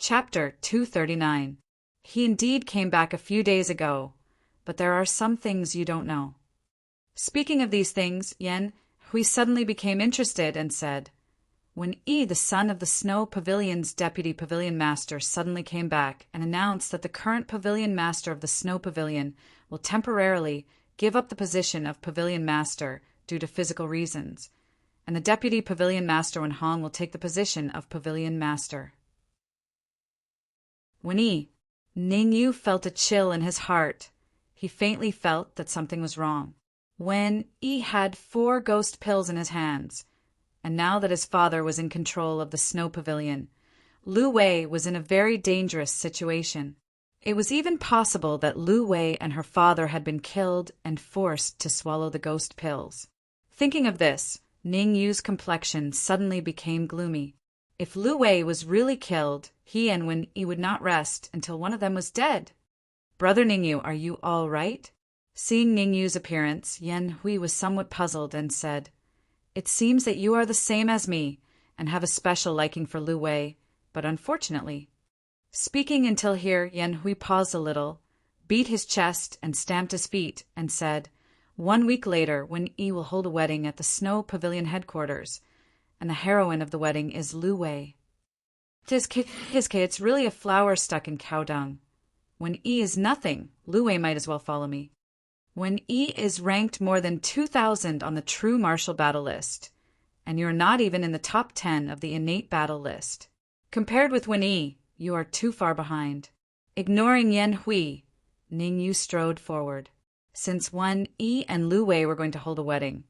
Chapter 239. He indeed came back a few days ago, but there are some things you don't know. Speaking of these things, Yen Hui suddenly became interested and said, when Yi, the son of the Snow Pavilion's deputy pavilion master, suddenly came back and announced that the current pavilion master of the Snow Pavilion will temporarily give up the position of pavilion master due to physical reasons, and the deputy pavilion master Wen Hong will take the position of pavilion master. When Ning Yu felt a chill in his heart, he faintly felt that something was wrong. When Yi had 4 ghost pills in his hands, and now that his father was in control of the Snow Pavilion, Lu Wei was in a very dangerous situation. It was even possible that Lu Wei and her father had been killed and forced to swallow the ghost pills. Thinking of this, Ning Yu's complexion suddenly became gloomy. If Lu Wei was really killed, he and Wen Yi would not rest until one of them was dead. Brother Ning Yu, are you all right? Seeing Ning Yu's appearance, Yen Hui was somewhat puzzled and said, it seems that you are the same as me and have a special liking for Lu Wei, but unfortunately. Speaking until here, Yen Hui paused a little, beat his chest and stamped his feet, and said, 1 week later, Wen Yi will hold a wedding at the Snow Pavilion headquarters, and the heroine of the wedding is Lu Wei. It's really a flower stuck in cow dung. When Yi is nothing, Lu Wei might as well follow me. When Yi is ranked more than 2,000 on the true martial battle list, and you're not even in the top 10 of the innate battle list. Compared with Wen Yi, you are too far behind. Ignoring Yen Hui, Ning Yu strode forward. Since Wen Yi and Lu Wei were going to hold a wedding,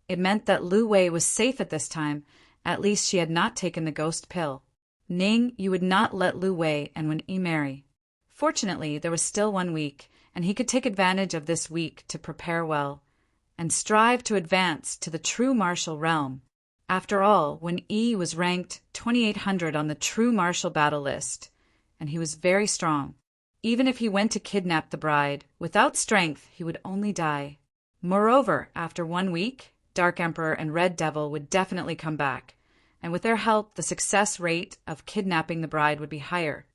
it meant that Lu Wei was safe at this time. At least she had not taken the ghost pill. Ning Yu would not let Lu Wei and Wen Yi marry. Fortunately, there was still 1 week, and he could take advantage of this week to prepare well, and strive to advance to the true martial realm. After all, Wen Yi was ranked 2800 on the true martial battle list, and he was very strong. Even if he went to kidnap the bride, without strength he would only die. Moreover, after 1 week, Dark Emperor and Red Devil would definitely come back, and with their help the success rate of kidnapping the bride would be higher.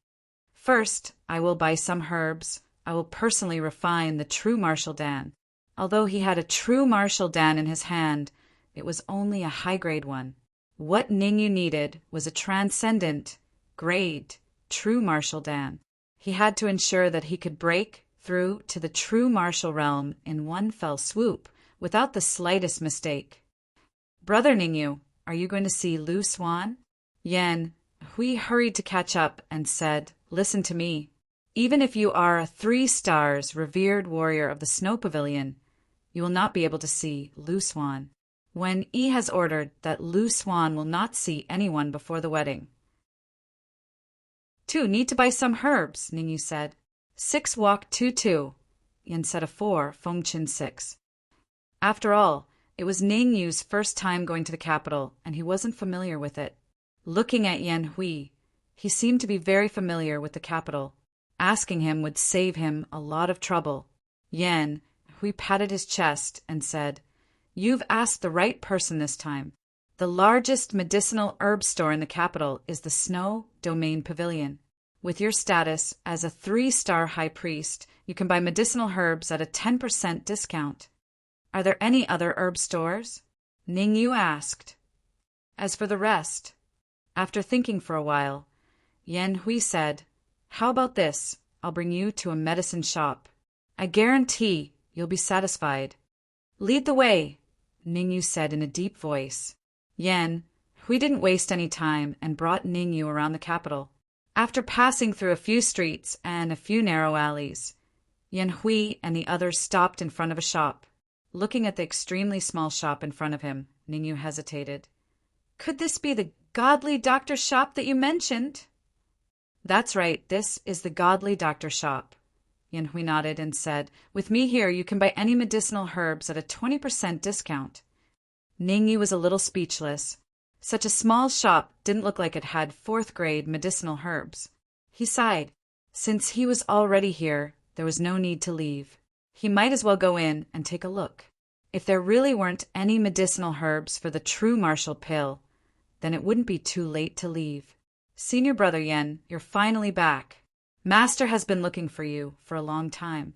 First, I will buy some herbs. I will personally refine the true martial Dan. Although he had a true martial Dan in his hand, it was only a high-grade one. What Ning Yu needed was a transcendent grade true martial Dan. He had to ensure that he could break through to the true martial realm in one fell swoop, without the slightest mistake. Brother Ning Yu, are you going to see Lu Swan? Yen Hui hurried to catch up and said, listen to me. Even if you are a 3 stars revered warrior of the Snow Pavilion, you will not be able to see Lu Swan. Wen Yi has ordered that Lu Swan will not see anyone before the wedding. 2 need to buy some herbs, Ning Yu said. 6 walk 2. Yen said a 4, Feng Qin 6. After all, it was Ning Yu's first time going to the capital, and he wasn't familiar with it. Looking at Yen Hui, he seemed to be very familiar with the capital. Asking him would save him a lot of trouble. Yen Hui patted his chest and said, you've asked the right person this time. The largest medicinal herb store in the capital is the Snow Domain Pavilion. With your status as a 3-star high priest, you can buy medicinal herbs at a 10% discount. Are there any other herb stores? Ning Yu asked. As for the rest, after thinking for a while, Yen Hui said, how about this? I'll bring you to a medicine shop. I guarantee you'll be satisfied. Lead the way, Ning Yu said in a deep voice. Yen Hui didn't waste any time and brought Ning Yu around the capital. After passing through a few streets and a few narrow alleys, Yen Hui and the others stopped in front of a shop. Looking at the extremely small shop in front of him, Ning Yu hesitated. Could this be the godly doctor shop that you mentioned? That's right, this is the godly doctor shop. Yen Hui nodded and said, with me here you can buy any medicinal herbs at a 20% discount. Ning Yu was a little speechless. Such a small shop didn't look like it had 4th-grade medicinal herbs. He sighed. Since he was already here, there was no need to leave. He might as well go in and take a look. If there really weren't any medicinal herbs for the true martial pill, then it wouldn't be too late to leave. Senior brother Yen, you're finally back. Master has been looking for you for a long time.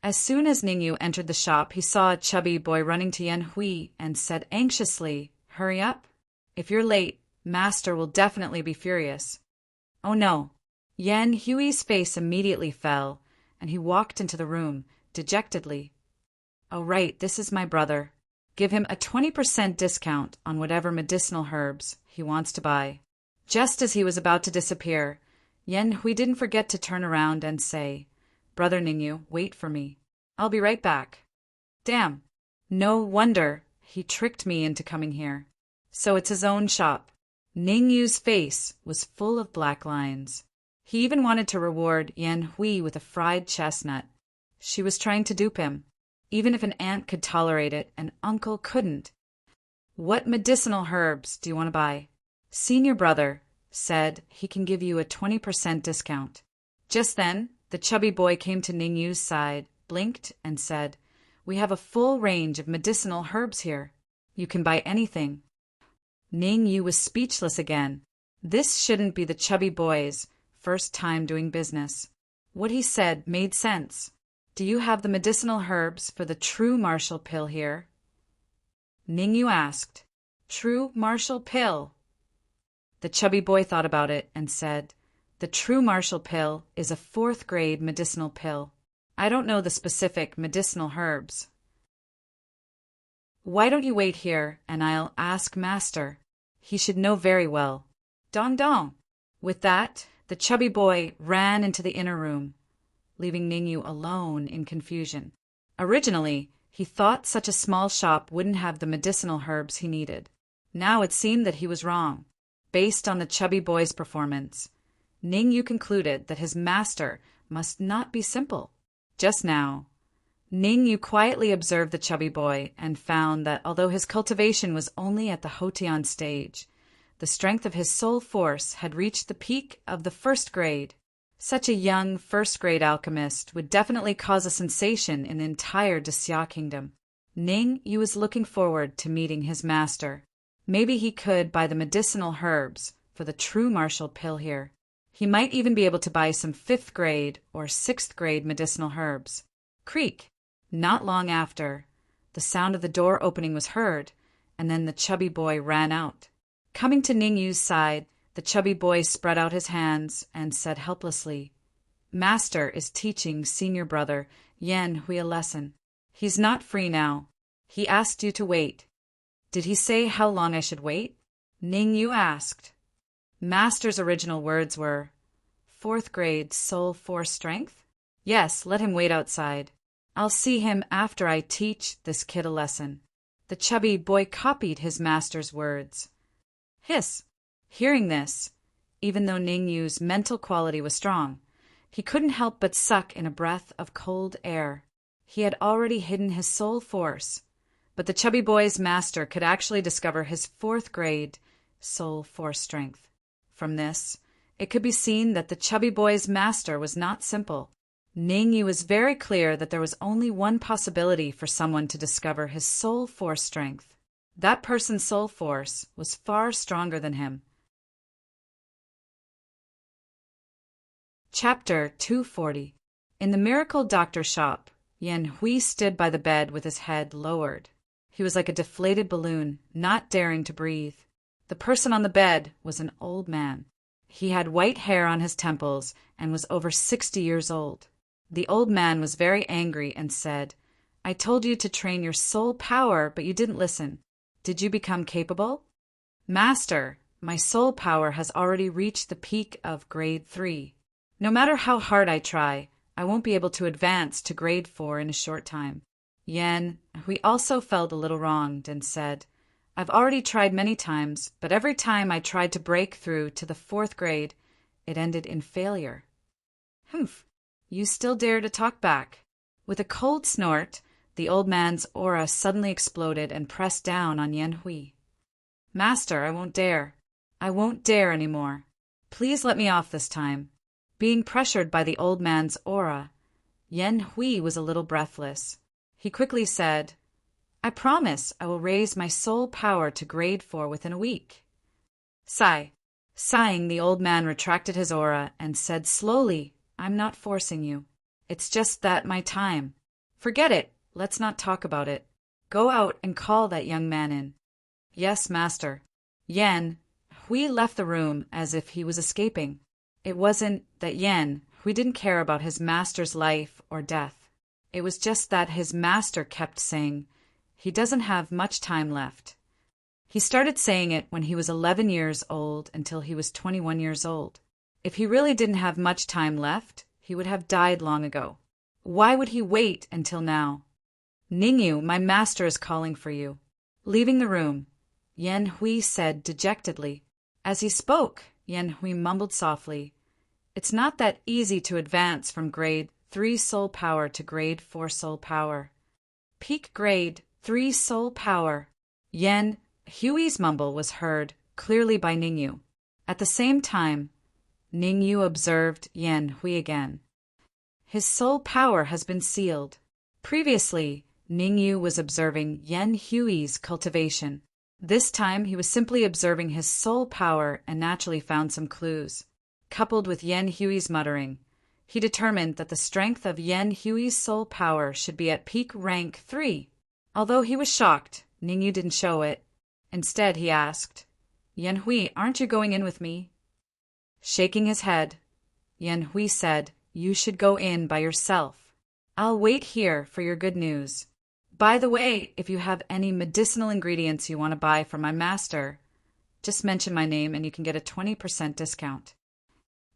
As soon as Ningyu entered the shop, he saw a chubby boy running to Yen Hui and said anxiously, "Hurry up. If you're late, Master will definitely be furious." Oh no. Yen Hui's face immediately fell, and he walked into the room, dejectedly. "Oh right, this is my brother. Give him a 20% discount on whatever medicinal herbs he wants to buy." Just as he was about to disappear, Yen Hui didn't forget to turn around and say, "Brother Ningyu, wait for me. I'll be right back." Damn. No wonder he tricked me into coming here. So it's his own shop. Ningyu's face was full of black lines. He even wanted to reward Yen Hui with a fried chestnut. She was trying to dupe him. Even if an aunt could tolerate it, an uncle couldn't. "What medicinal herbs do you want to buy?" Senior brother said he can give you a 20% discount. Just then, the chubby boy came to Ningyu's side, blinked, and said, "We have a full range of medicinal herbs here. You can buy anything." Ningyu was speechless again. This shouldn't be the chubby boy's first time doing business. What he said made sense. "Do you have the medicinal herbs for the true martial pill here?" Ningyu asked. "True martial pill?" The chubby boy thought about it and said, "The true martial pill is a 4th grade medicinal pill. I don't know the specific medicinal herbs." "Why don't you wait here and I'll ask Master. He should know very well." Dong dong. With that, the chubby boy ran into the inner room, leaving Ningyu alone in confusion. Originally, he thought such a small shop wouldn't have the medicinal herbs he needed. Now it seemed that he was wrong. Based on the chubby boy's performance, Ningyu concluded that his master must not be simple. Just now, Ningyu quietly observed the chubby boy and found that although his cultivation was only at the Hotian stage, the strength of his soul force had reached the peak of the 1st grade. Such a young 1st grade alchemist would definitely cause a sensation in the entire Xia kingdom. Ningyu was looking forward to meeting his master. Maybe he could buy the medicinal herbs for the true martial pill here. He might even be able to buy some 5th grade or 6th grade medicinal herbs. Creak! Not long after, the sound of the door opening was heard, and then the chubby boy ran out. Coming to Ningyu's side, the chubby boy spread out his hands and said helplessly, "Master is teaching senior brother Yen Hui a lesson. He's not free now. He asked you to wait." "Did he say how long I should wait?" Ningyu asked. Master's original words were, "4th grade soul force strength?" "Yes, let him wait outside. I'll see him after I teach this kid a lesson." The chubby boy copied his master's words. Hiss! Hearing this, even though Ningyu's mental quality was strong, he couldn't help but suck in a breath of cold air. He had already hidden his soul force, but the chubby boy's master could actually discover his 4th grade soul force strength. From this, it could be seen that the chubby boy's master was not simple. Ningyu was very clear that there was only one possibility for someone to discover his soul force strength. That person's soul force was far stronger than him. Chapter 240. In the miracle doctor shop, Yen Hui stood by the bed with his head lowered. He was like a deflated balloon, not daring to breathe. The person on the bed was an old man. He had white hair on his temples and was over 60 years old. The old man was very angry and said, "I told you to train your soul power, but you didn't listen. Did you become capable?" "Master, my soul power has already reached the peak of grade 3. No matter how hard I try, I won't be able to advance to grade 4 in a short time." Yen Hui also felt a little wronged and said, "I've already tried many times, but every time I tried to break through to the 4th grade, it ended in failure." "Humph, you still dare to talk back." With a cold snort, the old man's aura suddenly exploded and pressed down on Yen Hui. "Master, I won't dare. I won't dare anymore. Please let me off this time." Being pressured by the old man's aura, Yen Hui was a little breathless. He quickly said, "I promise I will raise my soul power to grade 4 within a week." Sigh. Sighing, the old man retracted his aura and said slowly, I'm not forcing you. It's just that my time. Forget it. Let's not talk about it. Go out and call that young man in. Yes, master. Yan Hui left the room as if he was escaping. It wasn't that Yan Hui didn't care about his master's life or death. It was just that his master kept saying, he doesn't have much time left. He started saying it when he was 11 years old until he was 21 years old. If he really didn't have much time left, he would have died long ago. Why would he wait until now? Ningyu, my master is calling for you. Leaving the room, Yan Hui said dejectedly. As he spoke, Yan Hui mumbled softly, It's not that easy to advance from grade 3 soul power to grade 4 soul power. Peak grade 3 soul power. Yan Hui's mumble was heard clearly by Ningyu. At the same time, Ningyu observed Yan Hui again. His soul power has been sealed. Previously, Ningyu was observing Yan Hui's cultivation. This time he was simply observing his soul power and naturally found some clues. Coupled with Yan Hui's muttering, he determined that the strength of Yan Hui's soul power should be at peak rank 3. Although he was shocked, Ningyu didn't show it. Instead, he asked, Yan Hui, aren't you going in with me? Shaking his head, Yan Hui said, You should go in by yourself. I'll wait here for your good news. By the way, if you have any medicinal ingredients you want to buy from my master, just mention my name and you can get a 20% discount.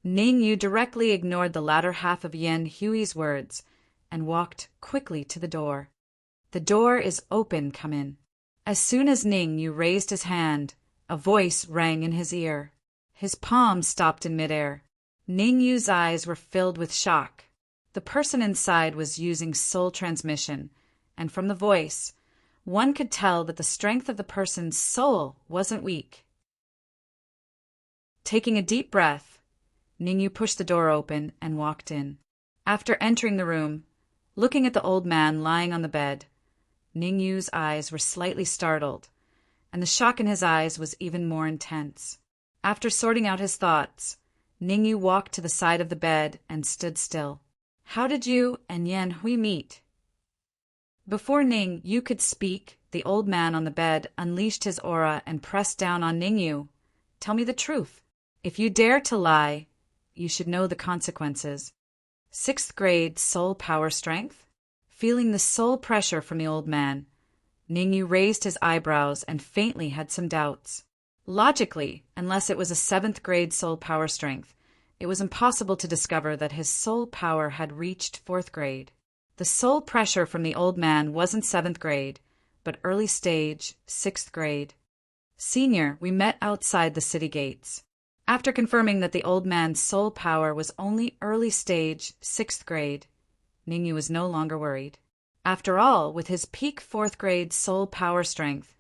Ningyu directly ignored the latter half of Yan Hui's words and walked quickly to the door. The door is open, come in. As soon as Ningyu raised his hand, a voice rang in his ear. His palm stopped in midair. Ningyu's eyes were filled with shock. The person inside was using soul transmission, and from the voice, one could tell that the strength of the person's soul wasn't weak. Taking a deep breath, Ningyu pushed the door open and walked in. After entering the room, looking at the old man lying on the bed, Ningyu's eyes were slightly startled, and the shock in his eyes was even more intense. After sorting out his thoughts, Ningyu walked to the side of the bed and stood still. How did you and Yan Hui meet? Before Ningyu could speak, the old man on the bed unleashed his aura and pressed down on Ningyu. Tell me the truth. If you dare to lie, you should know the consequences. 6th grade soul power strength? Feeling the soul pressure from the old man, Ningyu raised his eyebrows and faintly had some doubts. Logically, unless it was a 7th grade soul power strength, it was impossible to discover that his soul power had reached 4th grade. The soul pressure from the old man wasn't 7th grade, but early stage, 6th grade. Senior, we met outside the city gates. After confirming that the old man's soul power was only early stage, 6th grade, Ningyu was no longer worried. After all, with his peak 4th grade soul power strength,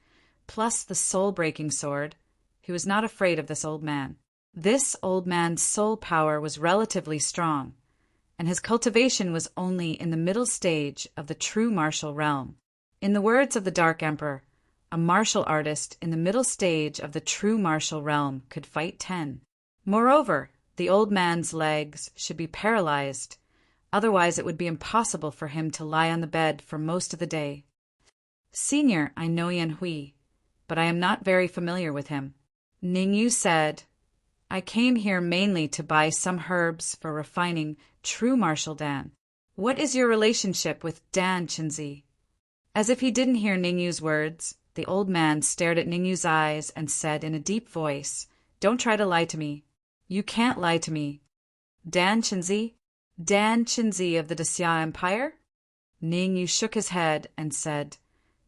plus the soul-breaking sword, he was not afraid of this old man. This old man's soul power was relatively strong, and his cultivation was only in the middle stage of the true martial realm. In the words of the Dark Emperor, a martial artist in the middle stage of the true martial realm could fight 10. Moreover, the old man's legs should be paralyzed. Otherwise, it would be impossible for him to lie on the bed for most of the day. Senior, I know Yan Hui, but I am not very familiar with him. Ningyu said, I came here mainly to buy some herbs for refining true martial Dan. What is your relationship with Dan Chenzi? As if he didn't hear Ningyu's words, the old man stared at Ningyu's eyes and said in a deep voice, Don't try to lie to me. You can't lie to me. Dan Chenzi? Dan Chenzi of the Daxia Empire? Ningyu shook his head and said,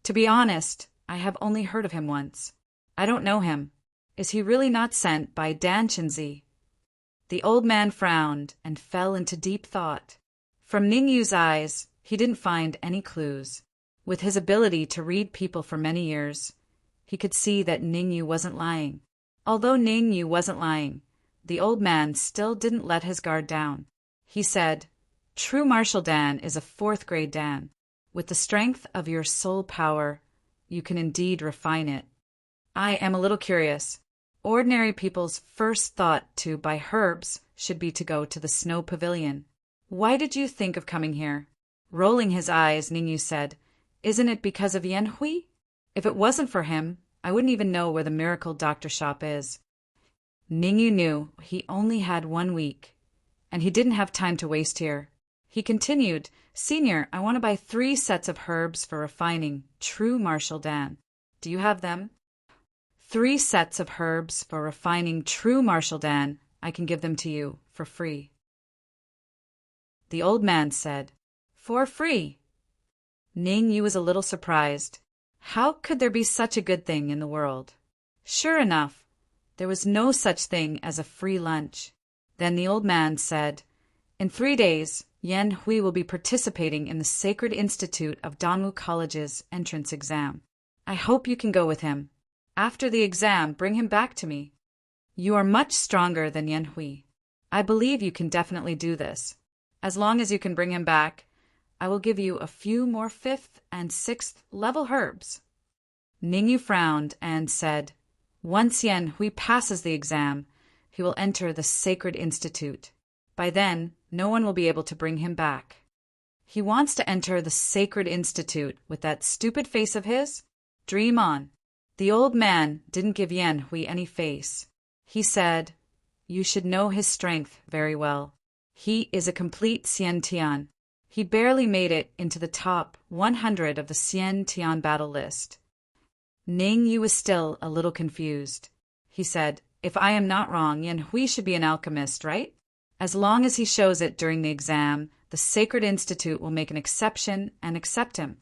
To be honest, I have only heard of him once. I don't know him. Is he really not sent by Dan Chenzi? The old man frowned and fell into deep thought. From Ningyu's eyes, he didn't find any clues. With his ability to read people for many years, he could see that Ningyu wasn't lying. Although Ningyu wasn't lying, the old man still didn't let his guard down. He said, True martial Dan is a 4th grade Dan. With the strength of your soul power, you can indeed refine it. I am a little curious. Ordinary people's first thought to buy herbs should be to go to the snow pavilion. Why did you think of coming here? Rolling his eyes, Ningyu said, Isn't it because of Yan Hui? If it wasn't for him, I wouldn't even know where the miracle doctor shop is. Ningyu knew he only had 1 week, and he didn't have time to waste here. He continued, Senior, I want to buy 3 sets of herbs for refining true martial Dan. Do you have them? 3 sets of herbs for refining true martial Dan. I can give them to you for free. The old man said, For free? Ningyu was a little surprised. How could there be such a good thing in the world? Sure enough, there was no such thing as a free lunch. Then the old man said, In 3 days, Yan Hui will be participating in the Sacred Institute of Danwu College's entrance exam. I hope you can go with him. After the exam, bring him back to me. You are much stronger than Yan Hui. I believe you can definitely do this. As long as you can bring him back, I will give you a few more 5th and 6th level herbs. Ningyu frowned and said, Once Yan Hui passes the exam, he will enter the Sacred Institute. By then, no one will be able to bring him back. He wants to enter the Sacred Institute with that stupid face of his? Dream on. The old man didn't give Yan Hui any face. He said, You should know his strength very well. He is a complete Xian Tian. He barely made it into the top 100 of the Xian Tian battle list. Ningyu was still a little confused. He said, If I am not wrong, Yan Hui should be an alchemist, right? As long as he shows it during the exam, the Sacred Institute will make an exception and accept him.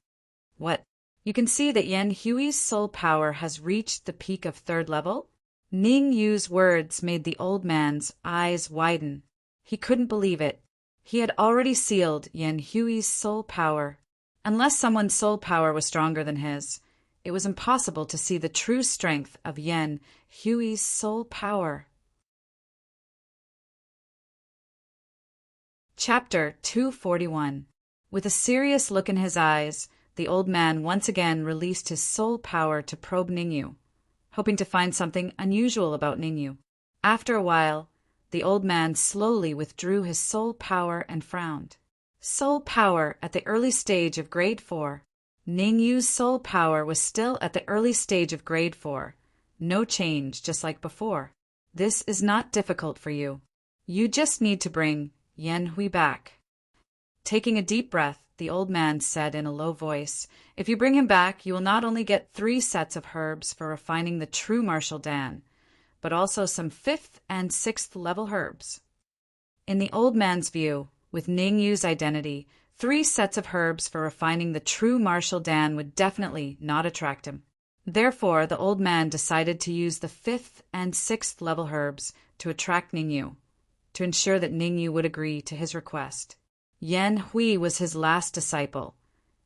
What? You can see that Yan Hui's soul power has reached the peak of 3rd level? Ningyu's words made the old man's eyes widen. He couldn't believe it. He had already sealed Yan Hui's soul power. Unless someone's soul power was stronger than his, it was impossible to see the true strength of Yan Hui's soul power. Chapter 241. With a serious look in his eyes, the old man once again released his soul power to probe Ningyu, hoping to find something unusual about Ningyu. After a while, the old man slowly withdrew his soul power and frowned. Soul power at the early stage of grade 4. Ningyu's soul power was still at the early stage of grade 4. No change, just like before. This is not difficult for you. You just need to bring Yan Hui back. Taking a deep breath, the old man said in a low voice, If you bring him back, you will not only get 3 sets of herbs for refining the true martial Dan, but also some 5th and 6th level herbs. In the old man's view, with Ningyu's identity, 3 sets of herbs for refining the true martial Dan would definitely not attract him. Therefore, the old man decided to use the 5th and 6th level herbs to attract Ningyu, to ensure that Ningyu would agree to his request. Yan Hui was his last disciple,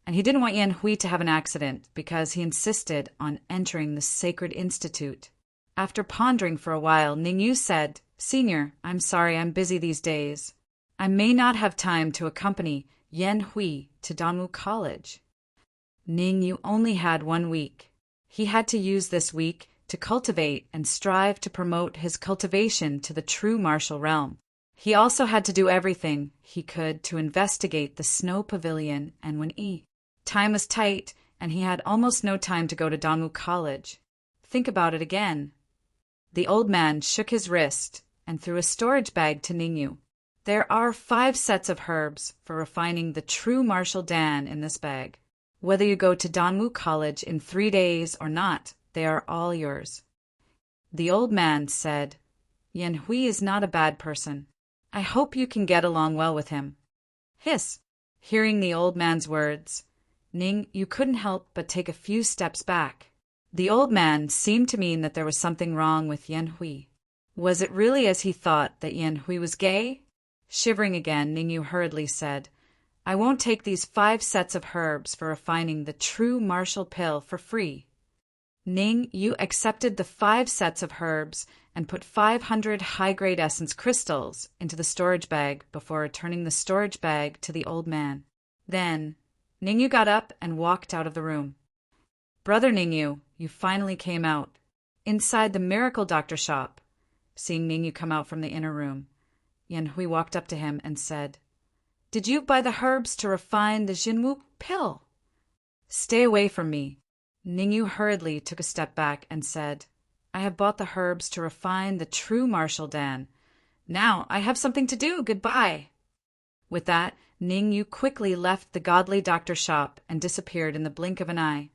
and he didn't want Yan Hui to have an accident because he insisted on entering the Sacred Institute. After pondering for a while, Ningyu said, Senior, I'm sorry I'm busy these days. I may not have time to accompany Yan Hui to Danwu College. Ningyu only had 1 week. He had to use this week to cultivate and strive to promote his cultivation to the true martial realm. He also had to do everything he could to investigate the snow pavilion and Wen-Yi. Time was tight, and he had almost no time to go to Danwu College. Think about it again. The old man shook his wrist and threw a storage bag to Ningyu. There are 5 sets of herbs for refining the true martial Dan in this bag. Whether you go to Danwu College in 3 days or not, they are all yours. The old man said, Yan Hui is not a bad person. I hope you can get along well with him. Hiss! Hearing the old man's words, Ningyu couldn't help but take a few steps back. The old man seemed to mean that there was something wrong with Yan Hui. Was it really as he thought that Yan Hui was gay? Shivering again, Ningyu hurriedly said, I won't take these 5 sets of herbs for refining the true martial pill for free. Ningyu accepted the 5 sets of herbs and put 500 high-grade essence crystals into the storage bag before returning the storage bag to the old man. Then, Ningyu got up and walked out of the room. Brother Ningyu, you finally came out. Inside the miracle doctor shop, seeing Ningyu come out from the inner room, Yanhui walked up to him and said, "Did you buy the herbs to refine the Jinwu pill?" "Stay away from me." Ningyu hurriedly took a step back and said, "I have bought the herbs to refine the true martial Dan. Now I have something to do. Goodbye." With that, Ningyu quickly left the godly doctor's shop and disappeared in the blink of an eye.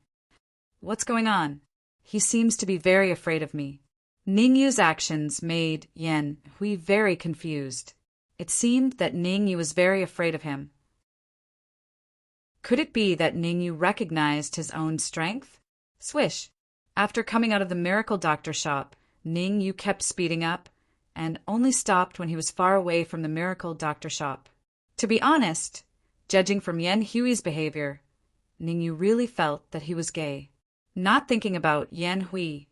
"What's going on? He seems to be very afraid of me." Ningyu's actions made Yanhui very confused. It seemed that Ningyu was very afraid of him. Could it be that Ningyu recognized his own strength? Swish! After coming out of the miracle doctor shop, Ningyu kept speeding up and only stopped when he was far away from the miracle doctor shop. To be honest, judging from Yanhui's behavior, Ningyu really felt that he was gay. Not thinking about Yanhui,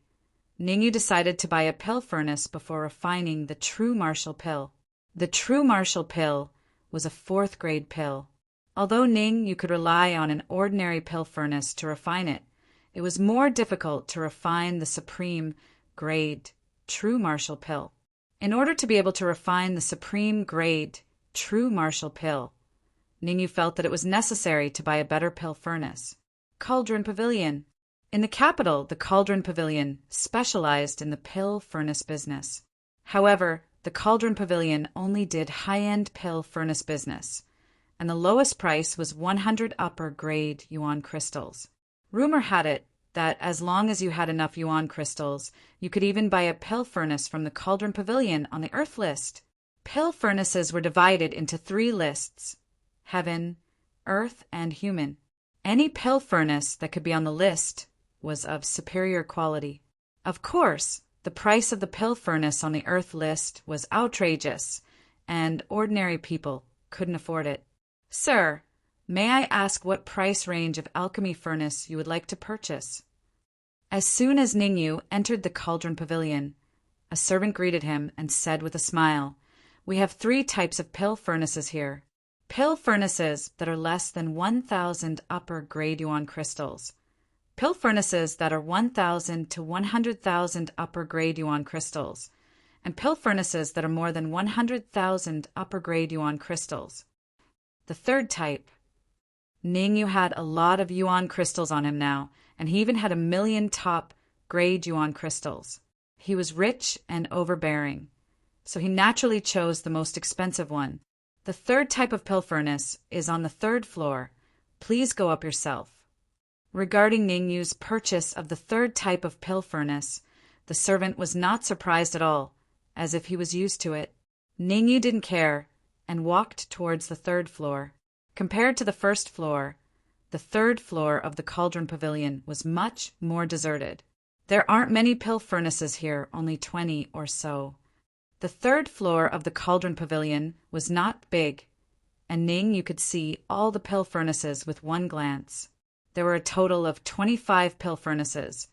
Ningyu decided to buy a pill furnace before refining the true martial pill. The true martial pill was a 4th grade pill. Although Ningyu could rely on an ordinary pill furnace to refine it, it was more difficult to refine the supreme grade true martial pill. In order to be able to refine the supreme grade true martial pill, Ningyu felt that it was necessary to buy a better pill furnace. Cauldron Pavilion. In the capital, the Cauldron Pavilion specialized in the pill furnace business. However, the Cauldron Pavilion only did high-end pill furnace business, and the lowest price was 100 upper-grade yuan crystals. Rumor had it that as long as you had enough yuan crystals, you could even buy a pill furnace from the Cauldron Pavilion on the Earth list. Pill furnaces were divided into 3 lists: Heaven, Earth, and Human. Any pill furnace that could be on the list was of superior quality. Of course, the price of the pill furnace on the Earth list was outrageous, and ordinary people couldn't afford it. "Sir, may I ask what price range of alchemy furnace you would like to purchase?" As soon as Ningyu entered the Cauldron Pavilion, a servant greeted him and said with a smile, "We have 3 types of pill furnaces here. Pill furnaces that are less than 1,000 upper grade yuan crystals. Pill furnaces that are 1,000 to 100,000 upper grade yuan crystals, and pill furnaces that are more than 100,000 upper grade yuan crystals." The 3rd type. Ningyu had a lot of yuan crystals on him now, and he even had 1,000,000 top grade yuan crystals. He was rich and overbearing, so he naturally chose the most expensive one. "The 3rd type of pill furnace is on the 3rd floor. Please go up yourself." Regarding Ningyu's purchase of the 3rd type of pill furnace, the servant was not surprised at all, as if he was used to it. Ningyu didn't care and walked towards the 3rd floor. Compared to the 1st floor, the 3rd floor of the Cauldron Pavilion was much more deserted. There aren't many pill furnaces here, only 20 or so. The 3rd floor of the Cauldron Pavilion was not big, and Ningyu could see all the pill furnaces with one glance. There were a total of 25 pill furnaces,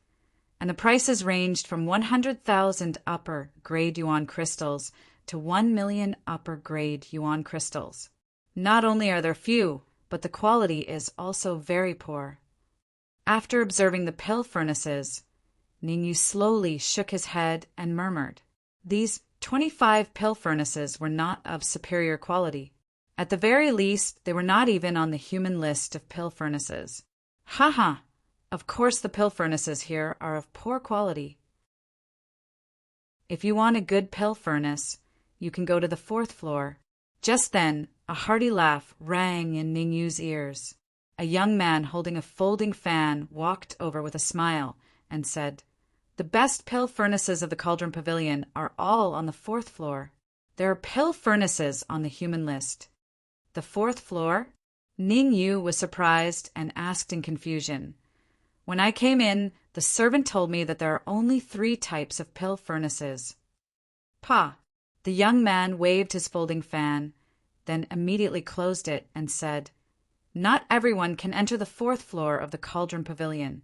and the prices ranged from 100,000 upper grade yuan crystals to 1,000,000 upper grade yuan crystals. Not only are there few, but the quality is also very poor. After observing the pill furnaces, Ningyu slowly shook his head and murmured, "These 25 pill furnaces were not of superior quality. At the very least, they were not even on the human list of pill furnaces. Haha, of course the pill furnaces here are of poor quality. If you want a good pill furnace, you can go to the 4th floor." Just then, a hearty laugh rang in Ningyu's ears. A young man holding a folding fan walked over with a smile and said, "The best pill furnaces of the Cauldron Pavilion are all on the 4th floor. There are pill furnaces on the human list." "The 4th floor?" Ningyu was surprised and asked in confusion. "When I came in, the servant told me that there are only 3 types of pill furnaces." "Pa!" The young man waved his folding fan, then immediately closed it and said, "Not everyone can enter the 4th floor of the Cauldron Pavilion,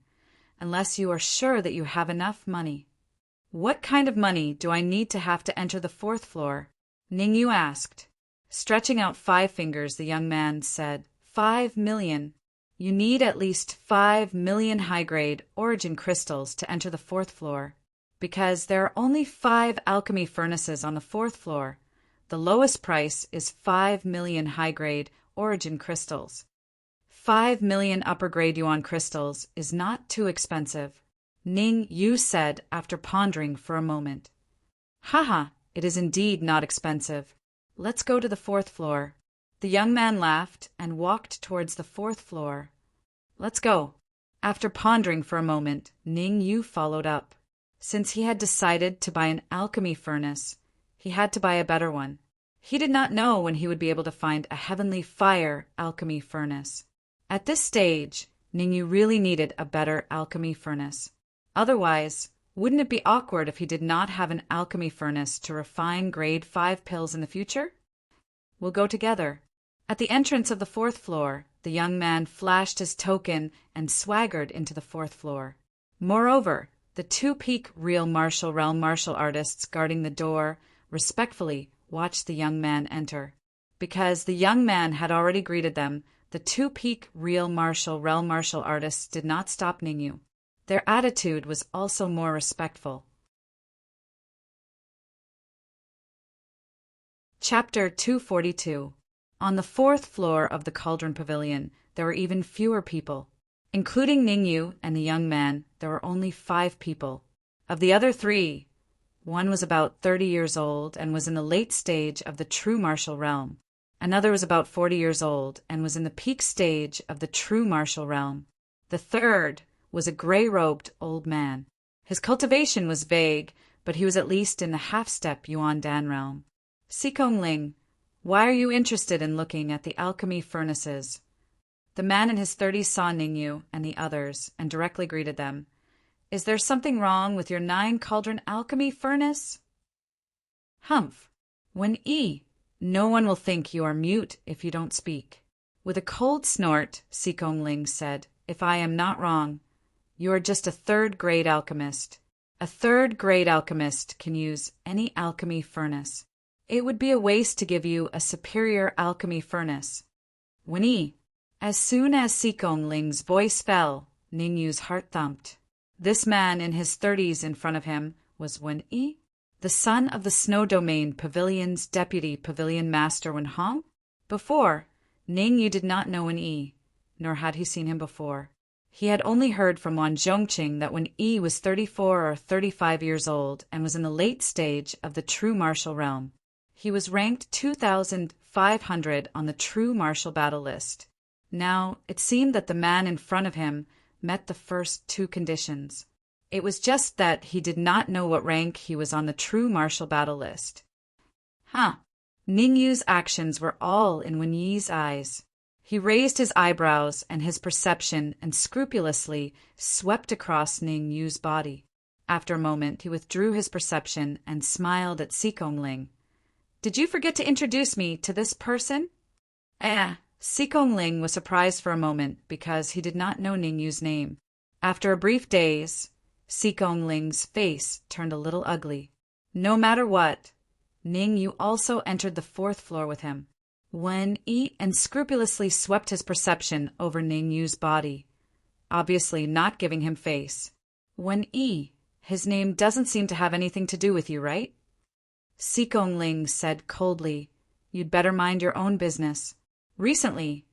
unless you are sure that you have enough money." "What kind of money do I need to have to enter the 4th floor?" Ningyu asked. Stretching out 5 fingers, the young man said, 5 million. You need at least 5 million high-grade origin crystals to enter the 4th floor. because there are only 5 alchemy furnaces on the 4th floor. The lowest price is 5 million high-grade origin crystals. 5 million upper-grade yuan crystals is not too expensive, Ning Yu said after pondering for a moment. Haha, it is indeed not expensive. Let's go to the 4th floor. The young man laughed and walked towards the 4th floor. Let's go. After pondering for a moment, Ning Yu followed up. Since he had decided to buy an alchemy furnace, he had to buy a better one. He did not know when he would be able to find a heavenly fire alchemy furnace. At this stage, Ning Yu really needed a better alchemy furnace. Otherwise, wouldn't it be awkward if he did not have an alchemy furnace to refine grade 5 pills in the future? We'll go together. At the entrance of the 4th floor, the young man flashed his token and swaggered into the 4th floor. Moreover, the 2 peak real martial realm martial artists guarding the door respectfully watched the young man enter. Because the young man had already greeted them, the 2 peak real martial realm martial artists did not stop Ning Yu. Their attitude was also more respectful. Chapter 242. On the 4th floor of the Cauldron Pavilion, there were even fewer people. Including Ning Yu and the young man, there were only 5 people. Of the other 3, one was about 30 years old and was in the late stage of the true martial realm. Another was about 40 years old and was in the peak stage of the true martial realm. The third was a gray-robed old man. His cultivation was vague, but he was at least in the half-step Yuan Dan realm. Sikong Ling, why are you interested in looking at the alchemy furnaces? The man in his 30s saw Ning Yu and the others and directly greeted them. Is there something wrong with your 9-cauldron alchemy furnace? Humph. No one will think you are mute if you don't speak. With a cold snort, Sikong Ling said, if I am not wrong, you are just a 3rd-grade alchemist. A 3rd-grade alchemist can use any alchemy furnace. It would be a waste to give you a superior alchemy furnace. As soon as Sikong Ling's voice fell, Ning Yu's heart thumped. This man in his 30s in front of him was Wen-yi, the son of the Snow Domain Pavilion's deputy pavilion master Wen-hong. Before, Ning Yu did not know Wen-yi, nor had he seen him before. He had only heard from Wan Zhongqing that Wen-yi was 34 or 35 years old and was in the late stage of the true martial realm. He was ranked 2,500 on the true martial battle list. Now, it seemed that the man in front of him met the first 2 conditions. It was just that he did not know what rank he was on the true martial battle list. Ning Yu's actions were all in Wen-yi's eyes. He raised his eyebrows and his perception and scrupulously swept across Ning Yu's body. After a moment, he withdrew his perception and smiled at Sikong Ling. Did you forget to introduce me to this person? Sikong Ling was surprised for a moment because he did not know Ning Yu's name. After a brief daze, Sikong Ling's face turned a little ugly. No matter what, Ning Yu also entered the 4th floor with him. Wen-yi scrupulously swept his perception over Ning Yu's body, obviously not giving him face. Wen-yi, his name doesn't seem to have anything to do with you, right? Sikong Ling said coldly, you'd better mind your own business. Recently,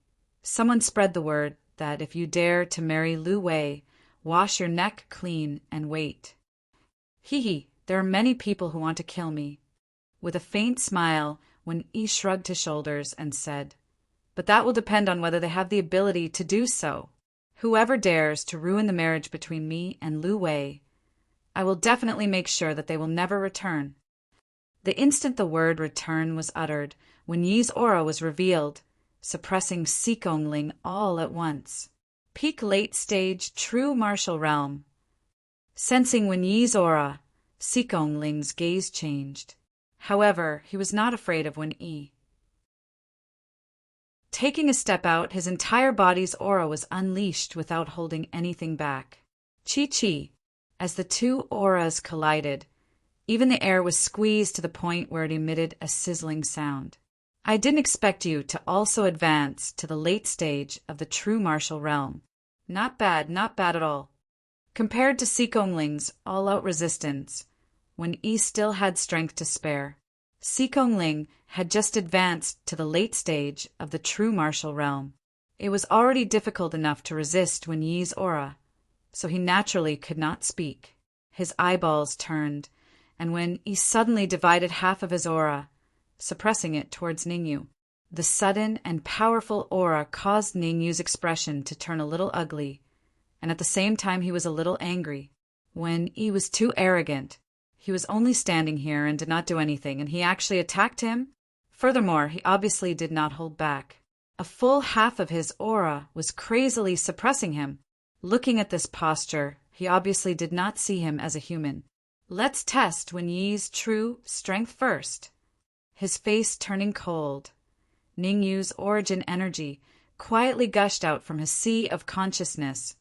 someone spread the word that if you dare to marry Lu Wei, wash your neck clean and wait. There are many people who want to kill me. With a faint smile, Wen-yi shrugged his shoulders and said, but that will depend on whether they have the ability to do so. Whoever dares to ruin the marriage between me and Lu Wei, I will definitely make sure that they will never return. The instant the word return was uttered, Wen-yi's aura was revealed, suppressing Sikong Ling all at once. Peak late stage true martial realm. Sensing Wen-yi's aura, Sikong Ling's gaze changed. However, he was not afraid of Wen-yi. Taking a step out, his entire body's aura was unleashed without holding anything back. Chi-chi. As the 2 auras collided, even the air was squeezed to the point where it emitted a sizzling sound. I didn't expect you to also advance to the late stage of the true martial realm. Not bad at all. compared to Sekongling's all-out resistance, when Yi still had strength to spare. Sekongling had just advanced to the late stage of the true martial realm. It was already difficult enough to resist Wen Yi's aura, so he naturally could not speak. His eyeballs turned, and when Yi suddenly divided half of his aura, suppressing it towards Ningyu. The sudden and powerful aura caused Ningyu's expression to turn a little ugly, and at the same time he was a little angry. When Yi was too arrogant, he was only standing here and did not do anything, and he actually attacked him. Furthermore, he obviously did not hold back. A full half of his aura was crazily suppressing him. Looking at this posture, he obviously did not see him as a human. Let's test Wen Yi's true strength first. His face turning cold, Ningyu's origin energy quietly gushed out from his sea of consciousness,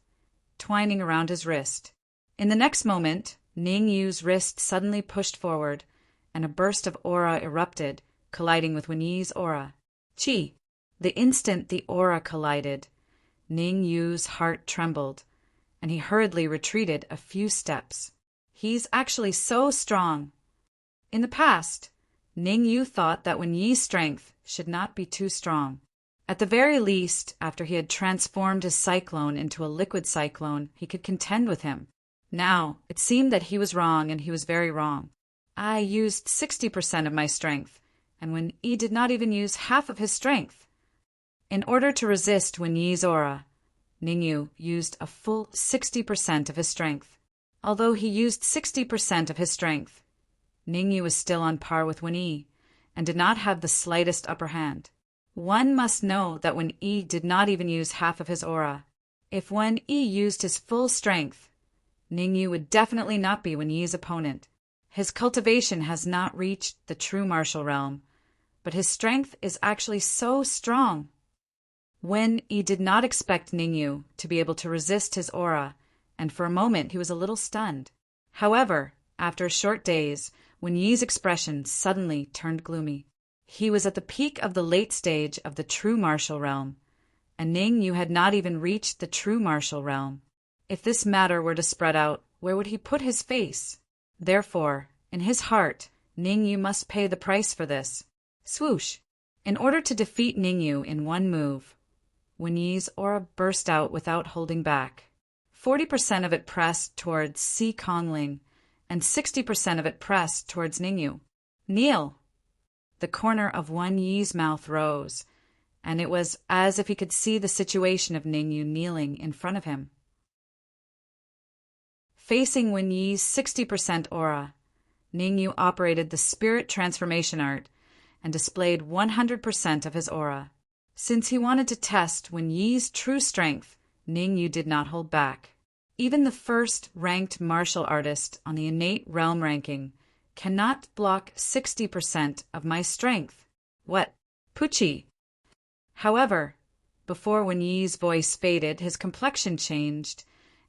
twining around his wrist. In the next moment, Ningyu's wrist suddenly pushed forward, and a burst of aura erupted, colliding with Wen Yi's aura. Chi! The instant the aura collided, Ningyu's heart trembled, and he hurriedly retreated a few steps. He's actually so strong. In the past, Ningyu thought that Wen Yi's strength should not be too strong. At the very least, after he had transformed his cyclone into a liquid cyclone, he could contend with him. Now, it seemed that he was wrong, and he was very wrong. I used 60% of my strength, and Wen Yi did not even use half of his strength. In order to resist Wen Yi's aura, Ningyu used a full 60% of his strength. Although he used 60% of his strength, Ningyu was still on par with Wen Yi, and did not have the slightest upper hand. One must know that Wen Yi did not even use half of his aura. If Wen Yi used his full strength, Ningyu would definitely not be Wen Yi's opponent. His cultivation has not reached the true martial realm, but his strength is actually so strong. Wen Yi did not expect Ningyu to be able to resist his aura, and for a moment he was a little stunned. However, after a short daze, Wen Yi's expression suddenly turned gloomy. He was at the peak of the late stage of the true martial realm, and Ningyu had not even reached the true martial realm. If this matter were to spread out, where would he put his face? Therefore, in his heart, Ningyu must pay the price for this. Swoosh! In order to defeat Ningyu in one move, Wen Yi's aura burst out without holding back. 40% of it pressed towards Sekongling, and 60% of it pressed towards Ningyu. Kneel! The corner of Wen Yi's mouth rose, and it was as if he could see the situation of Ningyu kneeling in front of him. Facing Wen Yi's 60% aura, Ningyu operated the spirit transformation art and displayed 100% of his aura. Since he wanted to test Wen Yi's true strength, Ningyu did not hold back. Even the first-ranked martial artist on the innate realm ranking cannot block 60% of my strength. What? Pucci! However, before Wen Yi's voice faded, his complexion changed,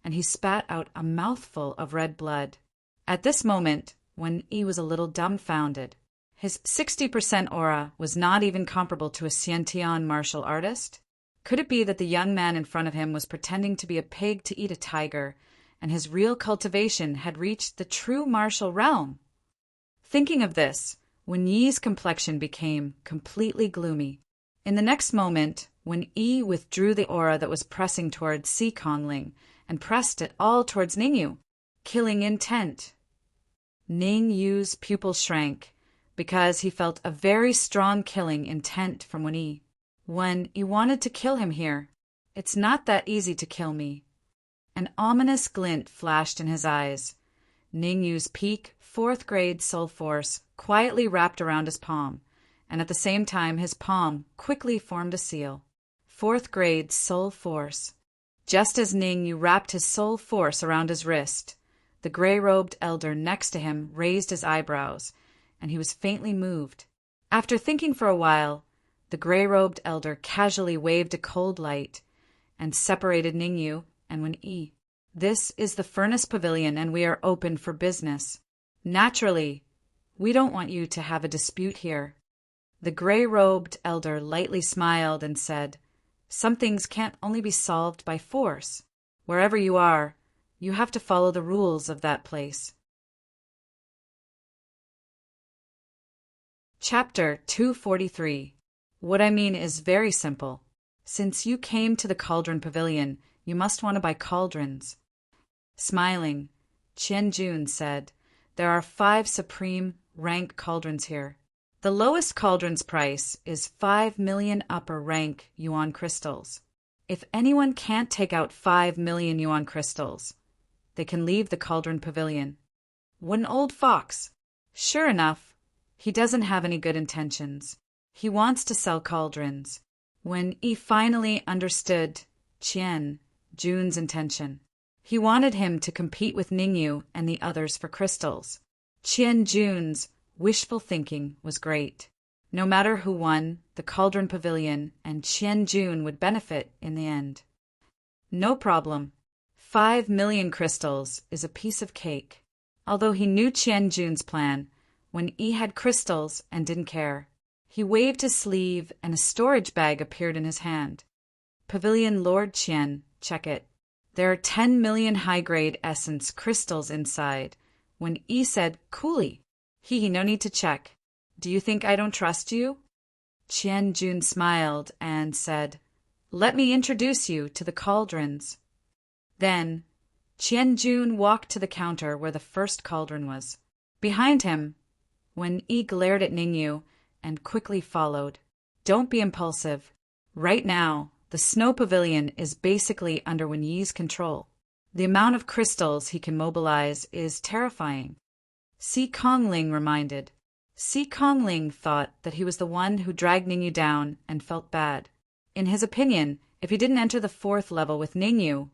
and he spat out a mouthful of red blood. At this moment, Wen Yi was a little dumbfounded. His 60% aura was not even comparable to a Xiantian martial artist. Could it be that the young man in front of him was pretending to be a pig to eat a tiger, and his real cultivation had reached the true martial realm? Thinking of this, Wen Yi's complexion became completely gloomy. In the next moment, Wen Yi withdrew the aura that was pressing towards Sekongling and pressed it all towards Ningyu, killing intent. Ningyu's pupil shrank, because he felt a very strong killing intent from Wen Yi. When you wanted to kill him here, it's not that easy to kill me. An ominous glint flashed in his eyes. Ningyu's peak, 4th grade soul force quietly wrapped around his palm, and at the same time his palm quickly formed a seal. 4th grade soul force. Just as Ningyu wrapped his soul force around his wrist, the gray-robed elder next to him raised his eyebrows, and he was faintly moved. After thinking for a while, the gray-robed elder casually waved a cold light and separated Ningyu and Wen Yi. This is the Furnace Pavilion, and we are open for business. Naturally, we don't want you to have a dispute here. The gray-robed elder lightly smiled and said, "Some things can't only be solved by force. Wherever you are, You have to follow the rules of that place. Chapter 243. What I mean is very simple. Since you came to the Cauldron Pavilion, you must want to buy cauldrons. Smiling, Qian-jun said, there are 5 supreme rank cauldrons here. The lowest cauldron's price is 5 million upper rank yuan crystals. If anyone can't take out 5 million yuan crystals, they can leave the Cauldron Pavilion. What an old fox! Sure enough, he doesn't have any good intentions. He wants to sell cauldrons. When he finally understood Qian-jun's intention, he wanted him to compete with Ningyu and the others for crystals. Qian-jun's wishful thinking was great. No matter who won, the Cauldron Pavilion and Qian-jun would benefit in the end. No problem. 5 million crystals is a piece of cake. Although he knew Qian-jun's plan, when he had crystals and didn't care. He waved his sleeve and a storage bag appeared in his hand. Pavilion Lord Qian, check it. There are 10 million high-grade essence crystals inside. When he said, coolly, no need to check. Do you think I don't trust you? Qian-jun smiled and said, let me introduce you to the cauldrons. Then, Qian-jun walked to the counter where the first cauldron was. Behind him, when he glared at Ningyu and quickly followed. Don't be impulsive. Right now, the Snow Pavilion is basically under Wen Yi's control. The amount of crystals he can mobilize is terrifying. Si Kongling reminded. Si Kongling thought that he was the one who dragged Ningyu down and felt bad. In his opinion, if he didn't enter the 4th level with Ningyu,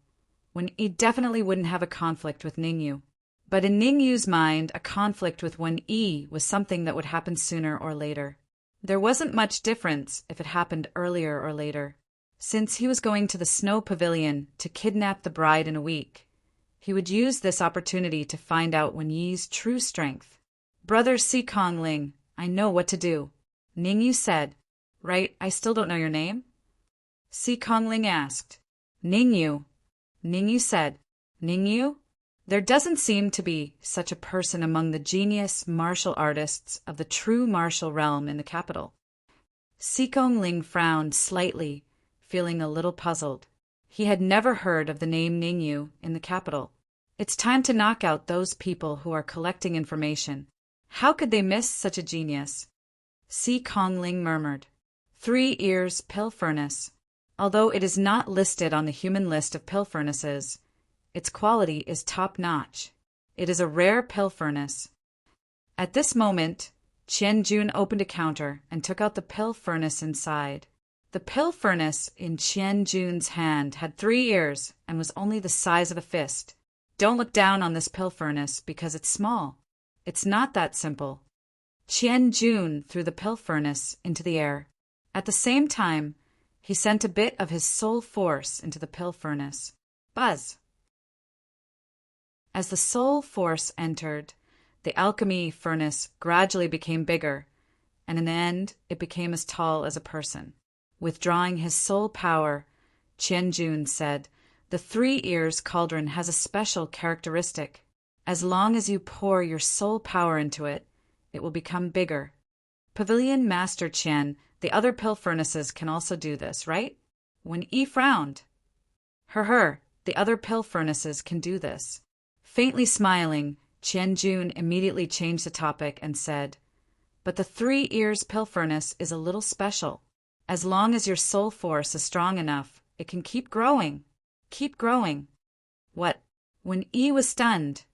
Wen Yi definitely wouldn't have a conflict with Ningyu. But in Ningyu's mind, a conflict with Wen Yi was something that would happen sooner or later. There wasn't much difference if it happened earlier or later. Since he was going to the Snow Pavilion to kidnap the bride in a week, he would use this opportunity to find out Wen Yi's true strength. Brother Si Kongling, I know what to do. Ningyu said. Right, I still don't know your name? Si Kongling asked. Ningyu. Ningyu said. Ningyu? There doesn't seem to be such a person among the genius martial artists of the true martial realm in the capital. Si Kongling frowned slightly, feeling a little puzzled. He had never heard of the name Ningyu in the capital. It's time to knock out those people who are collecting information. How could they miss such a genius? Si Kongling murmured. 3 Ears Pill Furnace. Although it is not listed on the human list of pill furnaces, its quality is top-notch. It is a rare pill furnace. At this moment, Qian-jun opened a counter and took out the pill furnace inside. The pill furnace in Qian-jun's hand had 3 ears and was only the size of a fist. Don't look down on this pill furnace because it's small. It's not that simple. Qian-jun threw the pill furnace into the air. At the same time, he sent a bit of his soul force into the pill furnace. Buzz! As the soul force entered, the alchemy furnace gradually became bigger, and in the end it became as tall as a person. Withdrawing his soul power, Qian-jun said, the 3 Ears cauldron has a special characteristic. As long as you pour your soul power into it, it will become bigger. Pavilion Master Qian, the other pill furnaces can also do this, right? When Yi frowned. The other pill furnaces can do this. Faintly smiling, Qian-jun immediately changed the topic and said, but the 3 Ears pill furnace is a little special. As long as your soul force is strong enough, it can keep growing. Keep growing. What? When Yi was stunned,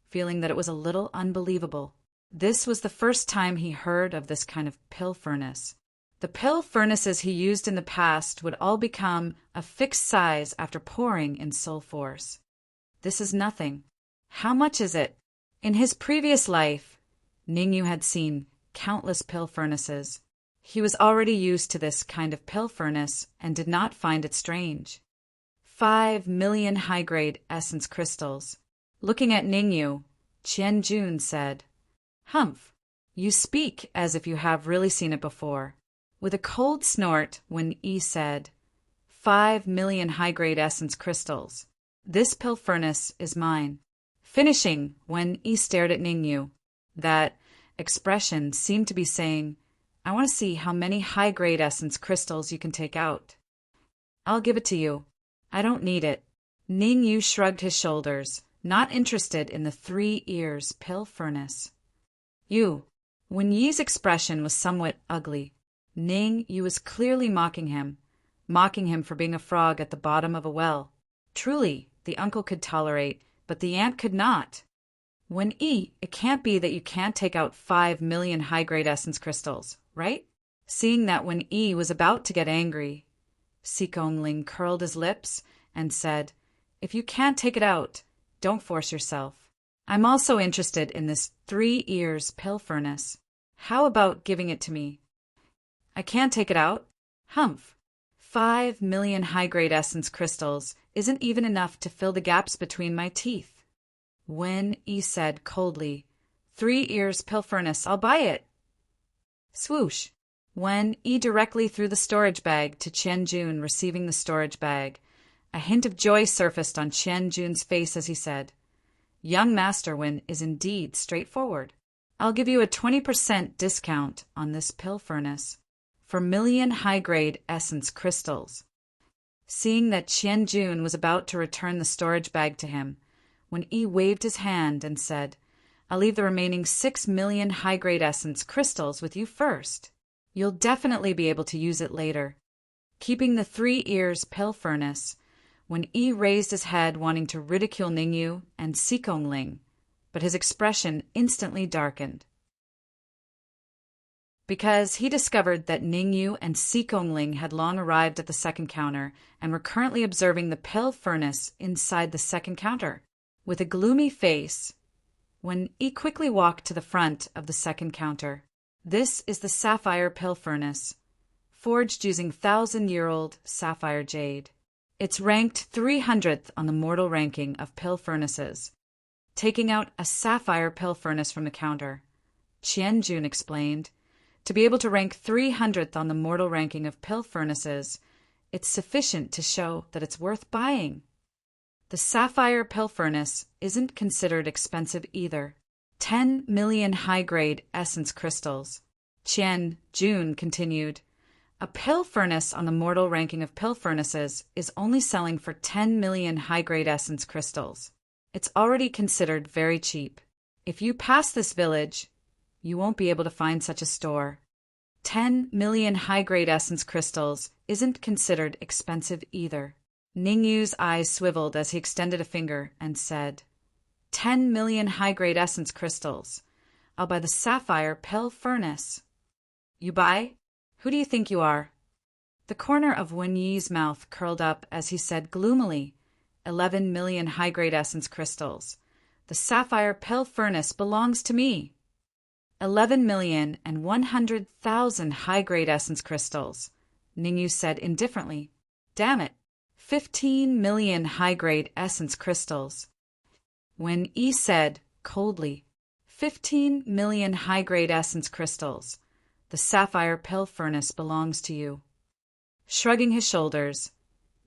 feeling that it was a little unbelievable. This was the first time he heard of this kind of pill furnace. The pill furnaces he used in the past would all become a fixed size after pouring in soul force. This is nothing. How much is it? In his previous life, Ningyu had seen countless pill furnaces. He was already used to this kind of pill furnace and did not find it strange. 5 million high-grade essence crystals. Looking at Ningyu, Qian-jun said, Humph, you speak as if you have really seen it before. With a cold snort, when Yi said, 5 million high-grade essence crystals. This pill furnace is mine. Finishing when Yi stared at Ningyu. That expression seemed to be saying, I want to see how many high-grade essence crystals you can take out. I'll give it to you. I don't need it. Ningyu shrugged his shoulders, not interested in the 3 ears pill furnace. When Yi's expression was somewhat ugly, Ningyu was clearly mocking him for being a frog at the bottom of a well. Truly, the uncle could tolerate, but the aunt could not. When Yi, it can't be that you can't take out 5 million high-grade essence crystals, right? Seeing that when Yi was about to get angry, Sikongling curled his lips and said, If you can't take it out, don't force yourself. I'm also interested in this 3 ears pill furnace. How about giving it to me? I can't take it out? Humph. 5 million high-grade essence crystals isn't even enough to fill the gaps between my teeth. When Yi said coldly, 3 ears pill furnace, I'll buy it. Swoosh. When Yi directly threw the storage bag to Qianjun, receiving the storage bag, a hint of joy surfaced on Qianjun's face as he said, Young Master Wen is indeed straightforward. I'll give you a 20% discount on this pill furnace for million high-grade essence crystals. Seeing that Qianjun was about to return the storage bag to him, when Yi waved his hand and said, I'll leave the remaining 6 million high-grade essence crystals with you first. You'll definitely be able to use it later. Keeping the 3 ears pill furnace, when Yi raised his head wanting to ridicule Ningyu and Sikongling, but his expression instantly darkened. Because he discovered that Ningyu and Sikongling had long arrived at the second counter and were currently observing the pill furnace inside the second counter. With a gloomy face, when Yi quickly walked to the front of the second counter. This is the sapphire pill furnace, forged using 1,000-year-old sapphire jade. It's ranked 300th on the mortal ranking of pill furnaces. Taking out a sapphire pill furnace from the counter, Qianjun explained, to be able to rank 300th on the mortal ranking of pill furnaces, it's sufficient to show that it's worth buying. The sapphire pill furnace isn't considered expensive either. 10 million high-grade essence crystals. Qianjun continued, a pill furnace on the mortal ranking of pill furnaces is only selling for 10 million high-grade essence crystals. It's already considered very cheap. If you pass this village, you won't be able to find such a store. 10 million high-grade essence crystals isn't considered expensive either. Ningyu's eyes swiveled as he extended a finger and said, 10 million high-grade essence crystals. I'll buy the sapphire pill furnace. You buy? Who do you think you are? The corner of Wen Yi's mouth curled up as he said gloomily, 11 million high-grade essence crystals. The sapphire pill furnace belongs to me. 11,100,000 high-grade essence crystals, Ningyu said indifferently. Damn it. 15 million high-grade essence crystals. When Yi said, coldly, 15 million high-grade essence crystals. The sapphire pill furnace belongs to you. Shrugging his shoulders,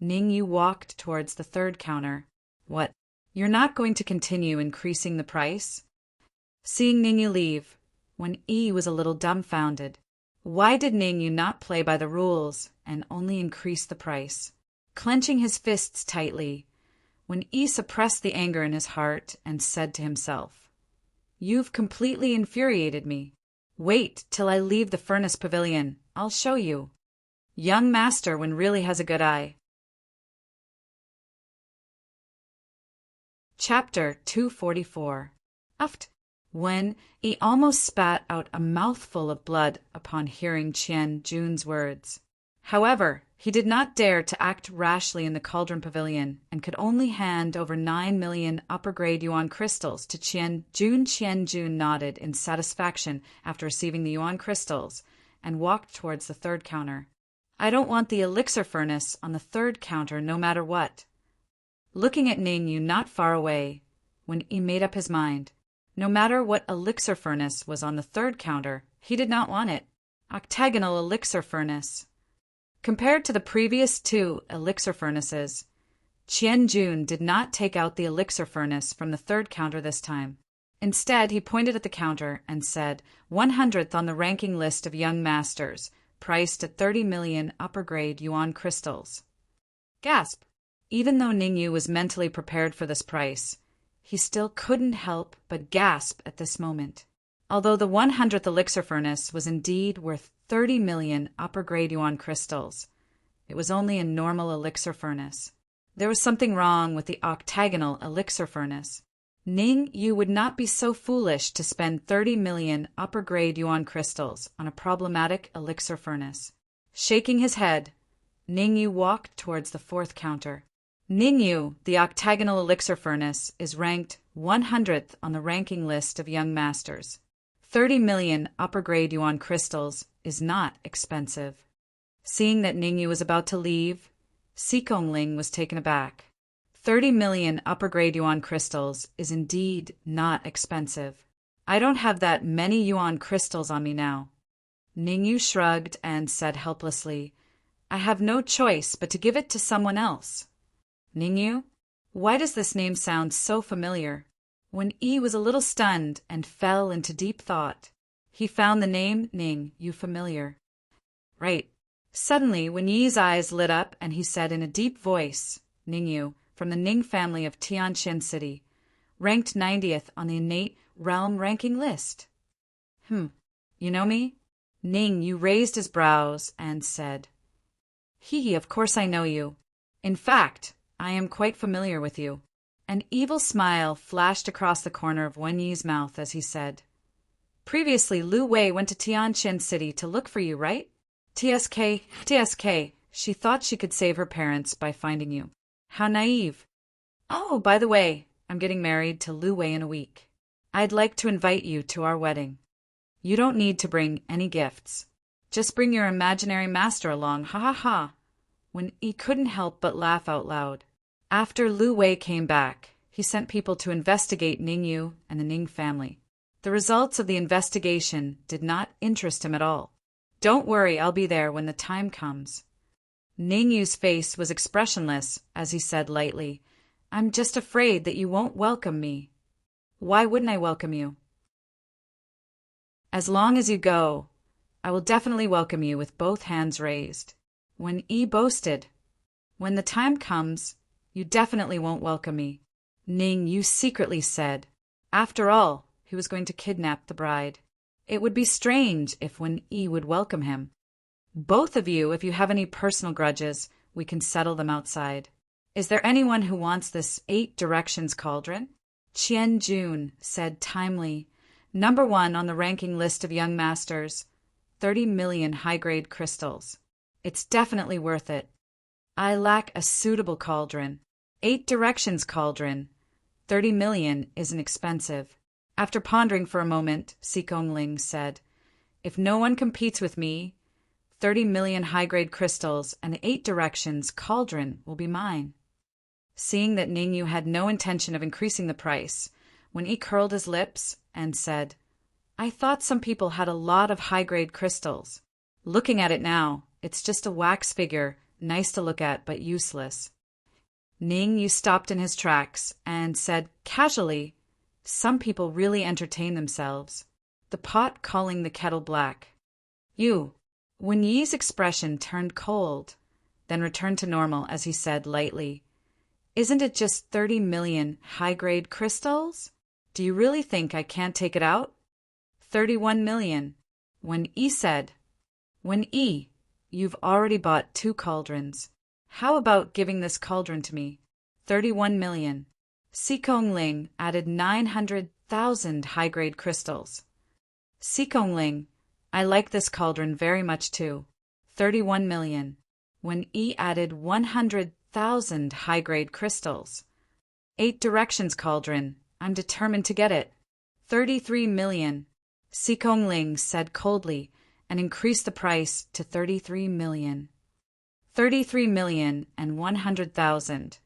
Ningyu walked towards the third counter. What? You're not going to continue increasing the price? Seeing Ningyu leave, Wen Yi was a little dumbfounded. Why did Ningyu not play by the rules and only increase the price? Clenching his fists tightly, Wen Yi suppressed the anger in his heart and said to himself, You've completely infuriated me. Wait till I leave the furnace pavilion. I'll show you. Young master Wen really has a good eye. Chapter 244. Uft. When Yi almost spat out a mouthful of blood upon hearing Qianjun's words. However, he did not dare to act rashly in the cauldron pavilion and could only hand over 9 million upper-grade yuan crystals to Qianjun. Qianjun nodded in satisfaction after receiving the yuan crystals and walked towards the third counter. I don't want the elixir furnace on the third counter no matter what. Looking at Ningyu not far away, when he made up his mind, no matter what elixir furnace was on the third counter, he did not want it. Octagonal elixir furnace. Compared to the previous 2 elixir furnaces, Jun did not take out the elixir furnace from the third counter this time. Instead, he pointed at the counter and said, 100th on the ranking list of young masters, priced at 30 million upper-grade yuan crystals. Gasp! Even though Ningyu was mentally prepared for this price, he still couldn't help but gasp at this moment. Although the 100th elixir furnace was indeed worth 30 million upper-grade yuan crystals, it was only a normal elixir furnace. There was something wrong with the octagonal elixir furnace. Ningyu would not be so foolish to spend 30 million upper-grade yuan crystals on a problematic elixir furnace. Shaking his head, Ningyu walked towards the fourth counter. Ningyu, the octagonal elixir furnace, is ranked 100th on the ranking list of young masters. 30 million upper-grade yuan crystals is not expensive. Seeing that Ningyu was about to leave, Xikongling was taken aback. 30 million upper-grade yuan crystals is indeed not expensive. I don't have that many yuan crystals on me now. Ningyu shrugged and said helplessly, I have no choice but to give it to someone else. Ningyu? Why does this name sound so familiar? When Yi was a little stunned and fell into deep thought, he found the name Ningyu familiar. Right. Suddenly, when Yi's eyes lit up and he said in a deep voice, Ningyu, from the Ning family of Tianjin City, ranked 90th on the innate realm ranking list. You know me? Ningyu raised his brows and said, of course I know you. In fact, I am quite familiar with you. An evil smile flashed across the corner of Wen Yi's mouth as he said, Previously, Lu Wei went to Tianjin City to look for you, right? TSK, she thought she could save her parents by finding you. How naive. Oh, by the way, I'm getting married to Lu Wei in a week. I'd like to invite you to our wedding. You don't need to bring any gifts. Just bring your imaginary master along, ha ha ha. When he couldn't help but laugh out loud. After Lu Wei came back, he sent people to investigate Ningyu and the Ning family. The results of the investigation did not interest him at all. Don't worry, I'll be there when the time comes. Ningyu's face was expressionless as he said lightly, I'm just afraid that you won't welcome me. Why wouldn't I welcome you? As long as you go, I will definitely welcome you with both hands raised. When Yi boasted, when the time comes, you definitely won't welcome me. Ningyu secretly said. After all, he was going to kidnap the bride. It would be strange if Wen Yi would welcome him. Both of you, if you have any personal grudges, we can settle them outside. Is there anyone who wants this 8 directions cauldron? Jun said timely, number 1 on the ranking list of young masters, 30 million high-grade crystals. It's definitely worth it. I lack a suitable cauldron. 8 directions cauldron. 30 million isn't expensive. After pondering for a moment, Xikongling said, If no one competes with me, 30 million high-grade crystals and the 8 directions cauldron will be mine. Seeing that Ningyu had no intention of increasing the price, Wen Yi curled his lips and said, I thought some people had a lot of high-grade crystals. Looking at it now, it's just a wax figure, nice to look at but useless. Ningyu stopped in his tracks and said casually, Some people really entertain themselves. The pot calling the kettle black. Wen Yi's expression turned cold, then returned to normal as he said lightly, Isn't it just 30 million high-grade crystals? Do you really think I can't take it out? 31 million. Wen Yi said, Wen Yi, you've already bought 2 cauldrons. How about giving this cauldron to me? 31 million. Xikongling added 900,000 high-grade crystals. Xikongling, I like this cauldron very much too. 31 million. Wen Yi added 100,000 high-grade crystals. 8 directions cauldron. I'm determined to get it. 33 million. Xikongling said coldly and increased the price to 33 million. 33 million and 100,000.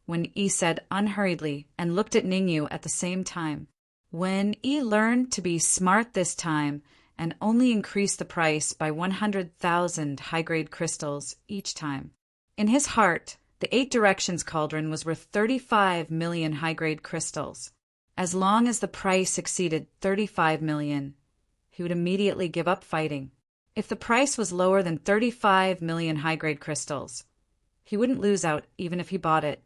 Wen Yi said unhurriedly and looked at Ningyu at the same time. Wen Yi learned to be smart this time and only increased the price by 100,000 high-grade crystals each time. In his heart, The Eight Directions cauldron was worth 35 million high-grade crystals. As long as the price exceeded 35 million, he would immediately give up fighting. If the price was lower than 35 million high-grade crystals, he wouldn't lose out even if he bought it.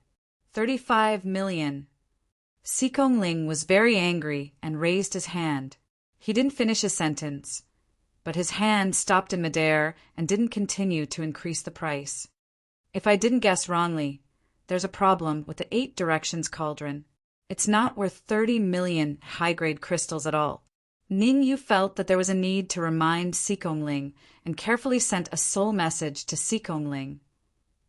35 million. Sikong Ling was very angry and raised his hand. He didn't finish his sentence, but his hand stopped in midair and didn't continue to increase the price. If I didn't guess wrongly, there's a problem with the Eight Directions cauldron. It's not worth 30 million high-grade crystals at all. Ning Yu felt that there was a need to remind Sikong Ling and carefully sent a soul message to Sikong Ling.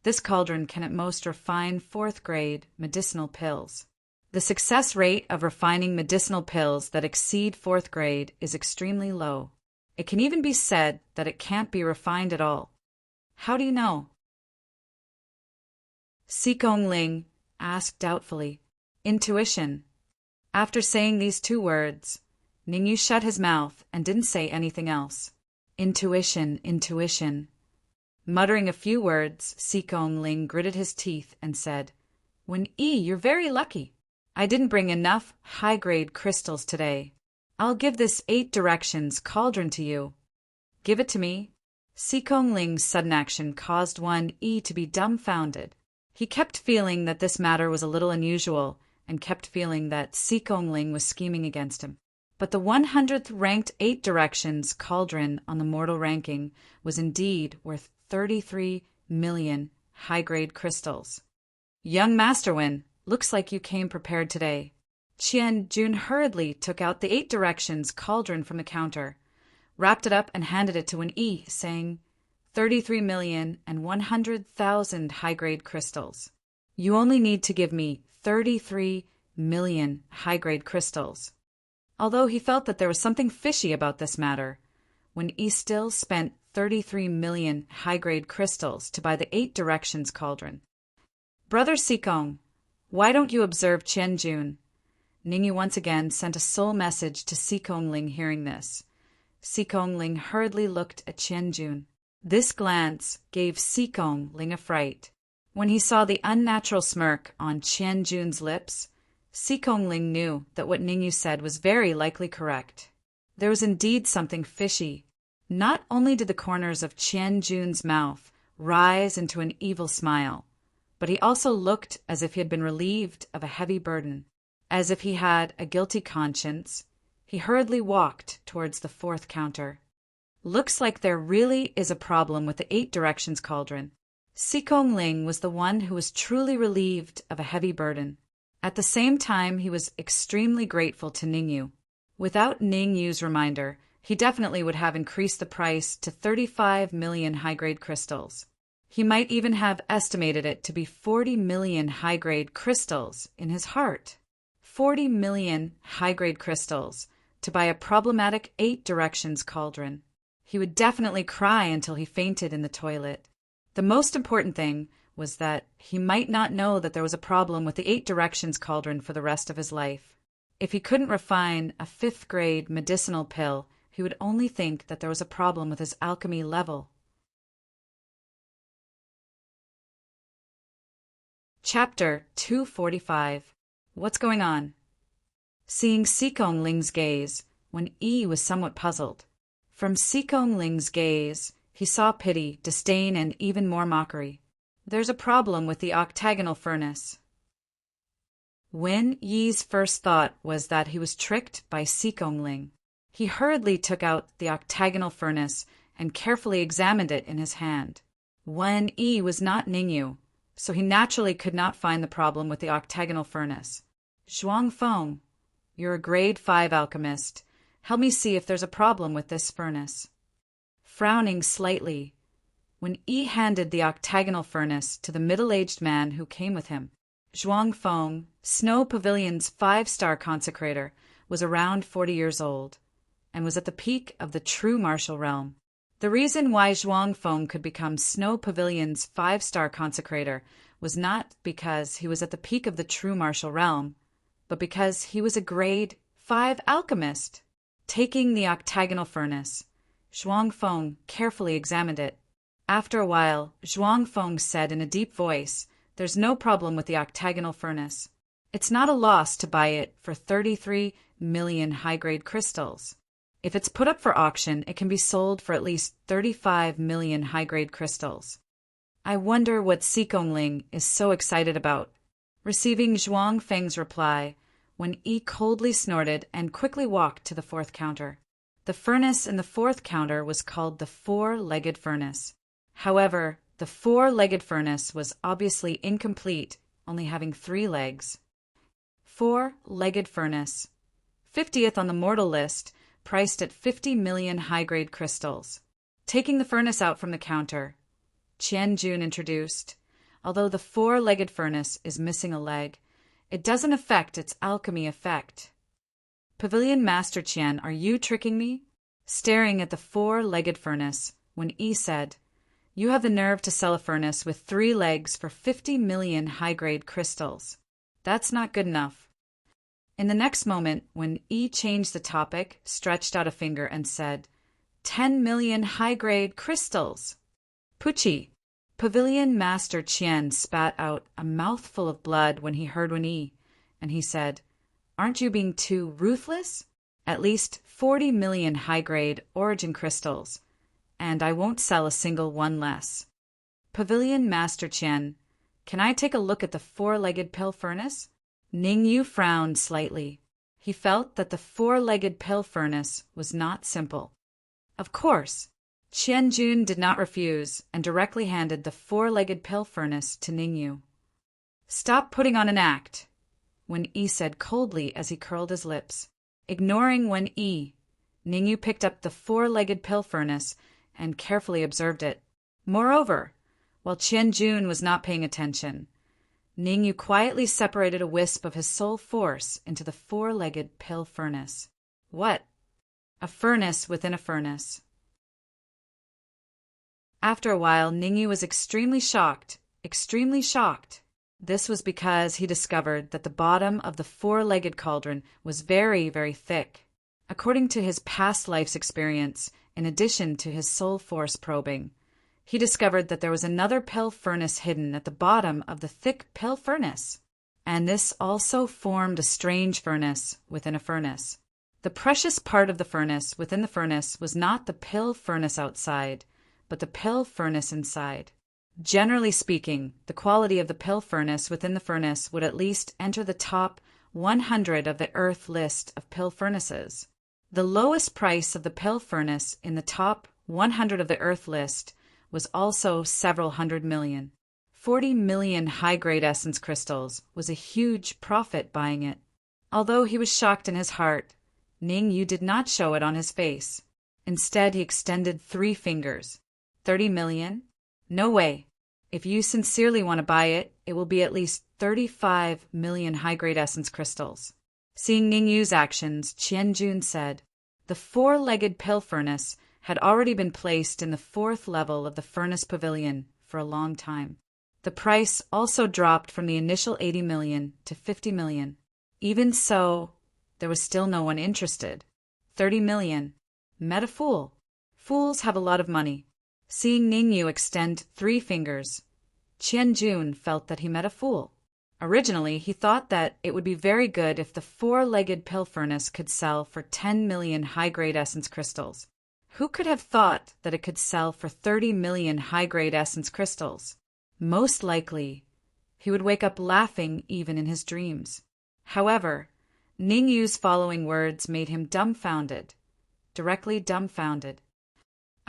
This cauldron can at most refine 4th-grade medicinal pills. The success rate of refining medicinal pills that exceed 4th grade is extremely low. It can even be said that it can't be refined at all. How do you know? Sikong Ling asked doubtfully. Intuition. After saying these 2 words, Ningyu shut his mouth and didn't say anything else. Intuition, intuition. Muttering a few words, Sikong Ling gritted his teeth and said, You're very lucky. I didn't bring enough high-grade crystals today. I'll give this 8 Directions cauldron to you. Give it to me. Sikong Ling's sudden action caused Yi to be dumbfounded. He kept feeling that this matter was a little unusual and kept feeling that Sikong Ling was scheming against him. But the 100th ranked 8 Directions cauldron on the mortal ranking was indeed worth 33 million high-grade crystals. Young Masterwin, looks like you came prepared today. Qian Jun hurriedly took out the 8 Directions cauldron from the counter, wrapped it up and handed it to Yi, saying, 33,100,000 high-grade crystals. You only need to give me 33 million high-grade crystals. Although he felt that there was something fishy about this matter, Yi still spent 33 million high-grade crystals to buy the 8 Directions cauldron. Brother Sikong, why don't you observe Qian Jun? Ningyu once again sent a soul message to Sikong Ling hearing this. Sikong Ling hurriedly looked at Qian Jun. This glance gave Sikong Ling a fright. When he saw the unnatural smirk on Qian Jun's lips, Sikong Ling knew that what Ningyu said was very likely correct. There was indeed something fishy. Not only did the corners of Qian Jun's mouth rise into an evil smile, but he also looked as if he had been relieved of a heavy burden. As if he had a guilty conscience, he hurriedly walked towards the 4th counter. Looks like there really is a problem with the 8 Directions cauldron. Sikong Ling was the one who was truly relieved of a heavy burden. At the same time, he was extremely grateful to Ningyu. Without Ningyu's reminder, he definitely would have increased the price to 35 million high-grade crystals. He might even have estimated it to be 40 million high-grade crystals in his heart. 40 million high-grade crystals to buy a problematic 8 Directions cauldron. He would definitely cry until he fainted in the toilet. The most important thing was that he might not know that there was a problem with the 8 Directions cauldron for the rest of his life. If he couldn't refine a 5th-grade medicinal pill, he would only think that there was a problem with his alchemy level. Chapter 245. What's going on? Seeing Sikong Ling's gaze, Yi was somewhat puzzled. From Sikong Ling's gaze, he saw pity, disdain, and even more mockery. There's a problem with the octagonal furnace. Yi's first thought was that he was tricked by Sikong Ling. He hurriedly took out the octagonal furnace and carefully examined it in his hand. Yi was not Ningyu, so he naturally could not find the problem with the octagonal furnace. Zhuangfeng, you're a grade 5 alchemist. Help me see if there's a problem with this furnace. Frowning slightly, Yi handed the octagonal furnace to the middle-aged man who came with him. Zhuangfeng, Snow Pavilion's 5-star consecrator, was around 40 years old and was at the peak of the true martial realm. The reason why Zhuangfeng could become Snow Pavilion's 5-star consecrator was not because he was at the peak of the true martial realm, but because he was a grade 5 alchemist. Taking the octagonal furnace, Zhuangfeng carefully examined it. After a while, Zhuangfeng said in a deep voice There's no problem with the octagonal furnace. It's not a loss to buy it for 33 million high-grade crystals. If it's put up for auction, it can be sold for at least 35 million high-grade crystals. I wonder what Xikongling is so excited about. Receiving Zhuang Feng's reply, when Yi coldly snorted and quickly walked to the fourth counter. The furnace in the fourth counter was called the four-legged furnace. However, the four-legged furnace was obviously incomplete, only having 3 legs. Four-legged furnace. 50th on the mortal list, priced at 50 million high-grade crystals. Taking the furnace out from the counter, Qianjun introduced, although the four-legged furnace is missing a leg, it doesn't affect its alchemy effect. Pavilion Master Qian, are you tricking me? Staring at the four-legged furnace, when Yi said, "You have the nerve to sell a furnace with 3 legs for 50 million high-grade crystals. That's not good enough." In the next moment, when Yi changed the topic, stretched out a finger and said, 10 million high-grade crystals. Puchi. Pavilion Master Qian spat out a mouthful of blood when he heard Yi, and he said, "Aren't you being too ruthless? At least 40 million high-grade origin crystals, and I won't sell a single one less." Pavilion Master Qian, can I take a look at the four-legged pill furnace? Ningyu frowned slightly. He felt that the four-legged pill furnace was not simple. Of course. Qianjun did not refuse and directly handed the four-legged pill furnace to Ningyu. "Stop putting on an act," Wen Yi said coldly as he curled his lips. Ignoring Wen Yi, Ningyu picked up the four-legged pill furnace and carefully observed it. Moreover, while Qianjun was not paying attention, Ningyu quietly separated a wisp of his soul force into the four-legged pill furnace. What? A furnace within a furnace. After a while, Ningyu was extremely shocked. This was because he discovered that the bottom of the four-legged cauldron was very, very thick. According to his past life's experience, in addition to his soul force probing, he discovered that there was another pill furnace hidden at the bottom of the thick pill furnace. And this also formed a strange furnace within a furnace. The precious part of the furnace within the furnace was not the pill furnace outside, but the pill furnace inside. Generally speaking, the quality of the pill furnace within the furnace would at least enter the top 100 of the Earth list of pill furnaces. The lowest price of the pill furnace in the top 100 of the Earth list was also several hundred million. 40 million high-grade essence crystals was a huge profit buying it. Although he was shocked in his heart, Ningyu did not show it on his face. Instead, he extended 3 fingers. 30 million? No way. If you sincerely want to buy it, it will be at least 35 million high-grade essence crystals. Seeing Ningyu's actions, Qianjun said, the four-legged pill furnace had already been placed in the 4th level of the furnace pavilion for a long time. The price also dropped from the initial 80 million to 50 million. Even so, there was still no one interested. 30 million. Met a fool. Fools have a lot of money. Seeing Ningyu extend 3 fingers, Qianjun felt that he met a fool. Originally, he thought that it would be very good if the four-legged pill furnace could sell for 10 million high-grade essence crystals. Who could have thought that it could sell for 30 million high-grade essence crystals? Most likely, he would wake up laughing even in his dreams. However, Ningyu's following words made him dumbfounded, directly dumbfounded.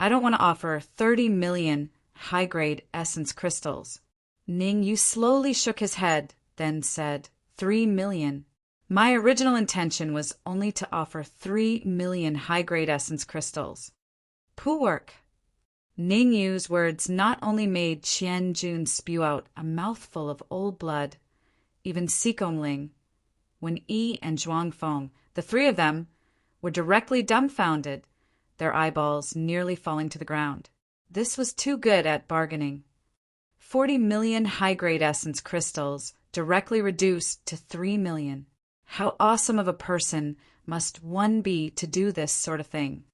I don't want to offer 30 million high-grade essence crystals. Ningyu slowly shook his head, then said, 3 million. My original intention was only to offer 3 million high-grade essence crystals. Poor work. Ningyu's words not only made Qianjun spew out a mouthful of old blood, even Xikongling, Wen Yi and Zhuangfeng, the 3 of them, were directly dumbfounded, their eyeballs nearly falling to the ground. This was too good at bargaining. 40 million high-grade essence crystals directly reduced to 3 million. How awesome of a person must one be to do this sort of thing?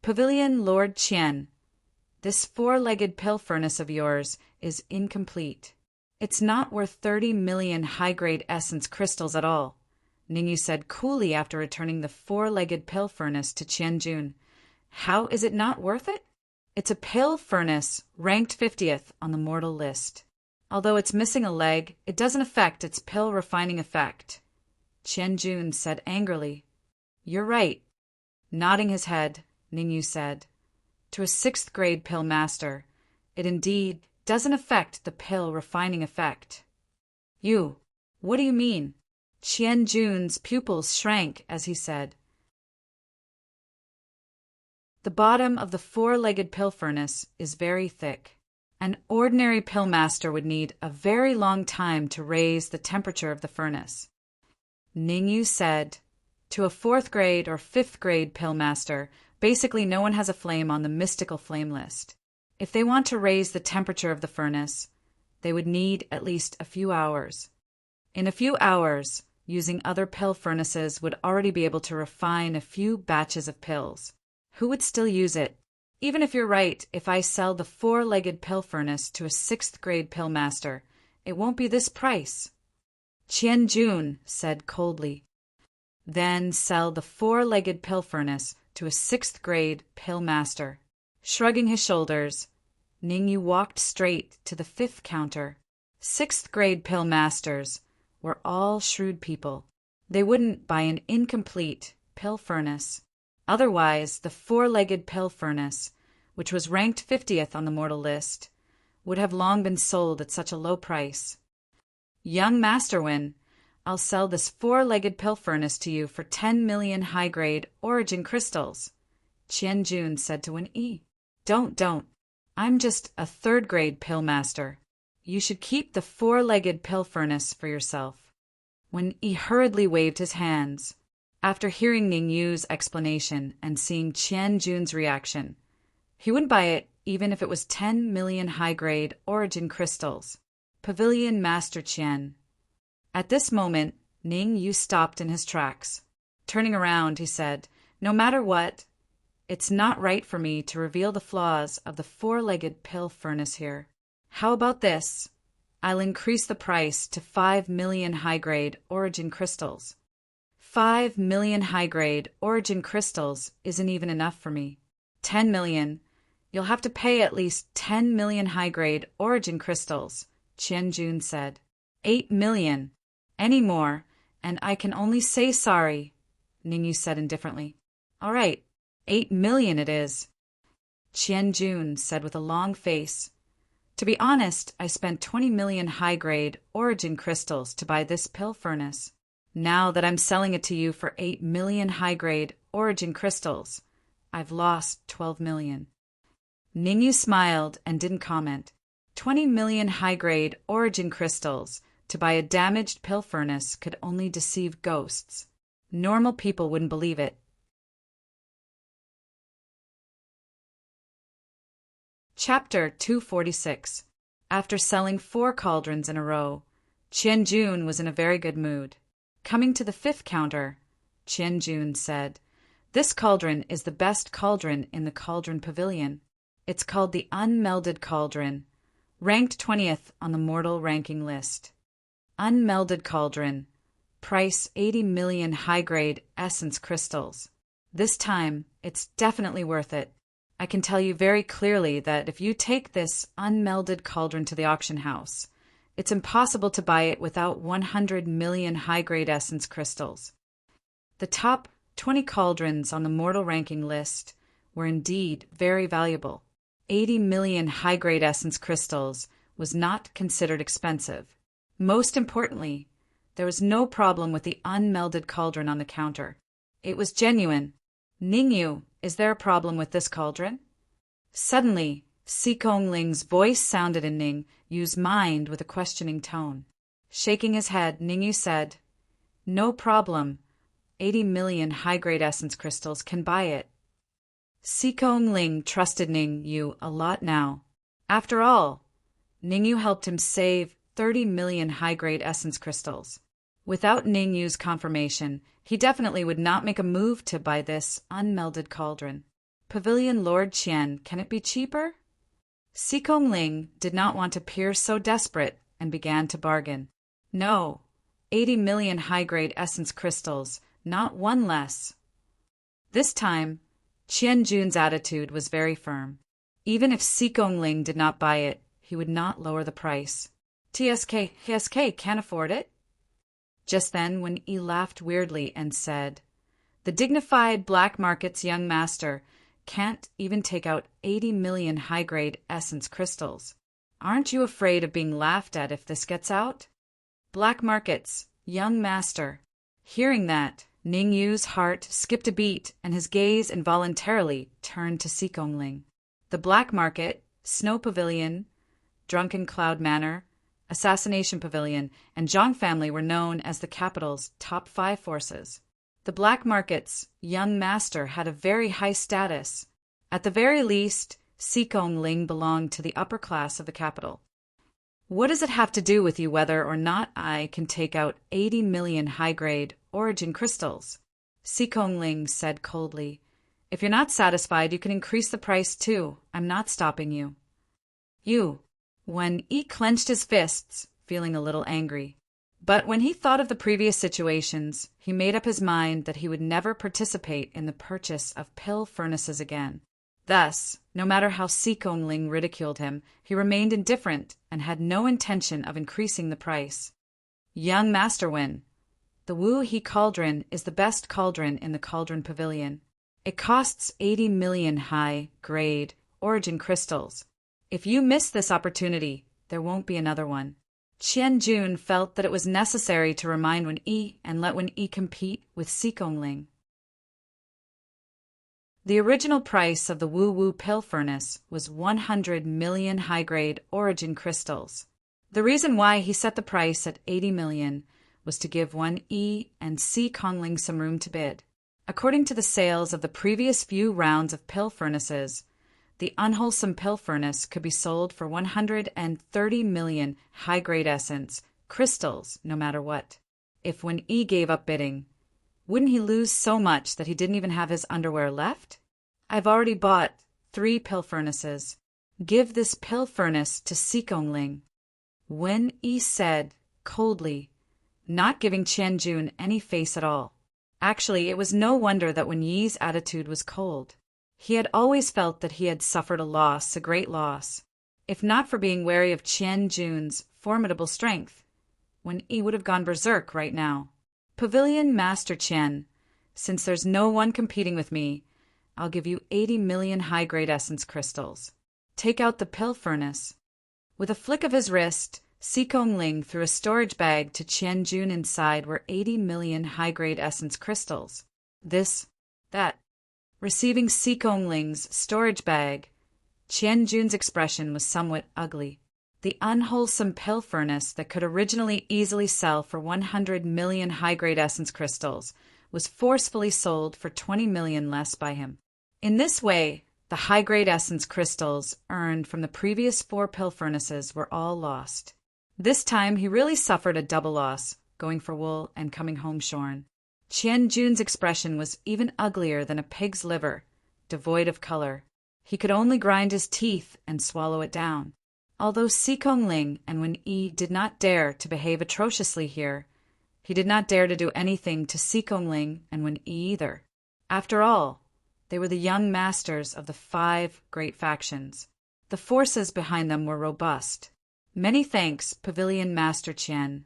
Pavilion Lord Qian, this four-legged pill furnace of yours is incomplete. It's not worth 30 million high-grade essence crystals at all, Ningyu said coolly after returning the four-legged pill furnace to Qianjun. How is it not worth it? It's a pill furnace ranked 50th on the mortal list. Although it's missing a leg, it doesn't affect its pill refining effect, Qianjun said angrily. You're right. Nodding his head, Ningyu said. To a 6th grade pill master, it indeed doesn't affect the pill refining effect. What do you mean? Qianjun's pupils shrank as he said. The bottom of the four-legged pill furnace is very thick. An ordinary pill master would need a very long time to raise the temperature of the furnace. Ningyu said, to a 4th grade or 5th grade pill master, basically no one has a flame on the mystical flame list. If they want to raise the temperature of the furnace, they would need at least a few hours. In a few hours, using other pill furnaces would already be able to refine a few batches of pills. Who would still use it? Even if you're right, if I sell the four-legged pill furnace to a 6th grade pill master, it won't be this price. Qianjun said coldly. Then sell the four-legged pill furnace to a 6th grade pill master. Shrugging his shoulders, Ningyu walked straight to the 5th counter. 6th grade pill masters were all shrewd people. They wouldn't buy an incomplete pill furnace. Otherwise, the four-legged pill furnace, which was ranked 50th on the mortal list, would have long been sold at such a low price. Young Masterwin, I'll sell this four-legged pill furnace to you for 10 million high-grade origin crystals, Qianjun said to Wen Yi. Don't. I'm just a 3rd grade pill master. You should keep the four-legged pill furnace for yourself. Wen Yi hurriedly waved his hands. After hearing Ningyu's explanation and seeing Qianjun's reaction, he wouldn't buy it even if it was 10 million high-grade origin crystals. Pavilion Master Qian. At this moment, Ningyu stopped in his tracks. Turning around, he said, no matter what, it's not right for me to reveal the flaws of the four-legged pill furnace here. How about this? I'll increase the price to 5 million high-grade origin crystals. 5 million high-grade origin crystals isn't even enough for me. 10 million. You'll have to pay at least 10 million high-grade origin crystals, Qianjun said. 8 million. Any more, and I can only say sorry, Ningyu said indifferently. All right, 8 million it is, Qianjun said with a long face. To be honest, I spent 20 million high-grade origin crystals to buy this pill furnace. Now that I'm selling it to you for 8 million high-grade origin crystals, I've lost 12 million. Ningyu smiled and didn't comment. 20 million high-grade origin crystals to buy a damaged pill furnace could only deceive ghosts. Normal people wouldn't believe it. Chapter 246. After selling 4 cauldrons in a row, Qianjun was in a very good mood. Coming to the 5th counter, Qianjun said, this cauldron is the best cauldron in the cauldron pavilion. It's called the Unmelded Cauldron, ranked 20th on the mortal ranking list. Unmelded Cauldron, price 80 million high-grade essence crystals. This time, it's definitely worth it. I can tell you very clearly that if you take this unmelded cauldron to the auction house, it's impossible to buy it without 100 million high-grade essence crystals. The top 20 cauldrons on the mortal ranking list were indeed very valuable. 80 million high-grade essence crystals was not considered expensive. Most importantly, there was no problem with the unmelded cauldron on the counter. It was genuine. Ningyu, is there a problem with this cauldron? Suddenly, Sikong Ling's voice sounded in Ningyu's mind with a questioning tone. Shaking his head, Ningyu said, no problem. 80 million high-grade essence crystals can buy it. Sikong Ling trusted Ningyu a lot now. After all, Ningyu helped him save 30 million high-grade essence crystals. Without Ningyu's confirmation, he definitely would not make a move to buy this unmelded cauldron. Pavilion Lord Qian, can it be cheaper? Sikong Ling did not want to appear so desperate and began to bargain. No, 80 million high-grade essence crystals, not one less. This time, Qian Jun's attitude was very firm. Even if Si Gongling did not buy it, he would not lower the price. TSK can't afford it? Just then, when Yi laughed weirdly and said, "The dignified black market's young master can't even take out 80 million high-grade essence crystals. Aren't you afraid of being laughed at if this gets out?" Black market's young master. Hearing that, Ning Yu's heart skipped a beat and his gaze involuntarily turned to Si Gongling. The black market, Snow Pavilion, Drunken Cloud Manor, Assassination Pavilion, and Zhang family were known as the capital's top 5 forces. The black market's young master had a very high status. At the very least, Si Gongling belonged to the upper class of the capital. "What does it have to do with you whether or not I can take out 80 million high-grade origin crystals?" Si Gongling said coldly. "If you're not satisfied, you can increase the price too. I'm not stopping you." When Yi clenched his fists, feeling a little angry. But when he thought of the previous situations, he made up his mind that he would never participate in the purchase of pill furnaces again. Thus, no matter how Si Gongling ridiculed him, he remained indifferent and had no intention of increasing the price. Young Master Wen, the Wu He cauldron is the best cauldron in the Cauldron Pavilion. It costs 80 million high-grade origin crystals. If you miss this opportunity, there won't be another one. Qian Jun felt that it was necessary to remind Wen Yi and let Wen Yi compete with Si Gongling. The original price of the Wu Wu pill furnace was 100 million high-grade origin crystals. The reason why he set the price at 80 million was to give Wen Yi and Si Gongling some room to bid. According to the sales of the previous few rounds of pill furnaces, the unwholesome pill furnace could be sold for 130 million high-grade essence crystals, no matter what. If Wen Yi gave up bidding, wouldn't he lose so much that he didn't even have his underwear left? "I've already bought 3 pill furnaces. Give this pill furnace to Si Gongling," Wen Yi said coldly, not giving Qian Jun any face at all. Actually, it was no wonder that Wen Yi's attitude was cold. He had always felt that he had suffered a great loss. If not for being wary of Qian Jun's formidable strength, Wen Yi would have gone berserk right now. "Pavilion Master Qian, since there's no one competing with me, I'll give you 80 million high-grade essence crystals. Take out the pill furnace." With a flick of his wrist, Si Gongling threw a storage bag to Qian Jun. Inside were 80 million high-grade essence crystals. That. Receiving Si Gongling's storage bag, Qian Jun's expression was somewhat ugly. The unwholesome pill furnace that could originally easily sell for 100 million high-grade essence crystals was forcefully sold for 20 million less by him. In this way, the high-grade essence crystals earned from the previous 4 pill furnaces were all lost. This time he really suffered a double loss, going for wool and coming home shorn. Qian Jun's expression was even uglier than a pig's liver, devoid of color. He could only grind his teeth and swallow it down. Although Si Gongling and Wen Yi did not dare to behave atrociously here, he did not dare to do anything to Si Gongling and Wen Yi either. After all, they were the young masters of the 5 great factions. The forces behind them were robust. Many thanks, Pavilion Master Qian.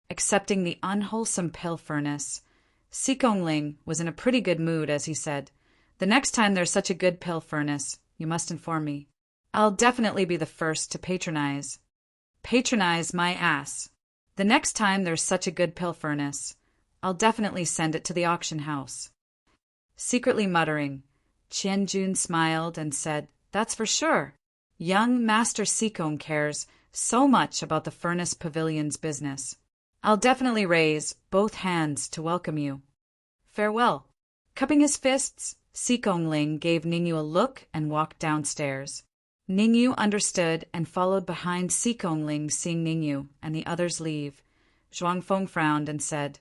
Accepting the unwholesome pill furnace, Si Gongling was in a pretty good mood as he said, "The next time there's such a good pill furnace, you must inform me. I'll definitely be the first to patronize." "Patronize my ass. The next time there's such a good pill furnace, I'll definitely send it to the auction house." Secretly muttering, Qian Jun smiled and said, "That's for sure. Young Master Si Gong cares so much about the Furnace Pavilion's business. I'll definitely raise both hands to welcome you. Farewell." Cupping his fists, Si Gongling gave Ningyu a look and walked downstairs. Ningyu understood and followed behind Si Gongling. Seeing Ningyu and the others leave, Zhuangfeng frowned and said,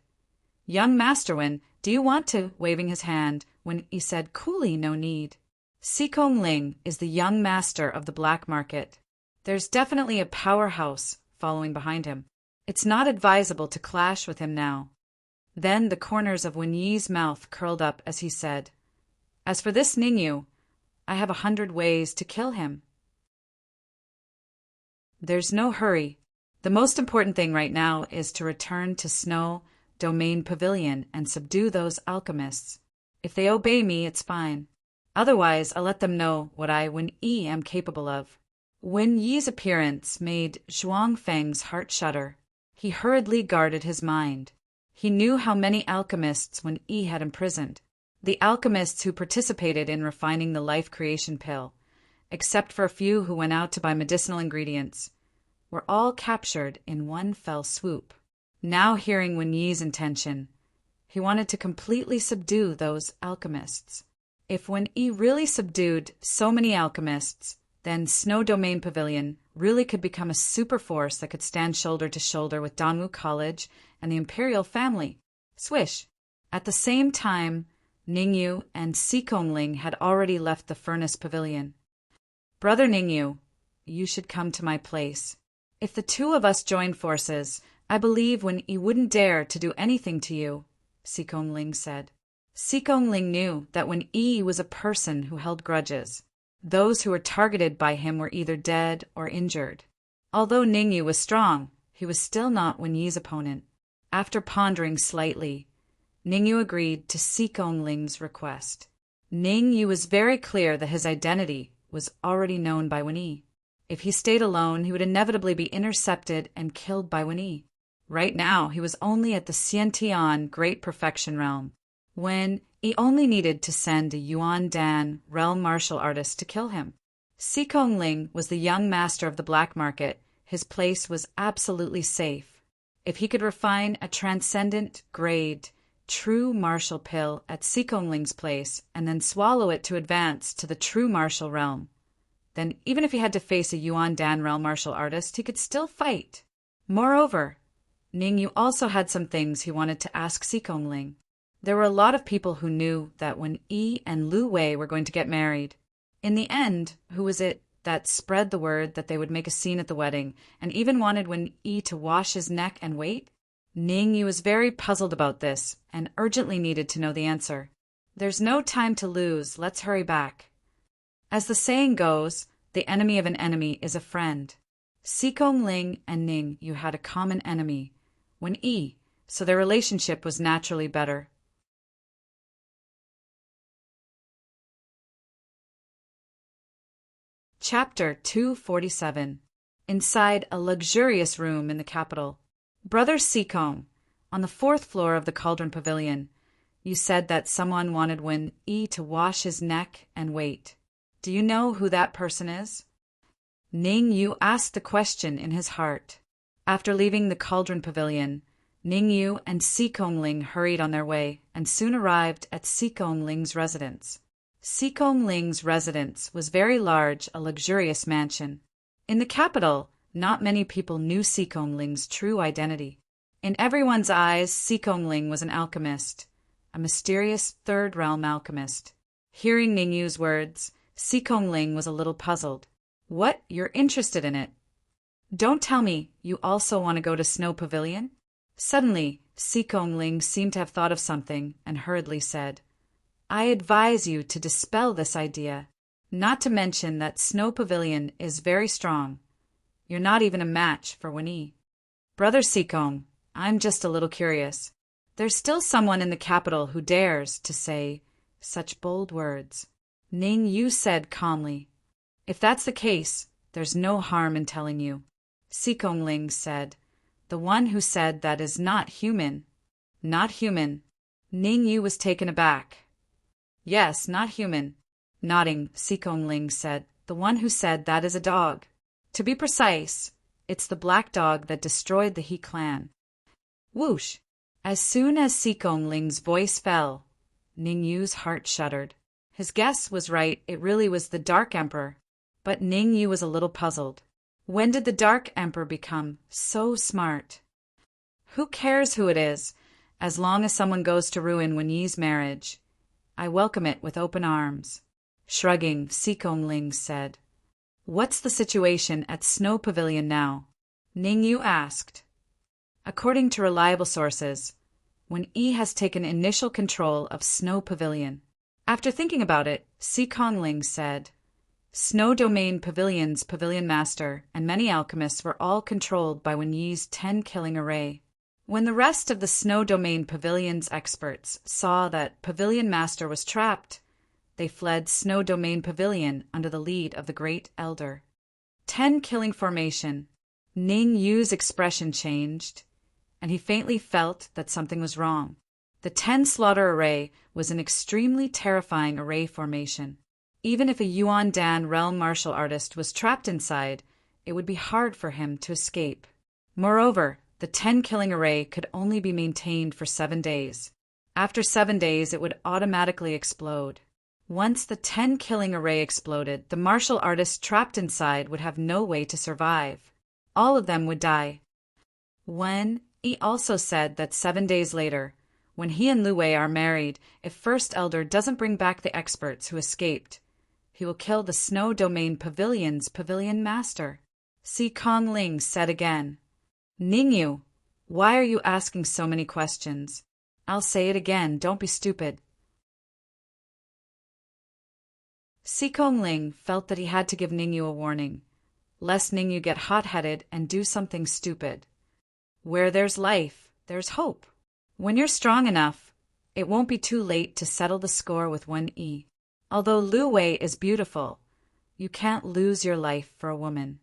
"Young Master Wen, do you want to?" Waving his hand, when he said coolly, "No need. Si Gongling is the young master of the black market. There's definitely a powerhouse following behind him. It's not advisable to clash with him now. Then the corners of Wen Yi's mouth curled up as he said, "As for this Ningyu, I have 100 ways to kill him." There's no hurry. The most important thing right now is to return to Snow Domain Pavilion and subdue those alchemists. If they obey me, it's fine. Otherwise, I'll let them know what I, Wen Yi, am capable of. Wen Yi's appearance made Zhuang Feng's heart shudder. He hurriedly guarded his mind. He knew how many alchemists Wen Yi had imprisoned. The alchemists who participated in refining the life creation pill, except for a few who went out to buy medicinal ingredients, were all captured in one fell swoop. Now hearing Wen Yi's intention, he wanted to completely subdue those alchemists. If Wen Yi really subdued so many alchemists, then Snow Domain Pavilion really could become a super force that could stand shoulder to shoulder with Danwu College and the imperial family. Swish! At the same time, Ningyu and Xikongling had already left the furnace pavilion. "Brother Ningyu, you should come to my place. If the two of us join forces, I believe Wen Yi wouldn't dare to do anything to you," Xikongling said. Xikongling knew that Wen Yi was a person who held grudges. Those who were targeted by him were either dead or injured. Although Ningyu was strong, he was still not Wen Yi's opponent. After pondering slightly, Ningyu agreed to Xikongling's request. Ningyu was very clear that his identity was already known by Wen Yi. If he stayed alone, he would inevitably be intercepted and killed by Wen Yi. Right now, he was only at the Xiantian Great Perfection Realm, when he only needed to send a Yuan Dan realm martial artist to kill him. Xikongling was the young master of the black market. His place was absolutely safe. If he could refine a transcendent grade, true martial pill at Xikongling's place and then swallow it to advance to the true martial realm, then even if he had to face a Yuan Dan realm martial artist, he could still fight. Moreover, Ningyu also had some things he wanted to ask Xikongling. There were a lot of people who knew that Wen Yi and Lu Wei were going to get married. In the end, who was it that spread the word that they would make a scene at the wedding, and even wanted Wen Yi to wash his neck and wait? Ningyu was very puzzled about this, and urgently needed to know the answer. "There's no time to lose, let's hurry back." As the saying goes, the enemy of an enemy is a friend. Xikongling and Ningyu had a common enemy, Wen Yi, so their relationship was naturally better. Chapter 247. Inside a luxurious room in the capital. "Brother Xikong, on the 4th floor of the Cauldron Pavilion, you said that someone wanted Wen Yi to wash his neck and wait. Do you know who that person is?" Ningyu asked the question in his heart. After leaving the Cauldron Pavilion, Ningyu and Xikongling hurried on their way and soon arrived at Xikongling's residence. Xikongling's residence was very large, a luxurious mansion. In the capital, not many people knew Xikongling's true identity. In everyone's eyes, Xikongling was an alchemist, a mysterious third realm alchemist. Hearing Ningyu's words, Xikongling was a little puzzled. "What? You're interested in it? Don't tell me you also want to go to Snow Pavilion?" Suddenly, Xikongling seemed to have thought of something and hurriedly said, "I advise you to dispel this idea, not to mention that Snow Pavilion is very strong. You're not even a match for Wen Yi." "Brother Xikong, I'm just a little curious. There's still someone in the capital who dares to say such bold words," Ningyu said calmly. "If that's the case, there's no harm in telling you." Xikongling said, "The one who said that is not human." "Not human." Ningyu was taken aback. "Yes, not human." Nodding, Xikongling said, "The one who said that is a dog. To be precise, it's the black dog that destroyed the He clan." Whoosh! As soon as Xikongling's voice fell, Ningyu's heart shuddered. His guess was right, it really was the Dark Emperor. But Ningyu was a little puzzled. When did the Dark Emperor become so smart? Who cares who it is, as long as someone goes to ruin Wen Yi's marriage? I welcome it with open arms. Shrugging, Xikongling said, "What's the situation at Snow Pavilion now?" Ningyu asked. According to reliable sources, when Yi has taken initial control of Snow Pavilion. After thinking about it, Si Kongling said, Snow Domain Pavilion's Pavilion Master and many alchemists were all controlled by Wen Yi's 10-killing array. When the rest of the Snow Domain Pavilion's experts saw that Pavilion Master was trapped, they fled Snow Domain Pavilion under the lead of the Great Elder. 10-killing formation. Ning Yu's expression changed, and he faintly felt that something was wrong. The 10-slaughter array was an extremely terrifying array formation. Even if a Yuan Dan realm martial artist was trapped inside, it would be hard for him to escape. Moreover, the 10-killing array could only be maintained for 7 days. After 7 days, it would automatically explode. Once the 10-killing array exploded, the martial artist trapped inside would have no way to survive. All of them would die. He also said that 7 days later, when he and Lu Wei are married, if First Elder doesn't bring back the experts who escaped, he will kill the Snow Domain Pavilion's Pavilion Master. Si Kongling said again, Ningyu, why are you asking so many questions? I'll say it again, don't be stupid. Si Kongling felt that he had to give Ningyu a warning, lest Ningyu get hot-headed and do something stupid. Where there's life, there's hope. When you're strong enough, it won't be too late to settle the score with Wen Yi. Although Lu Wei is beautiful, you can't lose your life for a woman.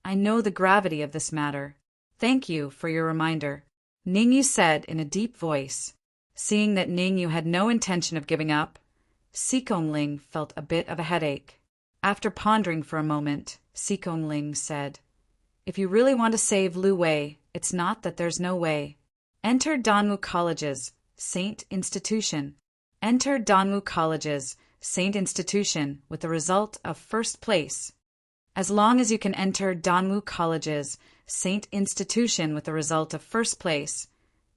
I know the gravity of this matter. Thank you for your reminder, Ningyu said in a deep voice. Seeing that Ningyu had no intention of giving up, Si Kongling felt a bit of a headache. After pondering for a moment, Si Kongling said, If you really want to save Lu Wei, it's not that there's no way. Enter Danwu College's Saint Institution. Enter Danwu College's Saint Institution with the result of first place. As long as you can enter Danwu College's Saint Institution with the result of first place,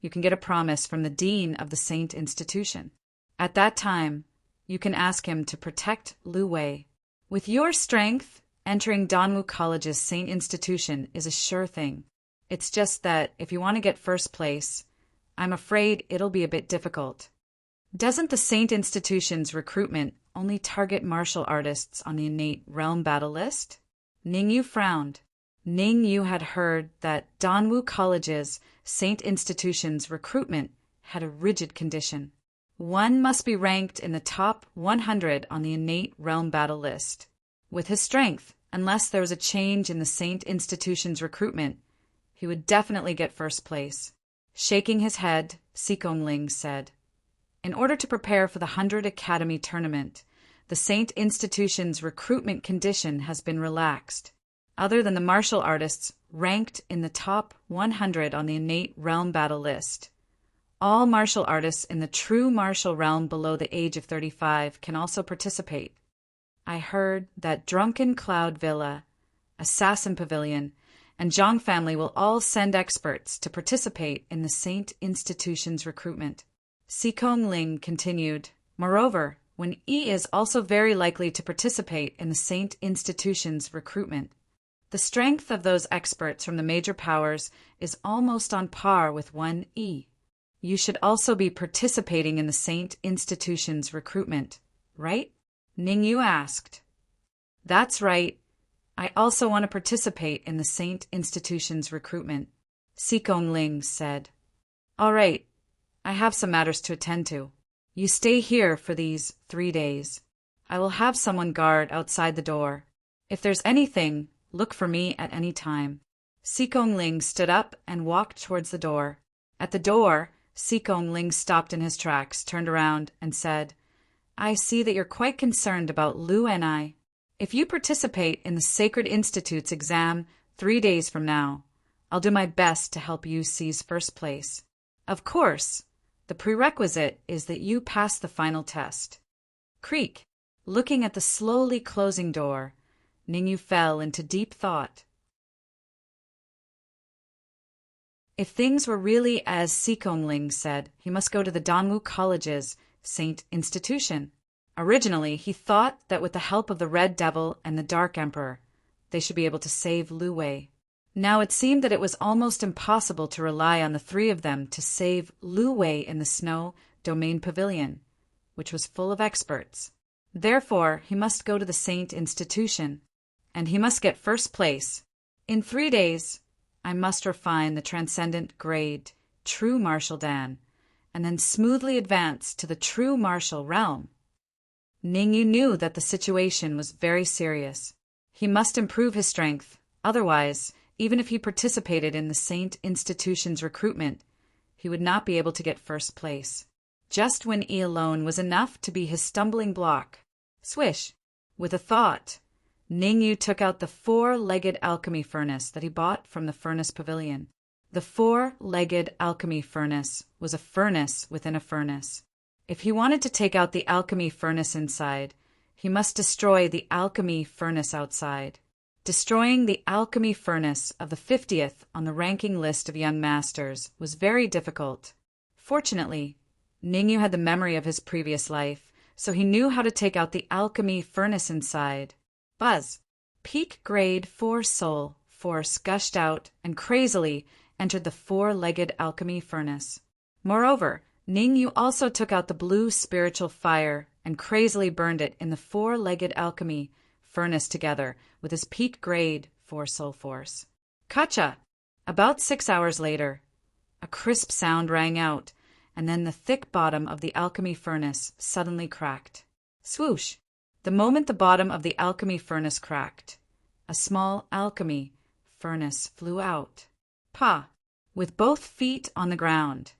you can get a promise from the Dean of the Saint Institution. At that time, you can ask him to protect Lu Wei. With your strength, entering Danwu College's Saint Institution is a sure thing. It's just that if you want to get first place, I'm afraid it'll be a bit difficult. Doesn't the Saint Institution's recruitment only target martial artists on the innate realm battle list? Ningyu frowned. Ningyu had heard that Danwu College's Saint Institution's recruitment had a rigid condition. One must be ranked in the top 100 on the innate realm battle list. With his strength, unless there was a change in the Saint Institution's recruitment, he would definitely get first place. Shaking his head, Si Kongling said, In order to prepare for the 100 Academy tournament, the Saint Institution's recruitment condition has been relaxed. Other than the martial artists ranked in the top 100 on the innate realm battle list, all martial artists in the true martial realm below the age of 35 can also participate. I heard that Drunken Cloud Villa, Assassin Pavilion, and Zhang family will all send experts to participate in the Saint Institution's recruitment. Si Kongling continued, Moreover, Wen Yi is also very likely to participate in the Saint Institution's recruitment. The strength of those experts from the major powers is almost on par with Wen Yi. You should also be participating in the Saint Institution's recruitment, right? Ningyu asked. That's right. I also want to participate in the Saint Institution's recruitment, Si Kongling said. All right, I have some matters to attend to. You stay here for these 3 days. I will have someone guard outside the door. If there's anything, look for me at any time. Si Kongling stood up and walked towards the door. At the door, Si Kongling stopped in his tracks, turned around, and said, I see that you're quite concerned about Lu and I. If you participate in the Sacred Institute's exam 3 days from now, I'll do my best to help you seize first place. Of course, the prerequisite is that you pass the final test. Creak. Looking at the slowly closing door, Ningyu fell into deep thought. If things were really as Si Kongling said, he must go to the Danwu College's Saint Institution. Originally, he thought that with the help of the Red Devil and the Dark Emperor, they should be able to save Lu Wei. Now it seemed that it was almost impossible to rely on the three of them to save Lu Wei in the snow domain pavilion, which was full of experts. Therefore, he must go to the Saint Institution, and he must get first place. In 3 days, I must refine the transcendent grade, true martial Dan, and then smoothly advance to the true martial realm. Ningyu knew that the situation was very serious. He must improve his strength, otherwise, even if he participated in the Saint Institution's recruitment, he would not be able to get first place. Just when E alone was enough to be his stumbling block. Swish! With a thought, Ningyu took out the 4-legged alchemy furnace that he bought from the furnace pavilion. The 4-legged alchemy furnace was a furnace within a furnace. If he wanted to take out the alchemy furnace inside, he must destroy the alchemy furnace outside. Destroying the alchemy furnace of the 50th on the ranking list of young masters was very difficult. Fortunately, Ningyu had the memory of his previous life, so he knew how to take out the alchemy furnace inside. Buzz! Peak grade 4 soul force gushed out and crazily entered the 4-legged alchemy furnace. Moreover, Ningyu also took out the blue spiritual fire and crazily burned it in the 4-legged alchemy furnace together with his peak grade 4 soul force. Kacha! About 6 hours later, a crisp sound rang out, and then the thick bottom of the alchemy furnace suddenly cracked. Swoosh! The moment the bottom of the alchemy furnace cracked, a small alchemy furnace flew out. Pa! With both feet on the ground,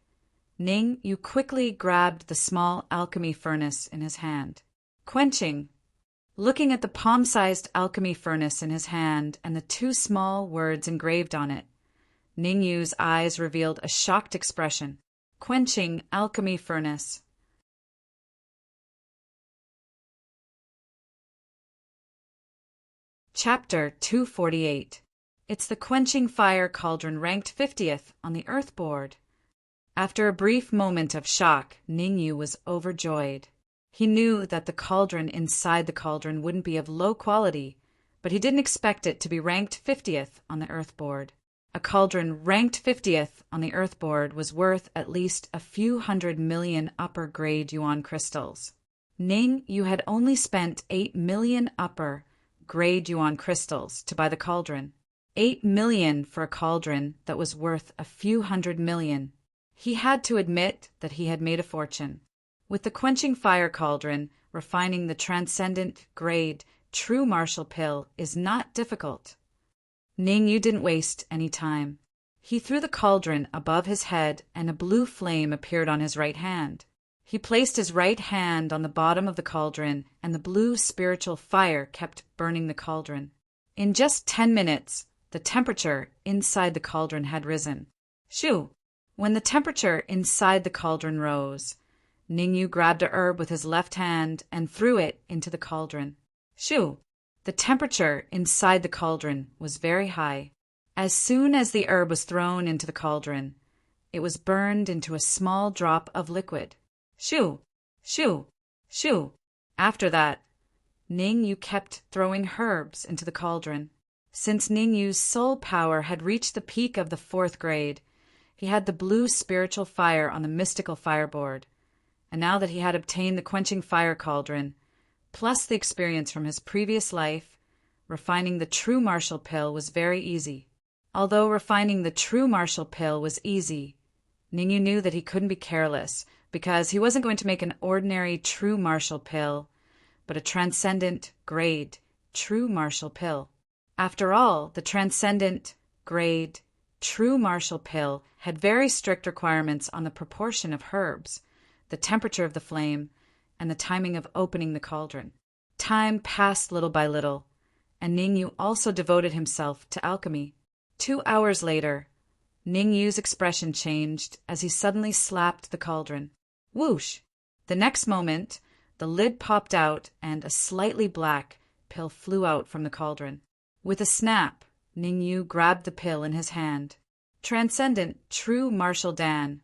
Ningyu quickly grabbed the small alchemy furnace in his hand. Quenching! Looking at the palm-sized alchemy furnace in his hand and the 2 small words engraved on it, Ningyu's eyes revealed a shocked expression. Quenching alchemy furnace. Chapter 248. It's the quenching fire cauldron ranked 50th on the Earth board. After a brief moment of shock, Ningyu was overjoyed. He knew that the cauldron inside the cauldron wouldn't be of low quality, but he didn't expect it to be ranked 50th on the Earth board. A cauldron ranked 50th on the Earth board was worth at least a few 100 million upper-grade yuan crystals. Ningyu had only spent 8 million upper-grade yuan crystals to buy the cauldron. 8 million for a cauldron that was worth a few 100 million. He had to admit that he had made a fortune. With the quenching fire cauldron, refining the transcendent grade true martial pill is not difficult. Ningyu didn't waste any time. He threw the cauldron above his head and a blue flame appeared on his right hand. He placed his right hand on the bottom of the cauldron and the blue spiritual fire kept burning the cauldron. In just 10 minutes, the temperature inside the cauldron had risen. Shoo! When the temperature inside the cauldron rose, Ningyu grabbed a herb with his left hand and threw it into the cauldron. Shoo! The temperature inside the cauldron was very high. As soon as the herb was thrown into the cauldron, it was burned into a small drop of liquid. Shoo! Shoo! Shoo! After that, Ningyu kept throwing herbs into the cauldron. Since Ningyu's soul power had reached the peak of the 4th grade, he had the blue spiritual fire on the mystical fireboard. And now that he had obtained the quenching fire cauldron, plus the experience from his previous life, refining the true martial pill was very easy. Although refining the true martial pill was easy, Ningyu knew that he couldn't be careless, because he wasn't going to make an ordinary true martial pill, but a transcendent grade true martial pill. After all, the transcendent grade true martial pill had very strict requirements on the proportion of herbs, the temperature of the flame, and the timing of opening the cauldron. Time passed little by little, and Ningyu also devoted himself to alchemy. 2 hours later, Ningyu's expression changed as he suddenly slapped the cauldron. Whoosh! The next moment, the lid popped out and a slightly black pill flew out from the cauldron. With a snap, Ningyu grabbed the pill in his hand. Transcendent true martial Dan.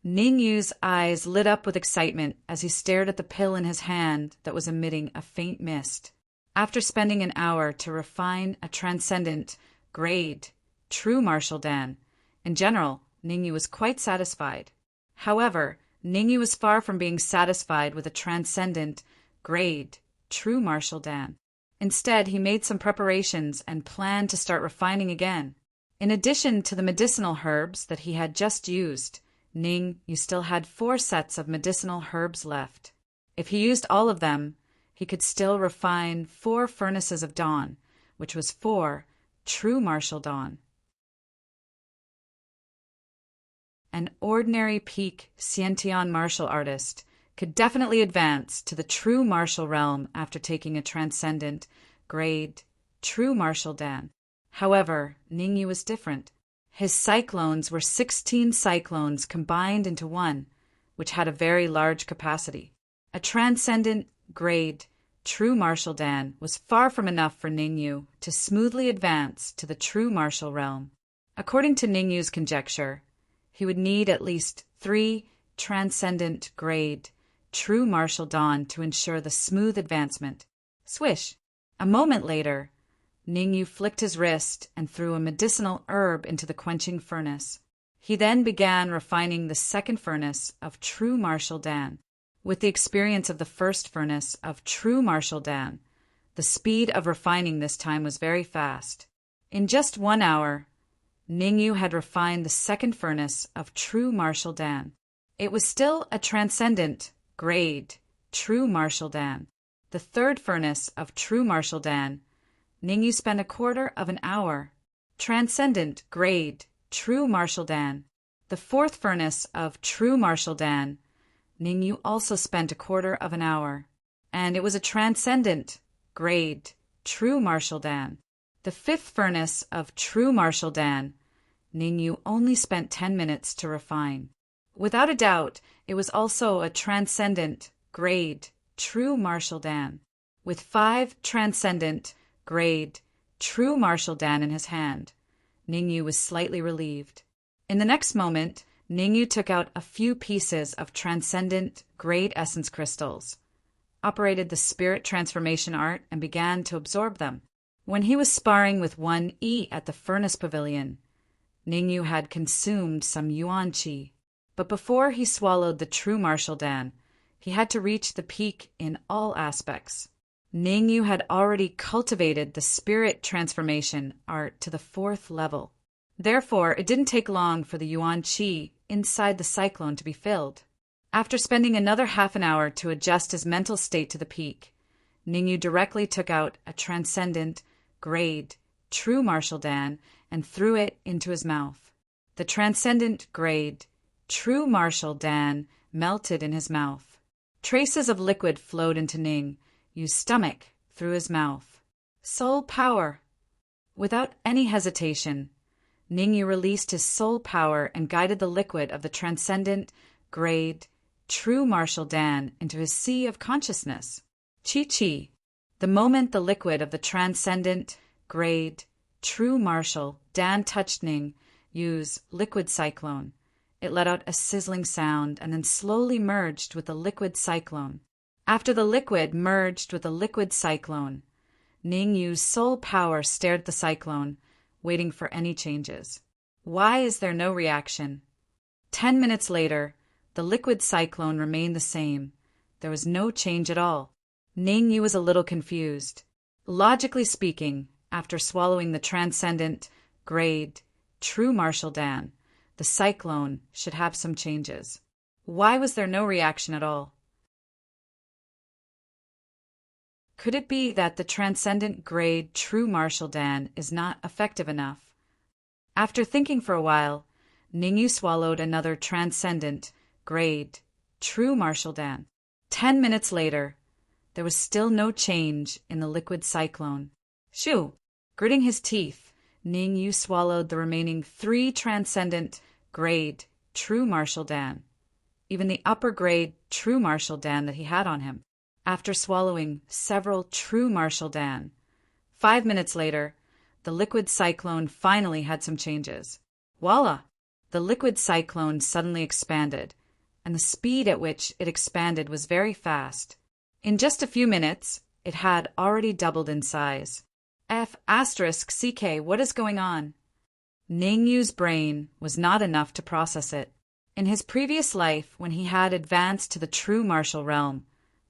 Ningyu's eyes lit up with excitement as he stared at the pill in his hand that was emitting a faint mist. After spending an hour to refine a transcendent grade true martial Dan. In general, Ningyu was quite satisfied. However, Ningyu was far from being satisfied with a transcendent, grade, true martial Dan. Instead, he made some preparations and planned to start refining again. In addition to the medicinal herbs that he had just used, Ningyu still had 4 sets of medicinal herbs left. If he used all of them, he could still refine 4 furnaces of dawn, which was 4 true martial dawn. An ordinary peak Xiantian martial artist could definitely advance to the true martial realm after taking a transcendent, grade, true martial Dan. However, Ningyu was different. His cyclones were 16 cyclones combined into one, which had a very large capacity. A transcendent, grade, true martial Dan was far from enough for Ningyu to smoothly advance to the true martial realm. According to Ningyu's conjecture, he would need at least 3 transcendent, grade, true martial dawn to ensure the smooth advancement. Swish! A moment later, Ningyu flicked his wrist and threw a medicinal herb into the quenching furnace. He then began refining the second furnace of true martial Dan. With the experience of the first furnace of true martial Dan, the speed of refining this time was very fast. In just 1 hour, Ningyu had refined the second furnace of true martial Dan. It was still a transcendent, grade, true martial Dan. The third furnace of true martial Dan, Ningyu spent a quarter of an hour. Transcendent, grade, true martial Dan. The fourth furnace of true martial Dan, Ningyu also spent a quarter of an hour. And it was a transcendent, grade, true martial Dan. The fifth furnace of true martial Dan, Ningyu only spent 10 minutes to refine. Without a doubt, it was also a transcendent, grade, true martial Dan. With 5 transcendent, grade, true martial Dan in his hand, Ningyu was slightly relieved. In the next moment, Ningyu took out a few pieces of transcendent, grade essence crystals, operated the spirit transformation art, and began to absorb them. When he was sparring with 1E at the furnace pavilion, Ningyu had consumed some yuan qi. But before he swallowed the true martial Dan, he had to reach the peak in all aspects. Ningyu had already cultivated the spirit transformation art to the 4th level. Therefore, it didn't take long for the yuan qi inside the cyclone to be filled. After spending another half an hour to adjust his mental state to the peak, Ningyu directly took out a transcendent, grade, true martial Dan and threw it into his mouth. The transcendent, grade, true martial Dan melted in his mouth. Traces of liquid flowed into Ningyu's stomach through his mouth. Soul power! Without any hesitation, Ningyu released his soul power and guided the liquid of the transcendent, grade, true martial Dan into his sea of consciousness. Chi-chi! The moment the liquid of the transcendent, grade, true martial Dan touched Ningyu's liquid cyclone, it let out a sizzling sound and then slowly merged with the liquid cyclone. After the liquid merged with the liquid cyclone, Ningyu's soul power stared at the cyclone, waiting for any changes. Why is there no reaction? 10 minutes later, the liquid cyclone remained the same. There was no change at all. Ningyu was a little confused. Logically speaking, after swallowing the transcendent, grade, true martial Dan, the cyclone should have some changes. Why was there no reaction at all? Could it be that the transcendent grade true martial Dan is not effective enough? After thinking for a while, Ningyu swallowed another transcendent grade true martial Dan. 10 minutes later, there was still no change in the liquid cyclone. Shoo! Gritting his teeth, Ningyu swallowed the remaining 3 transcendent grade true martial Dan, even the upper grade true martial Dan that he had on him. After swallowing several true martial Dan, 5 minutes later, the liquid cyclone finally had some changes. Voila! The liquid cyclone suddenly expanded, and the speed at which it expanded was very fast. In just a few minutes, it had already doubled in size. F*CK, what is going on? Ning Yu's brain was not enough to process it. In his previous life, when he had advanced to the true martial realm,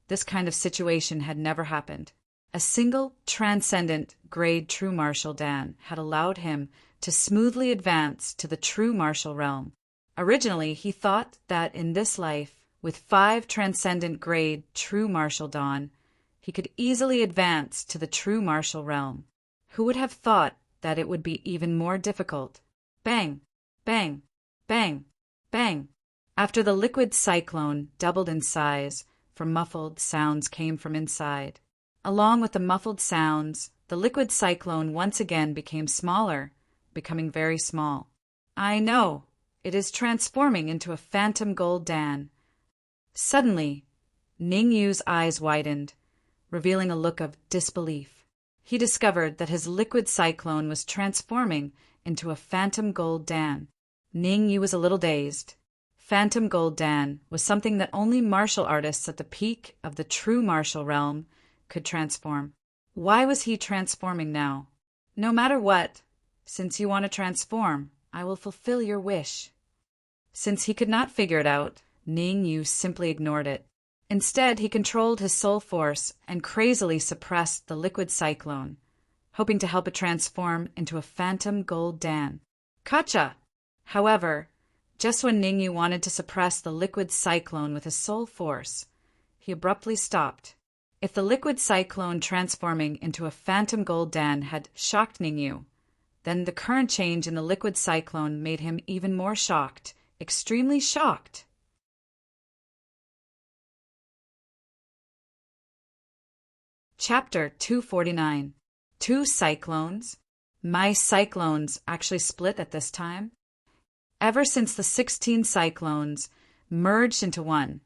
this kind of situation had never happened. A single transcendent grade true martial Dan had allowed him to smoothly advance to the true martial realm. Originally, he thought that in this life, with 5 transcendent grade true martial Dan, he could easily advance to the true martial realm. Who would have thought that it would be even more difficult? Bang! Bang! Bang! Bang! After the liquid cyclone doubled in size, for muffled sounds came from inside. Along with the muffled sounds, the liquid cyclone once again became smaller, becoming very small. I know, it is transforming into a phantom gold Dan. Suddenly, Ning Yu's eyes widened, revealing a look of disbelief. He discovered that his liquid cyclone was transforming into a phantom gold Dan. Ning Yu was a little dazed. Phantom gold Dan was something that only martial artists at the peak of the true martial realm could transform. Why was he transforming now? No matter what, since you want to transform, I will fulfill your wish. Since he could not figure it out, Ning Yu simply ignored it. Instead, he controlled his soul force and crazily suppressed the liquid cyclone, hoping to help it transform into a phantom gold Dan. Gotcha! However, just when Ning Yu wanted to suppress the liquid cyclone with his soul force, he abruptly stopped. If the liquid cyclone transforming into a phantom gold Dan had shocked Ning Yu, then the current change in the liquid cyclone made him even more shocked, extremely shocked. Chapter 249. 2 cyclones? My cyclones actually split at this time? Ever since the 16 cyclones merged into one,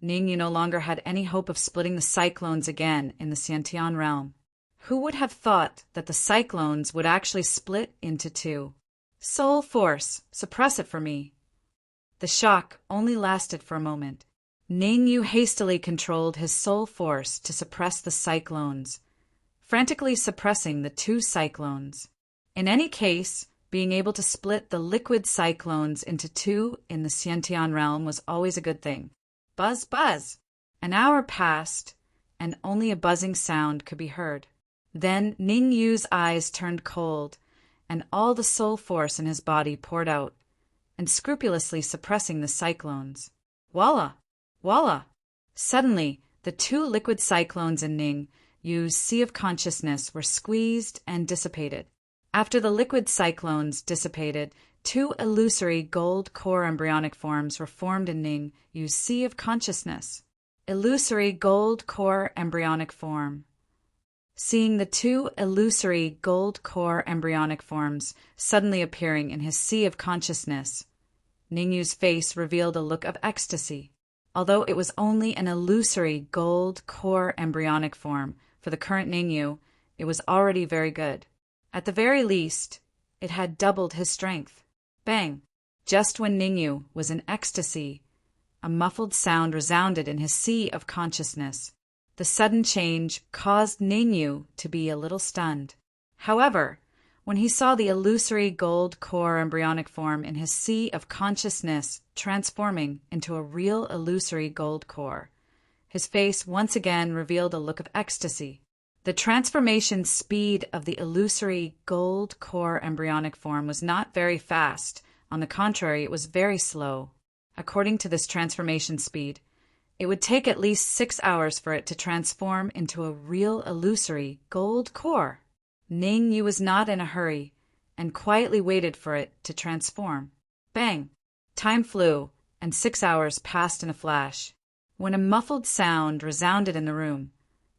Ning Yu no longer had any hope of splitting the cyclones again in the Xiantian realm. Who would have thought that the cyclones would actually split into 2? Soul force, suppress it for me. The shock only lasted for a moment. Ning Yu hastily controlled his soul force to suppress the cyclones, frantically suppressing the 2 cyclones. In any case, being able to split the liquid cyclones into 2 in the Xiantian realm was always a good thing. Buzz, buzz! An hour passed, and only a buzzing sound could be heard. Then Ning Yu's eyes turned cold, and all the soul force in his body poured out, and scrupulously suppressing the cyclones. Voila! Voila! Suddenly, the 2 liquid cyclones in Ning Yu's sea of consciousness were squeezed and dissipated. After the liquid cyclones dissipated, 2 illusory gold core embryonic forms were formed in Ning Yu's sea of consciousness. Illusory gold core embryonic form. Seeing the 2 illusory gold core embryonic forms suddenly appearing in his sea of consciousness, Ning Yu's face revealed a look of ecstasy. Although it was only an illusory gold core embryonic form for the current Ning Yu, it was already very good. At the very least, it had doubled his strength. Bang! Just when Ning Yu was in ecstasy, a muffled sound resounded in his sea of consciousness. The sudden change caused Ning Yu to be a little stunned. However, when he saw the illusory gold core embryonic form in his sea of consciousness transforming into a real illusory gold core, his face once again revealed a look of ecstasy. The transformation speed of the illusory gold core embryonic form was not very fast. On the contrary, it was very slow. According to this transformation speed, it would take at least 6 hours for it to transform into a real illusory gold core. Ning Yu was not in a hurry and quietly waited for it to transform. Bang! Time flew, and 6 hours passed in a flash. When a muffled sound resounded in the room,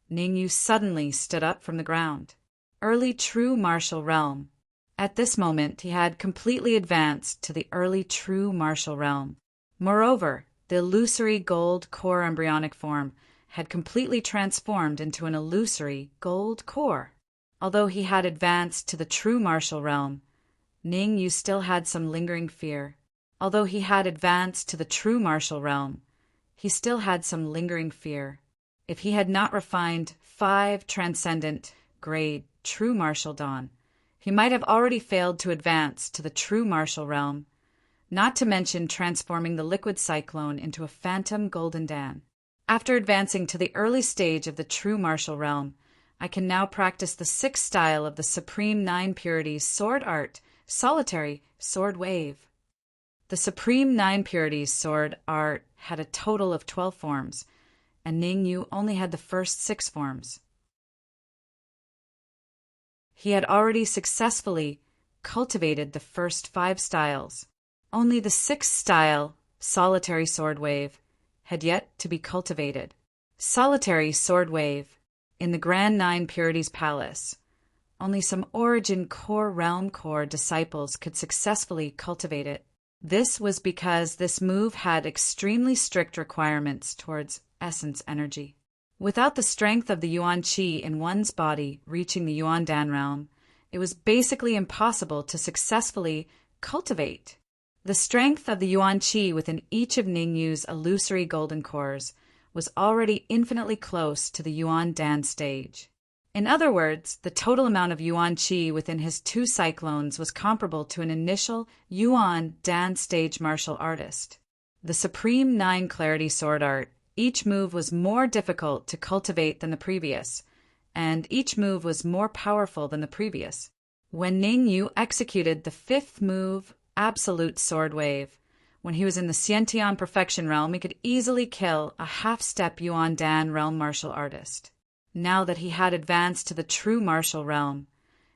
Ning Yu suddenly stood up from the ground. Early true martial realm. At this moment, he had completely advanced to the early true martial realm. Moreover, the illusory gold core embryonic form had completely transformed into an illusory gold core. Although he had advanced to the true martial realm, Ning Yu still had some lingering fear. Although he had advanced to the true martial realm, he still had some lingering fear. If he had not refined 5 transcendent grade true martial Dan, he might have already failed to advance to the true martial realm, not to mention transforming the liquid cyclone into a phantom golden Dan. After advancing to the early stage of the true martial realm, I can now practice the sixth style of the Supreme Nine Purities sword art, solitary sword wave. The Supreme Nine Purities sword art had a total of 12 forms, and Ning Yu only had the first 6 forms. He had already successfully cultivated the first 5 styles. Only the 6th style, solitary sword wave, had yet to be cultivated. Solitary sword wave. In the Grand Nine Purities Palace, only some Origin Core Realm Core disciples could successfully cultivate it. This was because this move had extremely strict requirements towards essence energy. Without the strength of the Yuan Qi in one's body reaching the Yuan Dan realm, it was basically impossible to successfully cultivate. The strength of the Yuan Qi within each of Ning Yu's illusory golden cores was already infinitely close to the Yuan Dan stage. In other words, the total amount of Yuan Qi within his 2 cyclones was comparable to an initial Yuan Dan stage martial artist. The Supreme Nine Clarity Sword Art, each move was more difficult to cultivate than the previous, and each move was more powerful than the previous. When Ning Yu executed the 5th move, Absolute Sword Wave, when he was in the Xiantian Perfection realm, he could easily kill a half-step Yuan Dan realm martial artist. Now that he had advanced to the true martial realm,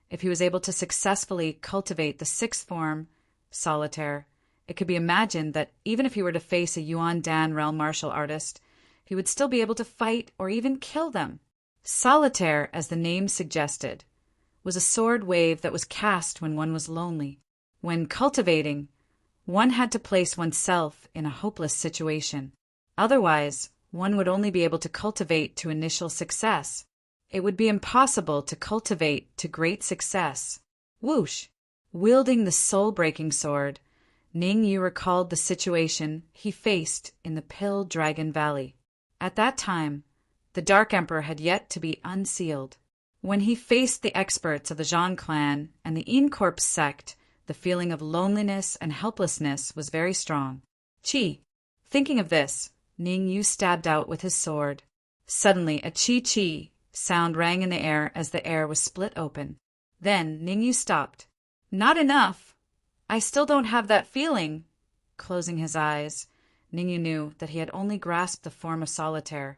if he was able to successfully cultivate the 6th form, Solitaire, it could be imagined that even if he were to face a Yuan Dan realm martial artist, he would still be able to fight or even kill them. Solitaire, as the name suggested, was a sword wave that was cast when one was lonely. When cultivating, one had to place oneself in a hopeless situation. Otherwise, one would only be able to cultivate to initial success. It would be impossible to cultivate to great success. Whoosh! Wielding the soul-breaking sword, Ning Yu recalled the situation he faced in the Pill Dragon Valley. At that time, the Dark Emperor had yet to be unsealed. When he faced the experts of the Zhang clan and the Incorp sect, the feeling of loneliness and helplessness was very strong. Chi. Thinking of this, Ning Yu stabbed out with his sword. Suddenly, a chi-chi sound rang in the air as the air was split open. Then Ning Yu stopped. Not enough. I still don't have that feeling. Closing his eyes, Ning Yu knew that he had only grasped the form of Solitaire.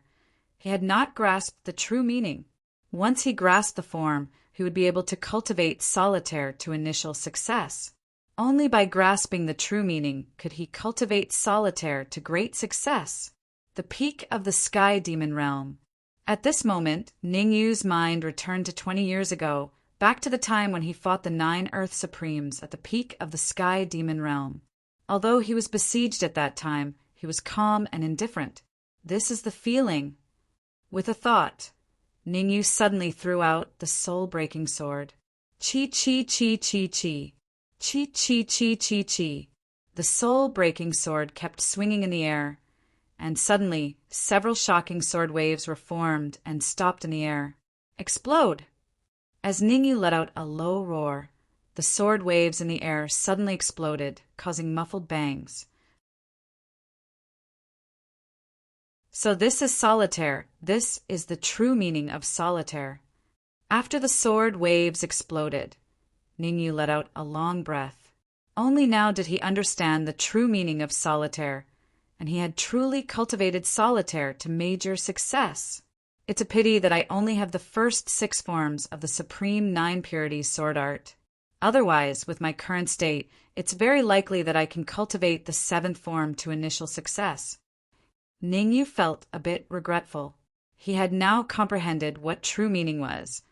He had not grasped the true meaning. Once he grasped the form, he would be able to cultivate Solitaire to initial success. Only by grasping the true meaning could he cultivate Solitaire to great success, the peak of the Sky Demon realm. At this moment, Ning Yu's mind returned to 20 years ago, back to the time when he fought the 9 Earth Supremes at the peak of the Sky Demon realm. Although he was besieged at that time, he was calm and indifferent. This is the feeling. With a thought, Ning Yu suddenly threw out the soul-breaking sword. Chi-chi-chi-chi-chi. Chi-chi-chi-chi-chi. The soul-breaking sword kept swinging in the air, and suddenly several shocking sword waves were formed and stopped in the air. Explode! As Ning Yu let out a low roar, the sword waves in the air suddenly exploded, causing muffled bangs. So this is Solitaire. This is the true meaning of Solitaire. After the sword waves exploded, Ning Yu let out a long breath. Only now did he understand the true meaning of Solitaire, and he had truly cultivated Solitaire to major success. It's a pity that I only have the first 6 forms of the Supreme Nine Purities sword art. Otherwise, with my current state, it's very likely that I can cultivate the 7th form to initial success. Ning Yu felt a bit regretful. He had now comprehended what true meaning was,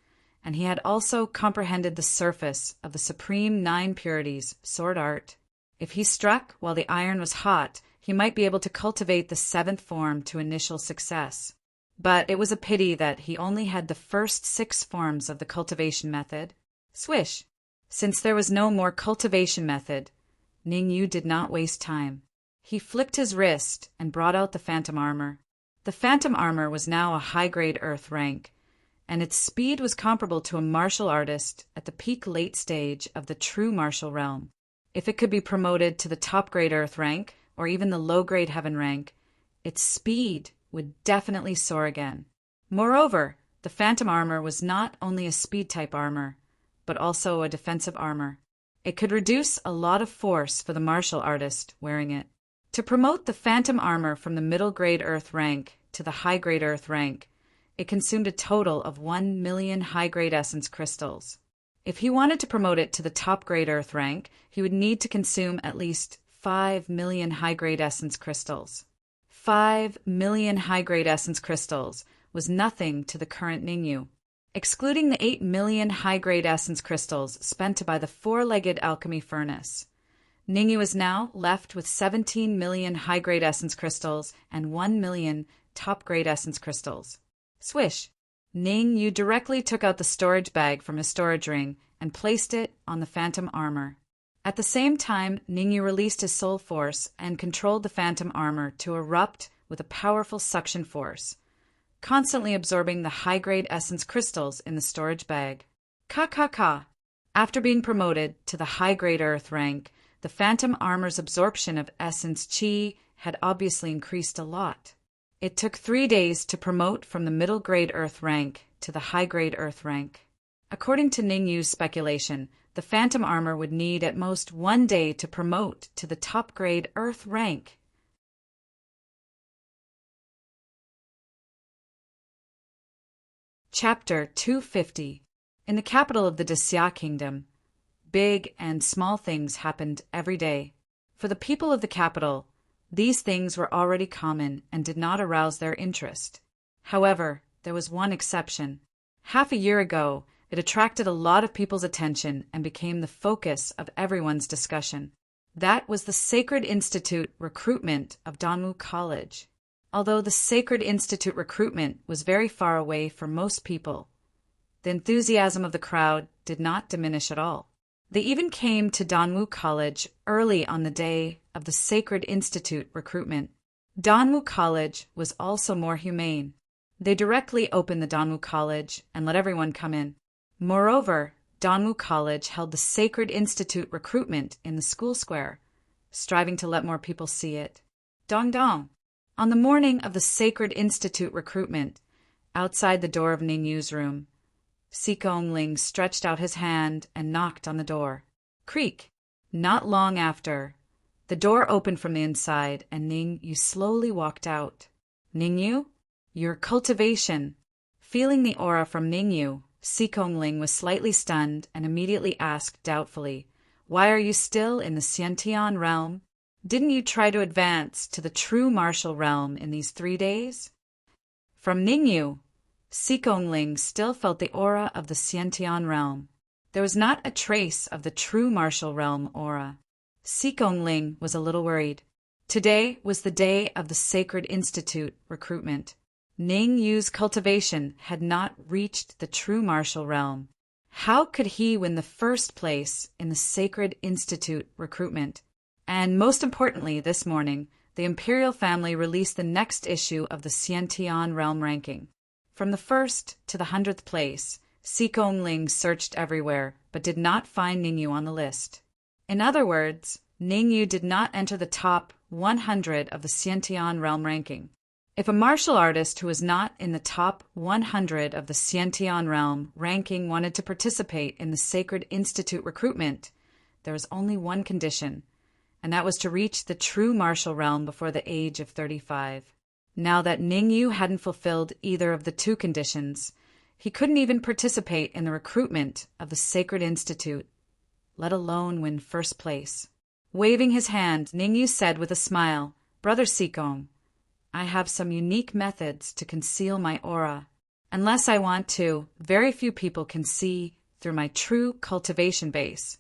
and he had also comprehended the surface of the Supreme Nine Purities sword art. If he struck while the iron was hot, he might be able to cultivate the 7th form to initial success. But it was a pity that he only had the first 6 forms of the cultivation method. Swish! Since there was no more cultivation method, Ning Yu did not waste time. He flicked his wrist and brought out the Phantom Armor. The Phantom Armor was now a high-grade Earth rank, and its speed was comparable to a martial artist at the peak late stage of the true martial realm. If it could be promoted to the top-grade earth rank, or even the low-grade heaven rank, its speed would definitely soar again. Moreover, the phantom armor was not only a speed-type armor, but also a defensive armor. It could reduce a lot of force for the martial artist wearing it. To promote the phantom armor from the middle-grade earth rank to the high-grade earth rank, it consumed a total of 1 million high-grade essence crystals. If he wanted to promote it to the top-grade earth rank, he would need to consume at least 5 million high-grade essence crystals. 5 million high-grade essence crystals was nothing to the current Ningyu. Excluding the 8 million high-grade essence crystals spent to buy the four-legged alchemy furnace, Ningyu is now left with 17 million high-grade essence crystals and 1 million top-grade essence crystals. Swish! Ningyu directly took out the storage bag from his storage ring and placed it on the phantom armor. At the same time, Ningyu released his soul force and controlled the phantom armor to erupt with a powerful suction force, constantly absorbing the high-grade essence crystals in the storage bag. Ka. After being promoted to the high-grade earth rank, the phantom armor's absorption of essence chi had obviously increased a lot. It took 3 days to promote from the middle-grade earth rank to the high-grade earth rank. According to Ningyu's speculation, the phantom armor would need at most 1 day to promote to the top-grade earth rank. Chapter 250. In the capital of the Desya Kingdom, big and small things happened every day. For the people of the capital, these things were already common and did not arouse their interest. However, there was one exception. Half a year ago, it attracted a lot of people's attention and became the focus of everyone's discussion. That was the Sacred Institute recruitment of Danwu College. Although the Sacred Institute recruitment was very far away for most people, the enthusiasm of the crowd did not diminish at all. They even came to Danwu College early on the day of the Sacred Institute recruitment. Danwu College was also more humane. They directly opened the Danwu College and let everyone come in. Moreover, Danwu College held the Sacred Institute recruitment in the school square, striving to let more people see it. Dong dong! On the morning of the Sacred Institute recruitment, outside the door of Ningyu's room, Sikongling stretched out his hand and knocked on the door. Creak! Not long after, the door opened from the inside and Ningyu slowly walked out. Ningyu? Your cultivation. Feeling the aura from Ningyu, Sikongling was slightly stunned and immediately asked doubtfully, "Why are you still in the Xiantian realm? Didn't you try to advance to the true martial realm in these 3 days?" From Ningyu, Sikongling still felt the aura of the Xiantian realm. There was not a trace of the true martial realm aura. Sikongling was a little worried. Today was the day of the Sacred Institute recruitment. Ningyu's cultivation had not reached the true martial realm. How could he win the first place in the Sacred Institute recruitment? And most importantly, this morning, the imperial family released the next issue of the Xiantian realm ranking. From the 1st to the 100th place, Sikongling searched everywhere, but did not find Ningyu on the list. In other words, Ningyu did not enter the top 100 of the Xiantian realm ranking. If a martial artist who was not in the top 100 of the Xiantian realm ranking wanted to participate in the Sacred Institute recruitment, there was only one condition, and that was to reach the true martial realm before the age of 35. Now that Ningyu hadn't fulfilled either of the two conditions, he couldn't even participate in the recruitment of the Sacred Institute, let alone win first place. Waving his hand, Ningyu said with a smile, "Brother Sikong, I have some unique methods to conceal my aura. Unless I want to, very few people can see through my true cultivation base."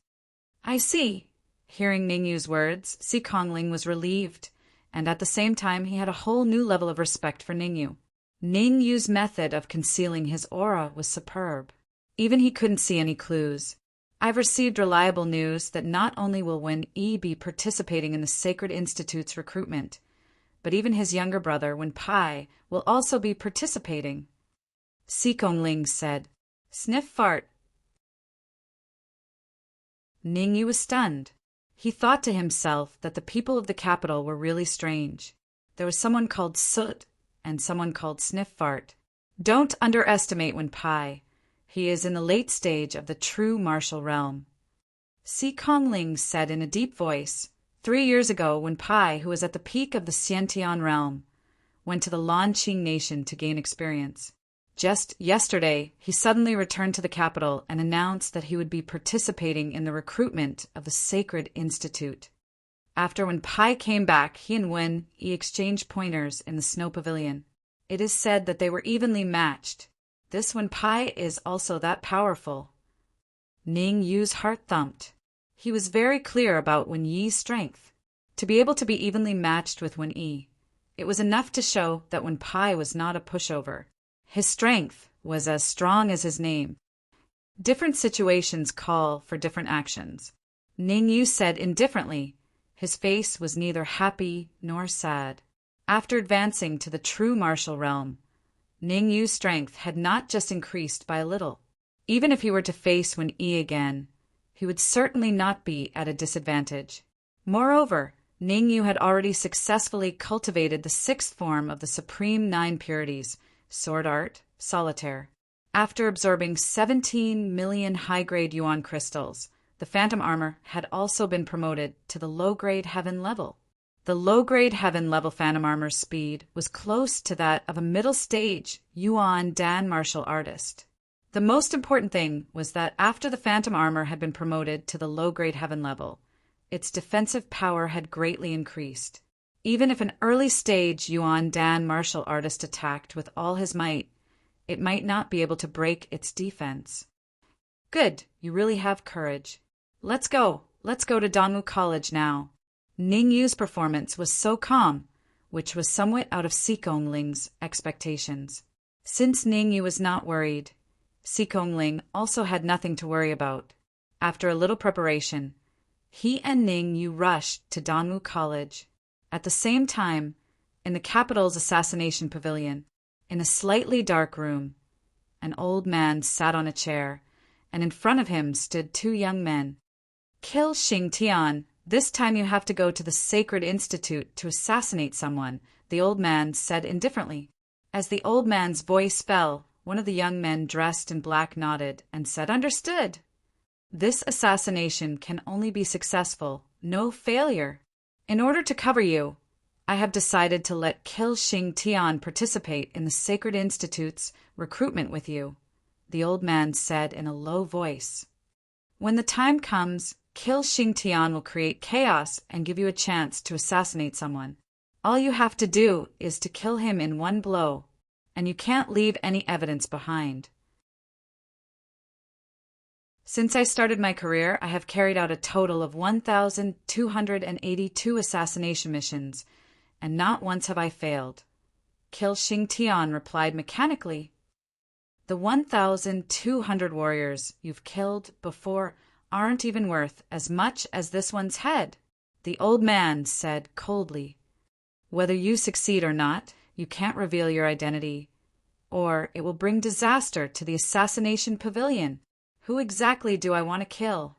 "I see." Hearing Ningyu's words, Sikongling was relieved, and at the same time he had a whole new level of respect for Ningyu. Ningyu's method of concealing his aura was superb. Even he couldn't see any clues. "I've received reliable news that not only will Wen Yi be participating in the Sacred Institute's recruitment, but even his younger brother, Wen Pai, will also be participating." Ling said. Sniff fart. Ningyu was stunned. He thought to himself that the people of the capital were really strange. There was someone called Soot and someone called Sniff Fart. Don't underestimate Wenpai. He is in the late stage of the true martial realm. Ling said in a deep voice. 3 years ago, Wenpai, who was at the peak of the Xiantian realm, went to the Lanqing nation to gain experience. Just yesterday, he suddenly returned to the capital and announced that he would be participating in the recruitment of the Sacred Institute. After Wenpai came back, he and Wen Yi exchanged pointers in the snow pavilion. It is said that they were evenly matched. This Wenpai is also that powerful. Ning Yu's heart thumped. He was very clear about Wen Yi's strength. To be able to be evenly matched with Wen Yi, it was enough to show that Wenpai was not a pushover. His strength was as strong as his name. Different situations call for different actions. Ning Yu said indifferently. His face was neither happy nor sad. After advancing to the true martial realm, Ning Yu's strength had not just increased by a little. Even if he were to face Wen Yi again, he would certainly not be at a disadvantage. Moreover, Ning Yu had already successfully cultivated the 6th form of the Supreme 9 Purities, Sword Art, Solitaire. After absorbing 17 million high-grade Yuan crystals, the Phantom Armor had also been promoted to the low-grade Heaven level. The low-grade Heaven level Phantom Armor's speed was close to that of a middle-stage Yuan Dan martial artist. The most important thing was that after the Phantom Armor had been promoted to the low-grade Heaven level, its defensive power had greatly increased. Even if an early-stage Yuan Dan martial artist attacked with all his might, it might not be able to break its defense. Good, you really have courage. Let's go to Dongwu College now. Ning Yu's performance was so calm, which was somewhat out of Ling's expectations. Since Ning Yu was not worried, Ling also had nothing to worry about. After a little preparation, he and Ning Yu rushed to Dongwu College. At the same time, in the capital's assassination pavilion, in a slightly dark room, an old man sat on a chair, and in front of him stood 2 young men. Kill Xing Tian. This time you have to go to the Sacred Institute to assassinate someone, the old man said indifferently. As the old man's voice fell, one of the young men dressed in black nodded and said, Understood. This assassination can only be successful, no failure. In order to cover you, I have decided to let Kill Xing Tian participate in the Sacred Institute's recruitment with you, the old man said in a low voice. When the time comes, Kill Xing Tian will create chaos and give you a chance to assassinate someone. All you have to do is to kill him in one blow, and you can't leave any evidence behind. Since I started my career, I have carried out a total of 1,282 assassination missions, and not once have I failed. Kill Xing Tian replied mechanically. The 1,200 warriors you've killed before aren't even worth as much as this one's head, the old man said coldly. Whether you succeed or not, you can't reveal your identity, or it will bring disaster to the assassination pavilion. Who exactly do I want to kill?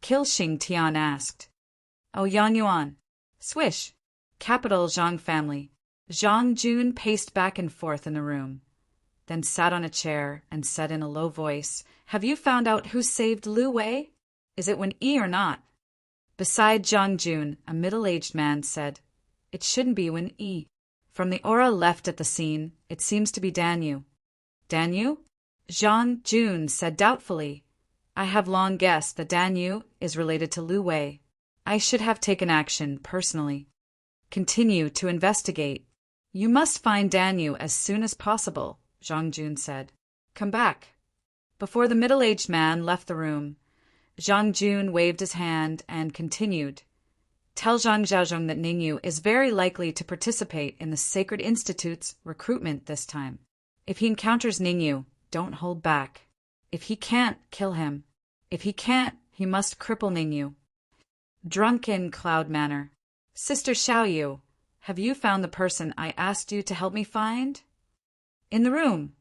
Kill Xing Tian asked. Oh, Yang Yuan. Swish. Capital Zhang family. Zhang Jun paced back and forth in the room, then sat on a chair and said in a low voice, Have you found out who saved Lu Wei? Is it Wen Yi or not? Beside Zhang Jun, a middle-aged man said, It shouldn't be Wen Yi. From the aura left at the scene, it seems to be Dan Yu. Dan Yu? Zhang Jun said doubtfully, I have long guessed that Dan Yu is related to Lu Wei. I should have taken action personally. Continue to investigate. You must find Dan Yu as soon as possible, Zhang Jun said. Come back. Before the middle-aged man left the room, Zhang Jun waved his hand and continued. Tell Zhang Zhaozhong that Ning Yu is very likely to participate in the Sacred Institute's recruitment this time. If he encounters Ning Yu, don't hold back. If he can't, kill him. If he can't, he must cripple Ning Yu. Drunken Cloud Manor. Sister Xiaoyu, have you found the person I asked you to help me find? In the room.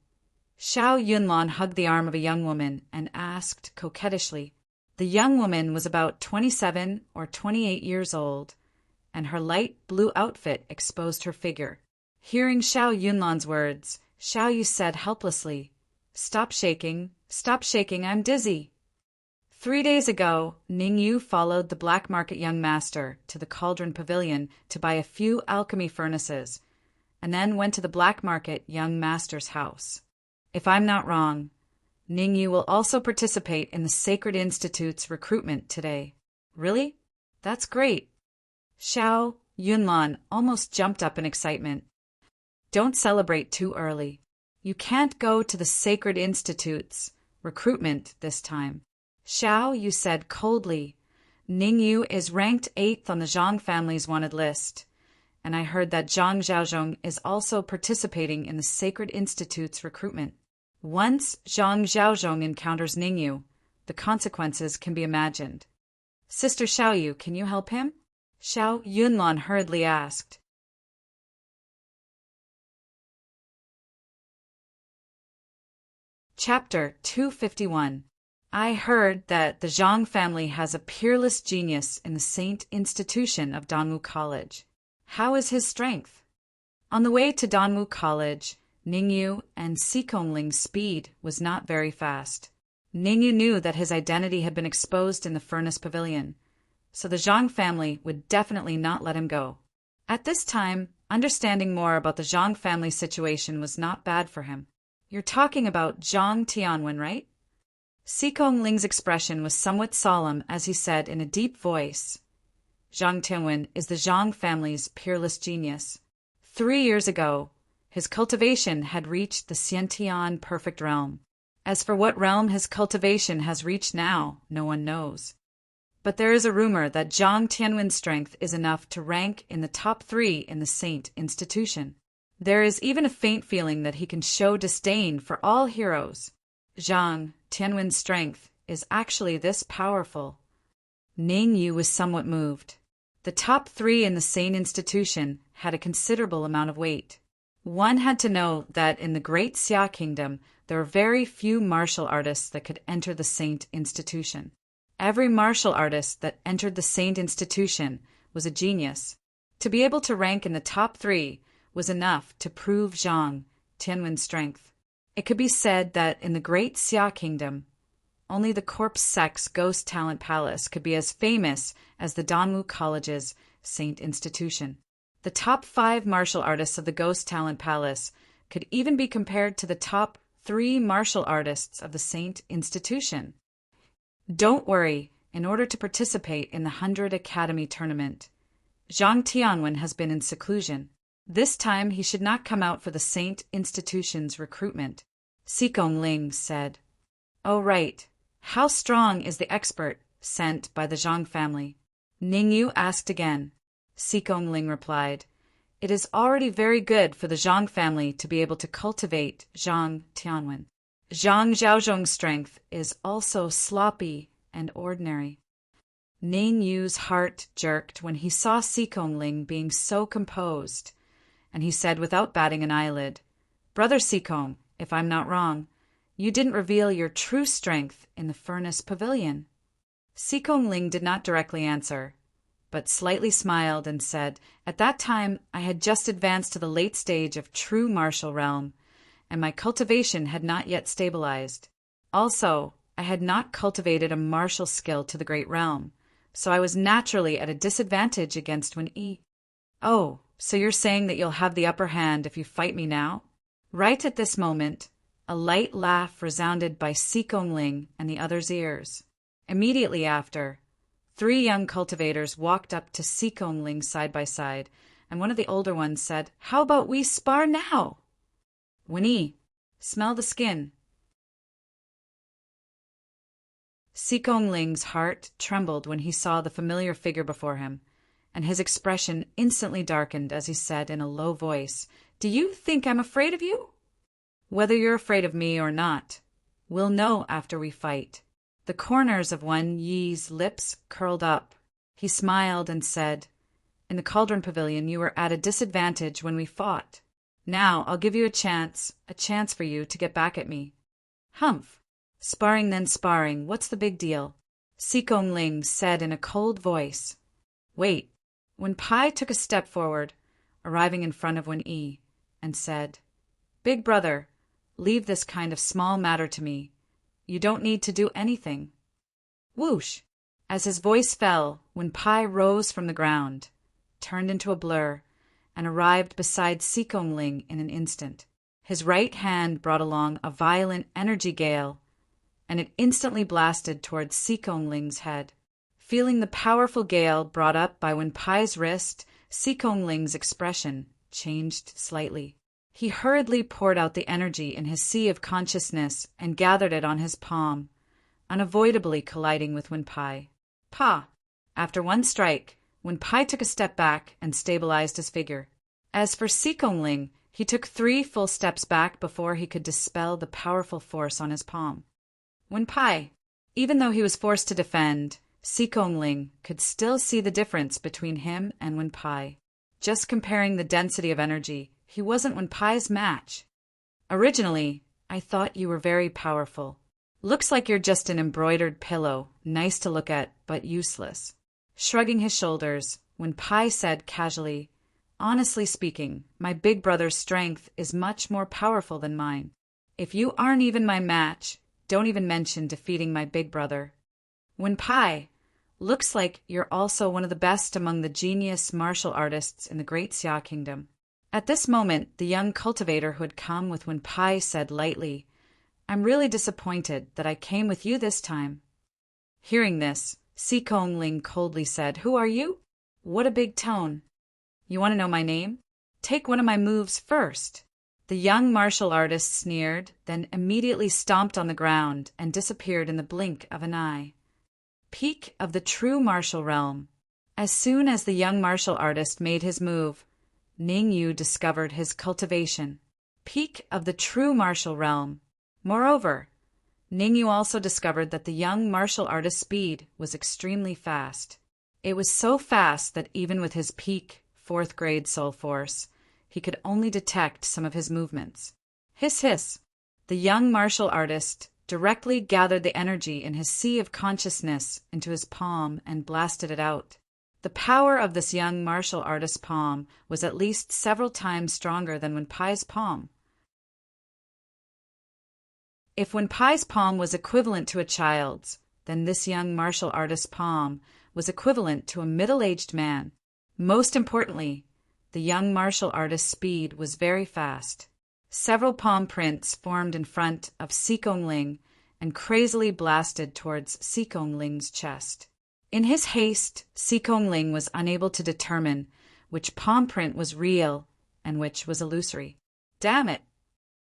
Xiao Yunlan hugged the arm of a young woman and asked coquettishly. The young woman was about 27 or 28 years old, and her light blue outfit exposed her figure. Hearing Xiao Yunlan's words, Xiao Yu said helplessly, stop shaking, I'm dizzy." 3 days ago, Ning Yu followed the black market young master to the Cauldron Pavilion to buy a few alchemy furnaces, and then went to the black market young master's house. If I'm not wrong, Ning Yu will also participate in the Sacred Institute's recruitment today. Really? That's great. Xiao Yunlan almost jumped up in excitement. Don't celebrate too early. You can't go to the Sacred Institute's recruitment this time. Xiao Yu said coldly, Ning Yu is ranked 8th on the Zhang family's wanted list, and I heard that Zhang Zhaozhong is also participating in the Sacred Institute's recruitment. Once Zhang Zhaozhong encounters Ning Yu, the consequences can be imagined. Sister Xiao Yu, can you help him? Xiao Yunlan hurriedly asked. Chapter 251. I heard that the Zhang family has a peerless genius in the Saint Institution of Danwu College. How is his strength? On the way to Danwu College, Ningyu and Sikongling's speed was not very fast. Ningyu knew that his identity had been exposed in the furnace pavilion, so the Zhang family would definitely not let him go. At this time, understanding more about the Zhang family situation was not bad for him. You're talking about Zhang Tianwen, right? Sikongling's expression was somewhat solemn as he said in a deep voice, Zhang Tianwen is the Zhang family's peerless genius. 3 years ago, his cultivation had reached the Xiantian perfect realm. As for what realm his cultivation has reached now, no one knows. But there is a rumor that Zhang Tianwen's strength is enough to rank in the top 3 in the Saint Institution. There is even a faint feeling that he can show disdain for all heroes. Zhang Tianwen's strength is actually this powerful. Ning Yu was somewhat moved. The top 3 in the Saint Institution had a considerable amount of weight. One had to know that in the Great Xia Kingdom, there are very few martial artists that could enter the Saint Institution. Every martial artist that entered the Saint Institution was a genius. To be able to rank in the top 3 was enough to prove Zhang Tianwen's strength. It could be said that in the Great Xia Kingdom, only the Corpse Sect's Ghost Talent Palace could be as famous as the Danwu College's Saint Institution. The top 5 martial artists of the Ghost Talent Palace could even be compared to the top 3 martial artists of the Saint Institution. Don't worry, in order to participate in the 100 Academy tournament, Zhang Tianwen has been in seclusion. This time he should not come out for the Saint Institution's recruitment. Sikongling said. Oh right, how strong is the expert sent by the Zhang family? Ningyu asked again. Sikongling replied, it is already very good for the Zhang family to be able to cultivate Zhang Tianwen. Zhang Zhaozhong's strength is also sloppy and ordinary. Ning Yu's heart jerked when he saw Sikongling being so composed, and he said without batting an eyelid, Brother Sikong, if I'm not wrong, you didn't reveal your true strength in the furnace pavilion. Sikongling did not directly answer, but slightly smiled and said, at that time I had just advanced to the late stage of true martial realm, and my cultivation had not yet stabilized. Also, I had not cultivated a martial skill to the great realm, so I was naturally at a disadvantage against Wen Yi. Oh, so you're saying that you'll have the upper hand if you fight me now? Right at this moment, a light laugh resounded by Sikongling and the others' ears. Immediately after, 3 young cultivators walked up to Sikongling side by side, and one of the older ones said, how about we spar now? Wen Yi, smell the skin. Sikongling's heart trembled when he saw the familiar figure before him, and his expression instantly darkened as he said in a low voice, do you think I'm afraid of you? Whether you're afraid of me or not, we'll know after we fight. The corners of Wen Yi's lips curled up. He smiled and said, in the Cauldron Pavilion you were at a disadvantage when we fought. Now I'll give you a chance for you to get back at me. Humph. Sparring then sparring, what's the big deal? Sikong Ling said in a cold voice. Wait. Wen Pai took a step forward, arriving in front of Wen Yi, and said, Big brother, leave this kind of small matter to me. You don't need to do anything. Whoosh! As his voice fell, Wen Pai rose from the ground, turned into a blur, and arrived beside Sikong Ling in an instant. His right hand brought along a violent energy gale, and it instantly blasted towards Sikong Ling's head. Feeling the powerful gale brought up by Wen Pai's wrist, Sikong Ling's expression changed slightly. He hurriedly poured out the energy in his sea of consciousness and gathered it on his palm, unavoidably colliding with Wen Pai. Pa! After one strike, Wen Pai took a step back and stabilized his figure. As for Sikong Ling, he took 3 full steps back before he could dispel the powerful force on his palm. Wen Pai, even though he was forced to defend, Sikong Ling could still see the difference between him and Wen Pai. Just comparing the density of energy, he wasn't Wen Pai's match. Originally, I thought you were very powerful. Looks like you're just an embroidered pillow, nice to look at, but useless. Shrugging his shoulders, Wen Pai said casually, Honestly speaking, my big brother's strength is much more powerful than mine. If you aren't even my match, don't even mention defeating my big brother. Wen Pai, looks like you're also one of the best among the genius martial artists in the Great Xia Kingdom. At this moment, the young cultivator who had come with Wen Pai said lightly, I'm really disappointed that I came with you this time. Hearing this, Sikong Ling coldly said, Who are you? What a big tone. You want to know my name? Take one of my moves first. The young martial artist sneered, then immediately stomped on the ground and disappeared in the blink of an eye. Peak of the true martial realm. As soon as the young martial artist made his move, Ning Yu discovered his cultivation. Peak of the true martial realm. Moreover, Ning Yu also discovered that the young martial artist's speed was extremely fast. It was so fast that even with his peak 4th grade soul force, he could only detect some of his movements. Hiss hiss! The young martial artist directly gathered the energy in his sea of consciousness into his palm and blasted it out. The power of this young martial artist's palm was at least several times stronger than Wen Pai's palm. If Wen Pai's palm was equivalent to a child's, then this young martial artist's palm was equivalent to a middle-aged man. Most importantly, the young martial artist's speed was very fast. Several palm prints formed in front of Sikong Ling and crazily blasted towards Sikong Ling's chest. In his haste, Sikong Ling was unable to determine which palm print was real and which was illusory. Damn it!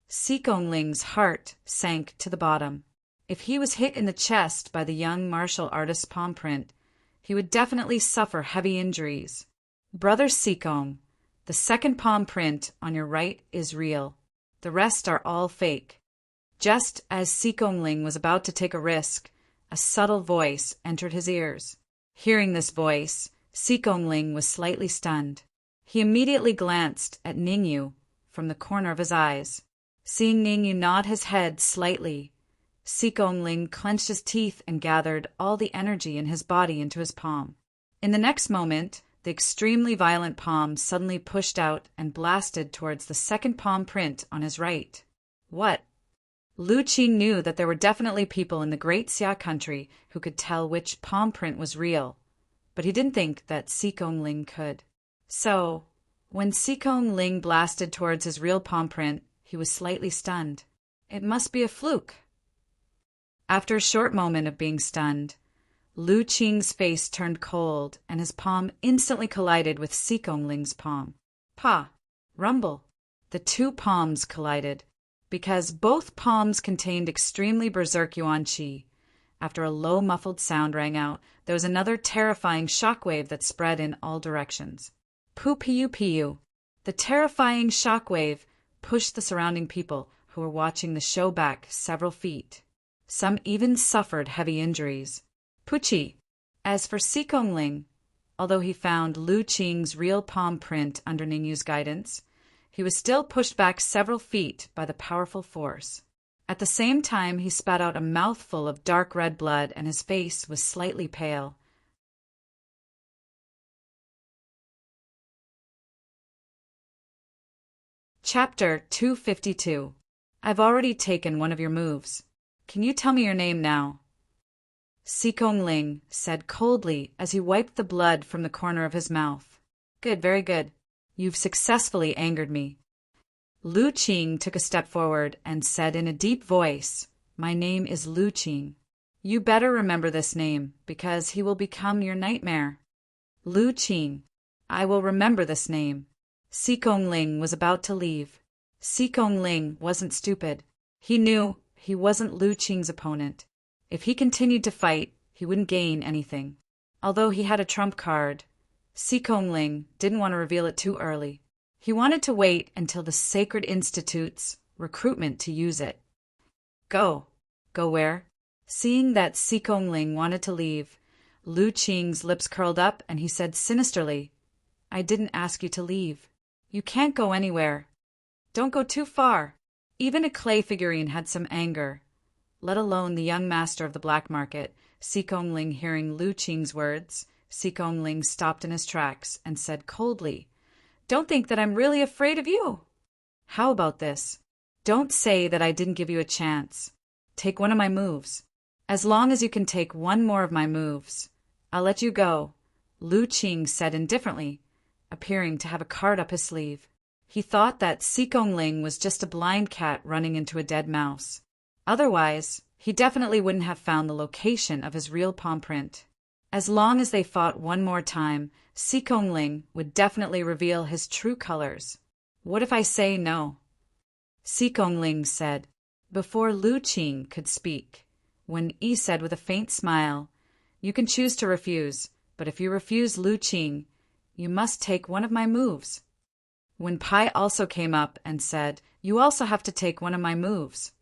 Sikong Ling's heart sank to the bottom. If he was hit in the chest by the young martial artist's palm print, he would definitely suffer heavy injuries. Brother Sikong, the second palm print on your right is real. The rest are all fake. Just as Sikong Ling was about to take a risk, a subtle voice entered his ears. Hearing this voice, Sikong Ling was slightly stunned. He immediately glanced at Ning Yu from the corner of his eyes. Seeing Ning Yu nod his head slightly, Sikong Ling clenched his teeth and gathered all the energy in his body into his palm. In the next moment, the extremely violent palm suddenly pushed out and blasted towards the second palm print on his right. What? Lu Qing knew that there were definitely people in the Great Xia country who could tell which palm print was real, but he didn't think that Sikong Ling could. So, when Sikong Ling blasted towards his real palm print, he was slightly stunned. It must be a fluke. After a short moment of being stunned, Lu Qing's face turned cold and his palm instantly collided with Sikong Ling's palm. Pa! Rumble! The two palms collided. Because both palms contained extremely berserk yuan qi. After a low muffled sound rang out, there was another terrifying shockwave that spread in all directions. Pu-piu-piu. The terrifying shockwave pushed the surrounding people who were watching the show back several feet. Some even suffered heavy injuries. Puchi. As for Sikong Ling, although he found Lu Qing's real palm print under Ning Yu's guidance, He was still pushed back several feet by the powerful force. At the same time, he spat out a mouthful of dark red blood, and his face was slightly pale. Chapter 252. I've already taken one of your moves. Can you tell me your name now? Sikong Ling said coldly as he wiped the blood from the corner of his mouth. Good, very good. You've successfully angered me. Lu Qing took a step forward and said in a deep voice, My name is Lu Qing. You better remember this name, because he will become your nightmare. Lu Qing. I will remember this name. Sikong Ling was about to leave. Sikong Ling wasn't stupid. He knew he wasn't Lu Qing's opponent. If he continued to fight, he wouldn't gain anything. Although he had a trump card, Sikong Ling didn't want to reveal it too early. He wanted to wait until the Sacred Institute's recruitment to use it. Go. Go where? Seeing that Sikong Ling wanted to leave, Lu Qing's lips curled up and he said sinisterly, I didn't ask you to leave. You can't go anywhere. Don't go too far. Even a clay figurine had some anger, let alone the young master of the black market. Sikong Ling, hearing Lu Qing's words, Sikong Ling stopped in his tracks and said coldly, Don't think that I'm really afraid of you. How about this? Don't say that I didn't give you a chance. Take one of my moves. As long as you can take one more of my moves, I'll let you go, Lu Qing said indifferently, appearing to have a card up his sleeve. He thought that Sikong Ling was just a blind cat running into a dead mouse. Otherwise, he definitely wouldn't have found the location of his real palm print. As long as they fought one more time, Sikong Ling would definitely reveal his true colors. What if I say no? Sikong Ling said, before Lu Qing could speak. When Yi said with a faint smile, You can choose to refuse, but if you refuse Lu Qing, you must take one of my moves. When Pai also came up and said, You also have to take one of my moves.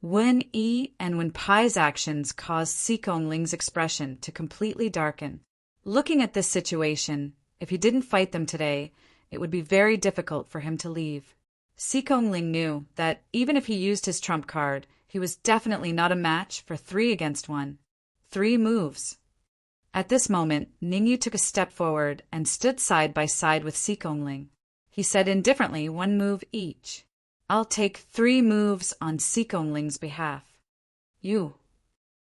When Yi and When Pai's actions caused Sikong Ling's expression to completely darken. Looking at this situation, if he didn't fight them today, it would be very difficult for him to leave. Sikong Ling knew that even if he used his trump card, he was definitely not a match for 3 against 1. 3 moves. At this moment, Ningyu took a step forward and stood side by side with Sikong Ling. He said indifferently 1 move each. I'll take 3 moves on Sikong Ling's behalf. You.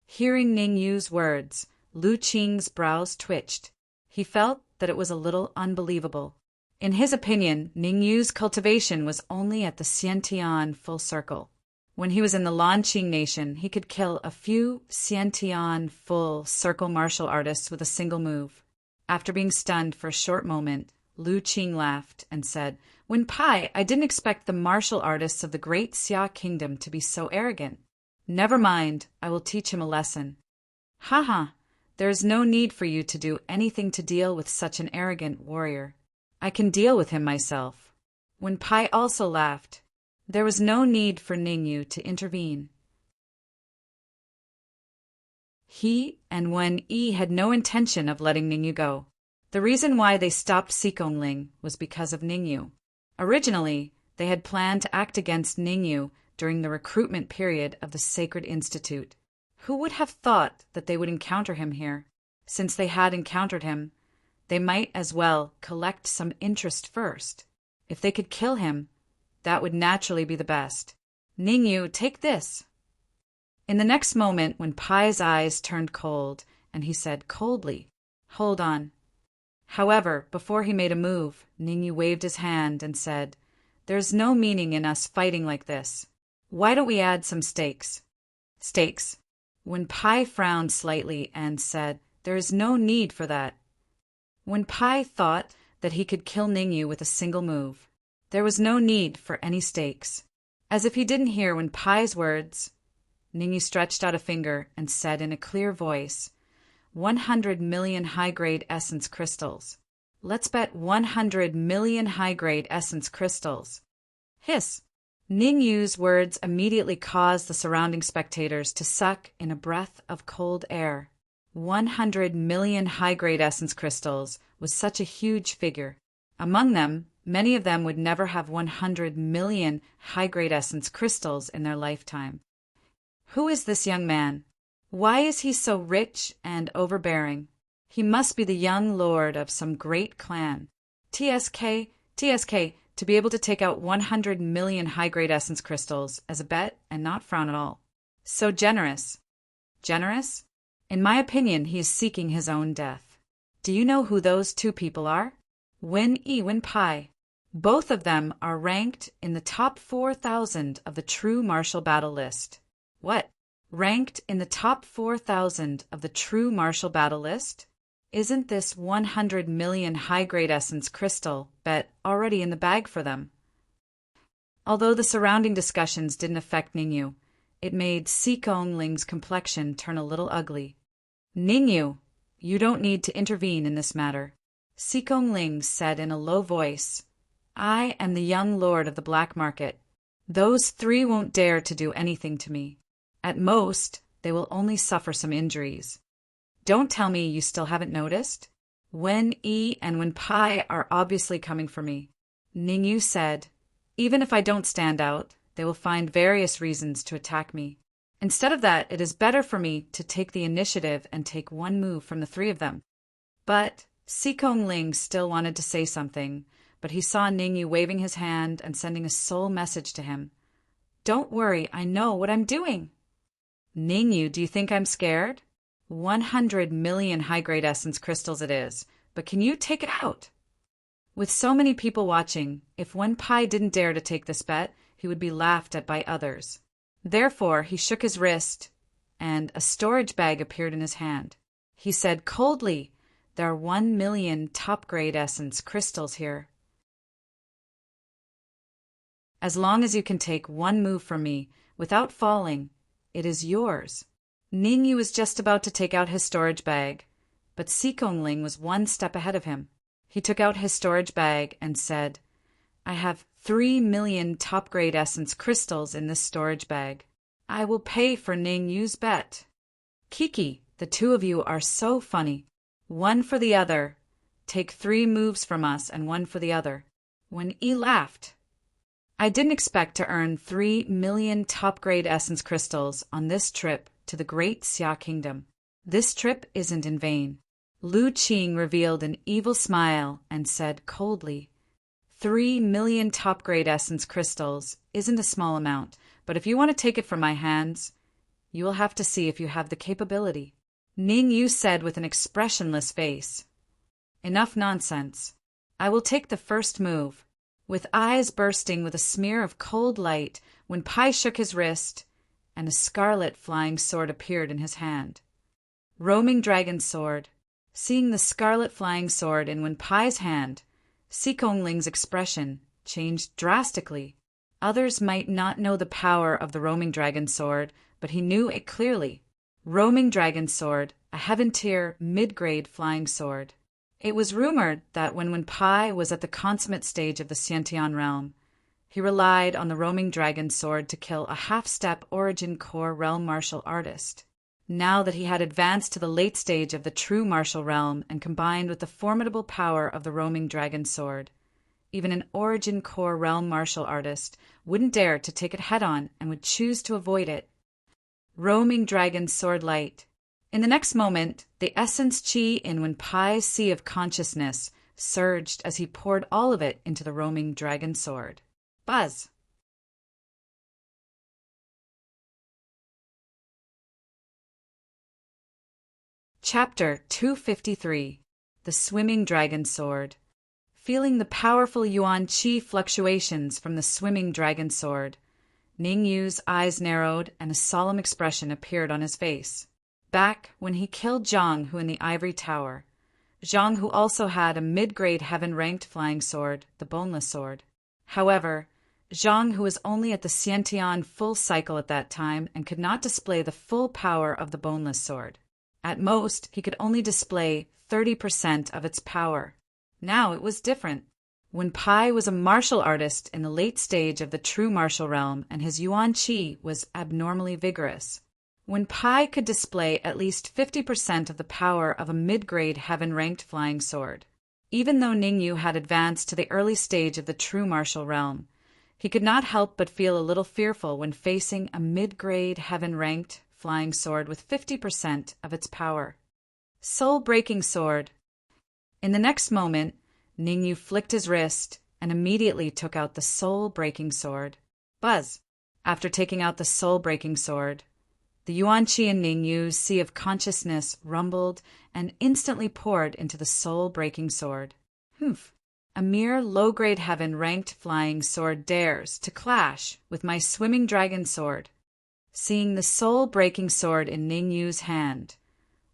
Hearing Ningyu's words, Lu Qing's brows twitched. He felt that it was a little unbelievable. In his opinion, Ningyu's cultivation was only at the Xiantian full circle. When he was in the Lanqing nation, he could kill a few Xiantian full circle martial artists with a single move. After being stunned for a short moment, Lu Qing laughed and said, When Pai, I didn't expect the martial artists of the great Xia kingdom to be so arrogant. Never mind, I will teach him a lesson. Haha, there is no need for you to do anything to deal with such an arrogant warrior. I can deal with him myself. When Pai also laughed, there was no need for Ningyu to intervene. He and Wen Yi had no intention of letting Ningyu go. The reason why they stopped Sikong Ling was because of Ningyu. Originally, they had planned to act against Ningyu during the recruitment period of the Sacred Institute. Who would have thought that they would encounter him here? Since they had encountered him, they might as well collect some interest first. If they could kill him, that would naturally be the best. Ningyu, take this. In the next moment, when Pai's eyes turned cold, and he said coldly, Hold on. However, before he made a move, Ningyu waved his hand and said, There's no meaning in us fighting like this. Why don't we add some stakes? Stakes. When Pai frowned slightly and said, There is no need for that. When Pai thought that he could kill Ningyu with a single move, there was no need for any stakes. As if he didn't hear When Pai's words, Ningyu stretched out a finger and said in a clear voice, 100 million high-grade essence crystals. Let's bet 100 million high-grade essence crystals. Hiss! Ningyu's words immediately caused the surrounding spectators to suck in a breath of cold air. 100 million high-grade essence crystals was such a huge figure. Among them, Many of them would never have 100 million high-grade essence crystals in their lifetime. Who is this young man? Why is he so rich and overbearing? He must be the young lord of some great clan. TSK, to be able to take out 100 million high-grade essence crystals as a bet and not frown at all. So generous. Generous? In my opinion, he is seeking his own death. Do you know who those two people are? Wen Pai. Both of them are ranked in the top 4,000 of the true martial battle list. What? Ranked in the top 4,000 of the true martial battle list? Isn't this 100 million high-grade essence crystal bet already in the bag for them? Although the surrounding discussions didn't affect Ningyu, it made Sikong Ling's complexion turn a little ugly. Ningyu, you don't need to intervene in this matter. Sikong Ling said in a low voice, I am the young lord of the black market. Those three won't dare to do anything to me. At most, they will only suffer some injuries. Don't tell me you still haven't noticed? Wen and Wen Pai are obviously coming for me. Ningyu said, even if I don't stand out, they will find various reasons to attack me. Instead of that, it is better for me to take the initiative and take one move from the three of them. But Sikong Ling still wanted to say something, but he saw Ningyu waving his hand and sending a soul message to him. Don't worry, I know what I'm doing. Ningyu, do you think I'm scared? 100 million high-grade essence crystals it is, but can you take it out? With so many people watching, if Wen Pai didn't dare to take this bet, he would be laughed at by others. Therefore, he shook his wrist, and a storage bag appeared in his hand. He said coldly, there are 1 million top-grade essence crystals here. As long as you can take one move from me without falling, it is yours. Ningyu was just about to take out his storage bag, but Sikong Ling was one step ahead of him. He took out his storage bag and said, I have 3 million top-grade essence crystals in this storage bag. I will pay for Ningyu's bet. Kiki, the two of you are so funny. One for the other. Take 3 moves from us and one for the other. When Yi laughed. I didn't expect to earn 3 million top-grade essence crystals on this trip to the Great Xia Kingdom. This trip isn't in vain. Lu Qing revealed an evil smile and said coldly, 3 million top-grade essence crystals isn't a small amount, but if you want to take it from my hands, you will have to see if you have the capability. Ningyu said with an expressionless face, Enough nonsense. I will take the first move. With eyes bursting with a smear of cold light, Wen Pai shook his wrist, and a scarlet flying sword appeared in his hand. Roaming dragon sword. Seeing the scarlet flying sword in Wen Pai's hand, Sikong Ling's expression changed drastically. Others might not know the power of the roaming dragon sword, but he knew it clearly. Roaming dragon sword, a heaven-tier, mid-grade flying sword. It was rumored that when Wen Pai was at the consummate stage of the Xiantian realm, he relied on the roaming dragon sword to kill a half-step origin core realm martial artist. Now that he had advanced to the late stage of the true martial realm and combined with the formidable power of the roaming dragon sword, even an origin core realm martial artist wouldn't dare to take it head-on and would choose to avoid it. Roaming dragon sword light. In the next moment, the essence chi in Wen Pai's sea of consciousness surged as he poured all of it into the roaming dragon sword. Buzz! Chapter 253. The Swimming Dragon Sword. Feeling the powerful yuan qi fluctuations from the swimming dragon sword, Ningyu's eyes narrowed and a solemn expression appeared on his face. Back when he killed Zhang Hu in the ivory tower, Zhang Hu also had a mid-grade heaven-ranked flying sword, the boneless sword. However, Zhang Hu was only at the Xiantian full cycle at that time and could not display the full power of the boneless sword. At most, he could only display 30% of its power. Now it was different. Wen Pai was a martial artist in the late stage of the true martial realm, and his yuan qi was abnormally vigorous. Wen Pai could display at least 50% of the power of a mid-grade heaven-ranked flying sword. Even though Ningyu had advanced to the early stage of the true martial realm, he could not help but feel a little fearful when facing a mid-grade heaven-ranked flying sword with 50% of its power. Soul-breaking sword. In the next moment, Ningyu flicked his wrist and immediately took out the soul-breaking sword. Buzz! After taking out the soul-breaking sword, the Yuan-Chi in Ningyu's sea of consciousness rumbled and instantly poured into the soul-breaking sword. Humph! A mere low-grade heaven-ranked flying sword dares to clash with my swimming dragon sword. Seeing the soul-breaking sword in Ningyu's hand,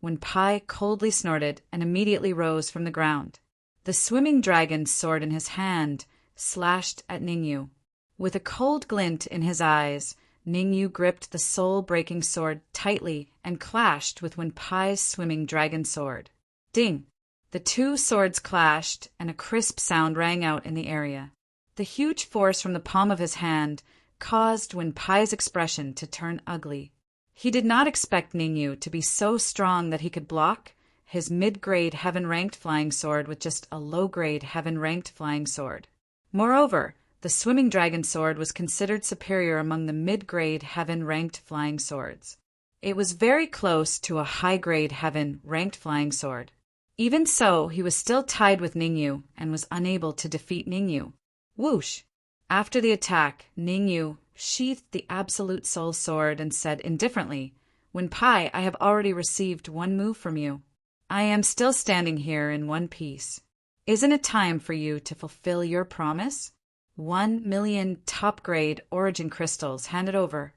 Wen Pai coldly snorted and immediately rose from the ground. The swimming dragon's sword in his hand slashed at Ningyu. With a cold glint in his eyes, Ningyu gripped the soul-breaking sword tightly and clashed with Wen Pai's swimming dragon sword. Ding! The two swords clashed, and a crisp sound rang out in the area. The huge force from the palm of his hand caused Wen Pai's expression to turn ugly. He did not expect Ningyu to be so strong that he could block his mid-grade heaven-ranked flying sword with just a low-grade heaven-ranked flying sword. Moreover, the swimming dragon sword was considered superior among the mid-grade heaven-ranked flying swords. It was very close to a high-grade heaven-ranked flying sword. Even so, he was still tied with Ningyu and was unable to defeat Ningyu. Whoosh! After the attack, Ningyu sheathed the Absolute Soul Sword and said indifferently, "Wen Pai, I have already received one move from you. I am still standing here in one piece. Isn't it time for you to fulfill your promise? 1,000,000 top-grade origin crystals handed over."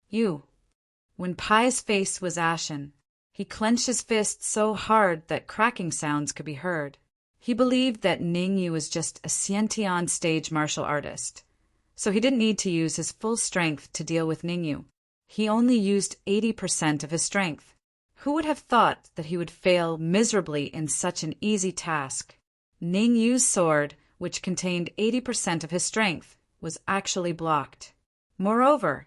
You. Wen Pai's face was ashen. He clenched his fists so hard that cracking sounds could be heard. He believed that Ningyu was just a Xiantian stage martial artist, so he didn't need to use his full strength to deal with Ningyu. He only used 80% of his strength. Who would have thought that he would fail miserably in such an easy task? Ningyu's sword, which contained 80% of his strength, was actually blocked. Moreover,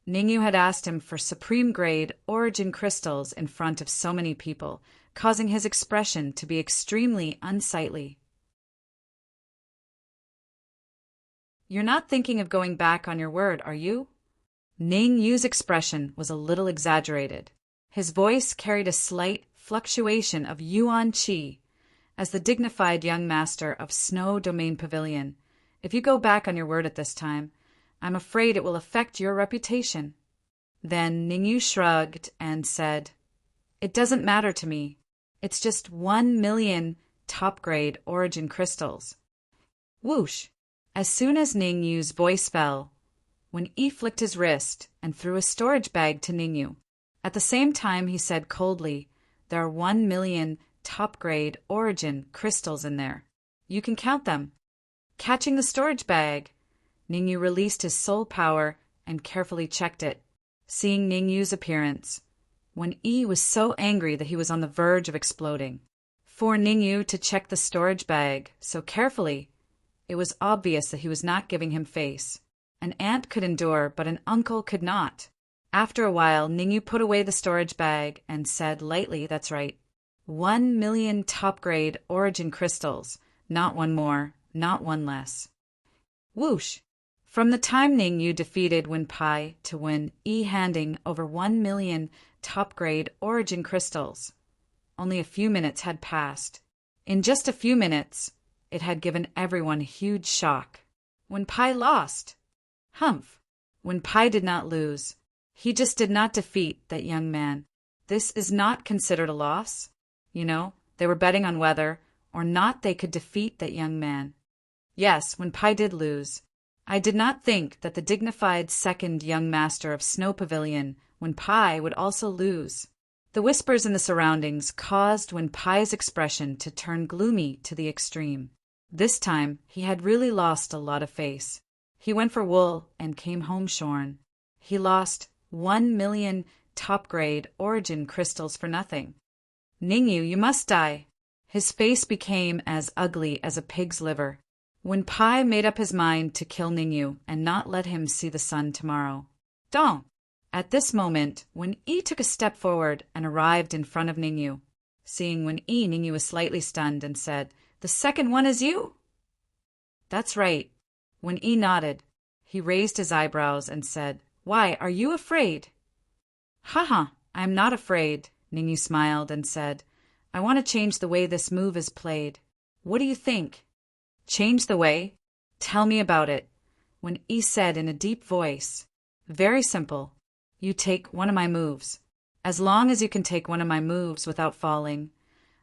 Ningyu had asked him for supreme-grade origin crystals in front of so many people, causing his expression to be extremely unsightly. "You're not thinking of going back on your word, are you?" Ningyu's expression was a little exaggerated. His voice carried a slight fluctuation of Yuan Qi. As the dignified young master of Snow Domain Pavilion, if you go back on your word at this time, I'm afraid it will affect your reputation. Then Ningyu shrugged and said, "It doesn't matter to me. It's just 1,000,000 top-grade origin crystals." Whoosh! As soon as Ningyu's voice fell, Wen Yi flicked his wrist and threw a storage bag to Ningyu. At the same time, he said coldly, "There are 1,000,000 top-grade origin crystals in there. You can count them." Catching the storage bag, Ningyu released his soul power and carefully checked it. Seeing Ningyu's appearance, Wen Yi was so angry that he was on the verge of exploding. For Ningyu to check the storage bag so carefully, it was obvious that he was not giving him face. An aunt could endure, but an uncle could not. After a while, Ningyu put away the storage bag and said lightly, "That's right. 1,000,000 top-grade origin crystals, not one more, not one less." Whoosh! From the time Ningyu defeated Wen Pai to Wen Yi handing over 1,000,000 top-grade origin crystals, only a few minutes had passed. In just a few minutes, it had given everyone a huge shock. Wen Pai lost. Humph! Wen Pai did not lose. He just did not defeat that young man. This is not considered a loss. You know, they were betting on whether or not they could defeat that young man. Yes, Wen Pai did lose. I did not think that the dignified second young master of Snow Pavilion, Wen Pai, would also lose. The whispers in the surroundings caused Wen Pai's expression to turn gloomy to the extreme. This time, he had really lost a lot of face. He went for wool and came home shorn. He lost 1,000,000 top-grade origin crystals for nothing. "Ningyu, you must die." His face became as ugly as a pig's liver. Wen Pai made up his mind to kill Ningyu and not let him see the sun tomorrow. Dong! At this moment, Wen Yi took a step forward and arrived in front of Ningyu. Seeing Wen Yi, Ningyu was slightly stunned and said, The second one is you?" "That's right." When Yi nodded, he raised his eyebrows and said, "Why, are you afraid?" "Haha, I am not afraid," Ningyu smiled and said, "I want to change the way this move is played. What do you think?" "Change the way? Tell me about it." When Yi said in a deep voice, "Very simple. You take one of my moves. As long as you can take one of my moves without falling,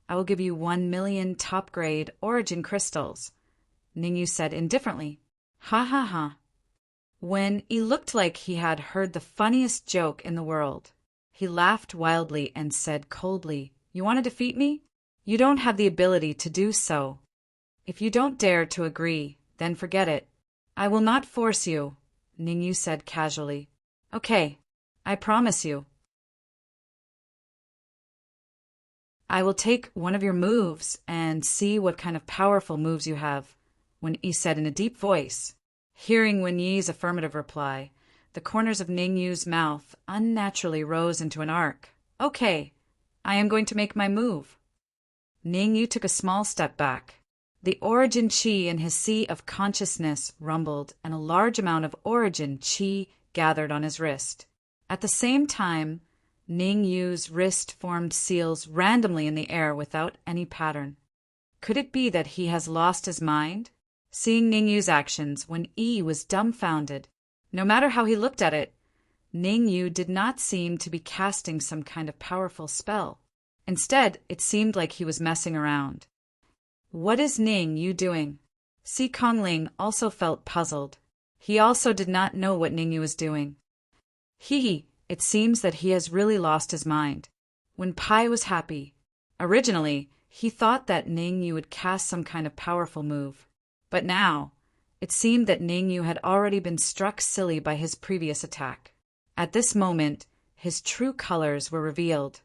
I will give you 1,000,000 top-grade origin crystals," Ningyu said indifferently. "Ha ha ha." When Yi looked like he had heard the funniest joke in the world, he laughed wildly and said coldly, "You want to defeat me? You don't have the ability to do so. If you don't dare to agree, then forget it. I will not force you," Ningyu said casually. "Okay, I promise you. I will take one of your moves and see what kind of powerful moves you have," Wen Yi said in a deep voice. Hearing Wen Yi's affirmative reply, the corners of Ningyu's mouth unnaturally rose into an arc. "Okay, I am going to make my move." Ningyu took a small step back. The origin chi in his sea of consciousness rumbled, and a large amount of origin chi gathered on his wrist. At the same time, Ningyu's wrist formed seals randomly in the air without any pattern. Could it be that he has lost his mind? Seeing Ningyu's actions, Wen Yi was dumbfounded. No matter how he looked at it, Ningyu did not seem to be casting some kind of powerful spell. Instead, it seemed like he was messing around. What is Ningyu doing? Si Kongling also felt puzzled. He also did not know what Ningyu was doing. It seems that he has really lost his mind. When Pai was happy. Originally, he thought that Ningyu would cast some kind of powerful move. But now, it seemed that Ningyu had already been struck silly by his previous attack. At this moment, his true colors were revealed.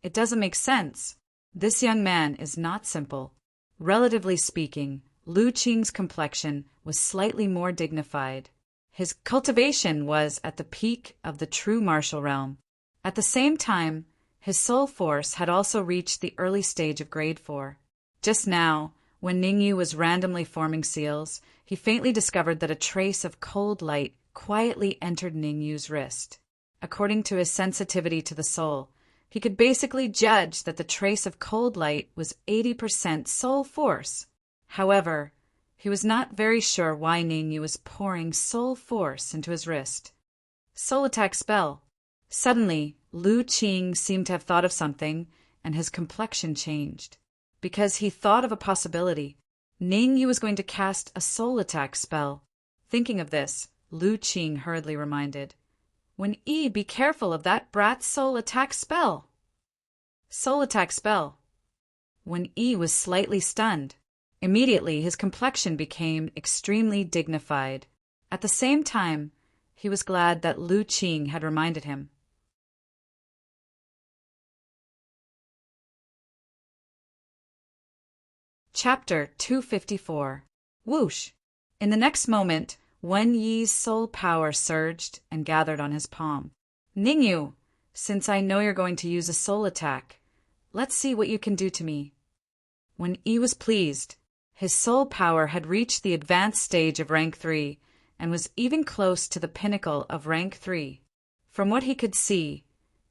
It doesn't make sense. This young man is not simple. Relatively speaking, Lu Qing's complexion was slightly more dignified. His cultivation was at the peak of the true martial realm. At the same time, his soul force had also reached the early stage of grade 4. Just now, when Ningyu was randomly forming seals, he faintly discovered that a trace of cold light quietly entered Ningyu's wrist. According to his sensitivity to the soul, he could basically judge that the trace of cold light was 80% soul force. However, he was not very sure why Ningyu was pouring soul force into his wrist. Soul attack spell. Suddenly, Lu Qing seemed to have thought of something, and his complexion changed. Because he thought of a possibility. Ningyu was going to cast a soul attack spell. Thinking of this, Lu Qing hurriedly reminded, "Wen Yi, be careful of that brat's soul attack spell." Soul attack spell. Wen Yi was slightly stunned. Immediately, his complexion became extremely dignified. At the same time, he was glad that Lu Qing had reminded him. Chapter 254. Whoosh! In the next moment, Wen Yi's soul power surged and gathered on his palm. "Ningyu, since I know you're going to use a soul attack, let's see what you can do to me." Wen Yi was pleased. His soul power had reached the advanced stage of rank 3 and was even close to the pinnacle of rank 3. From what he could see,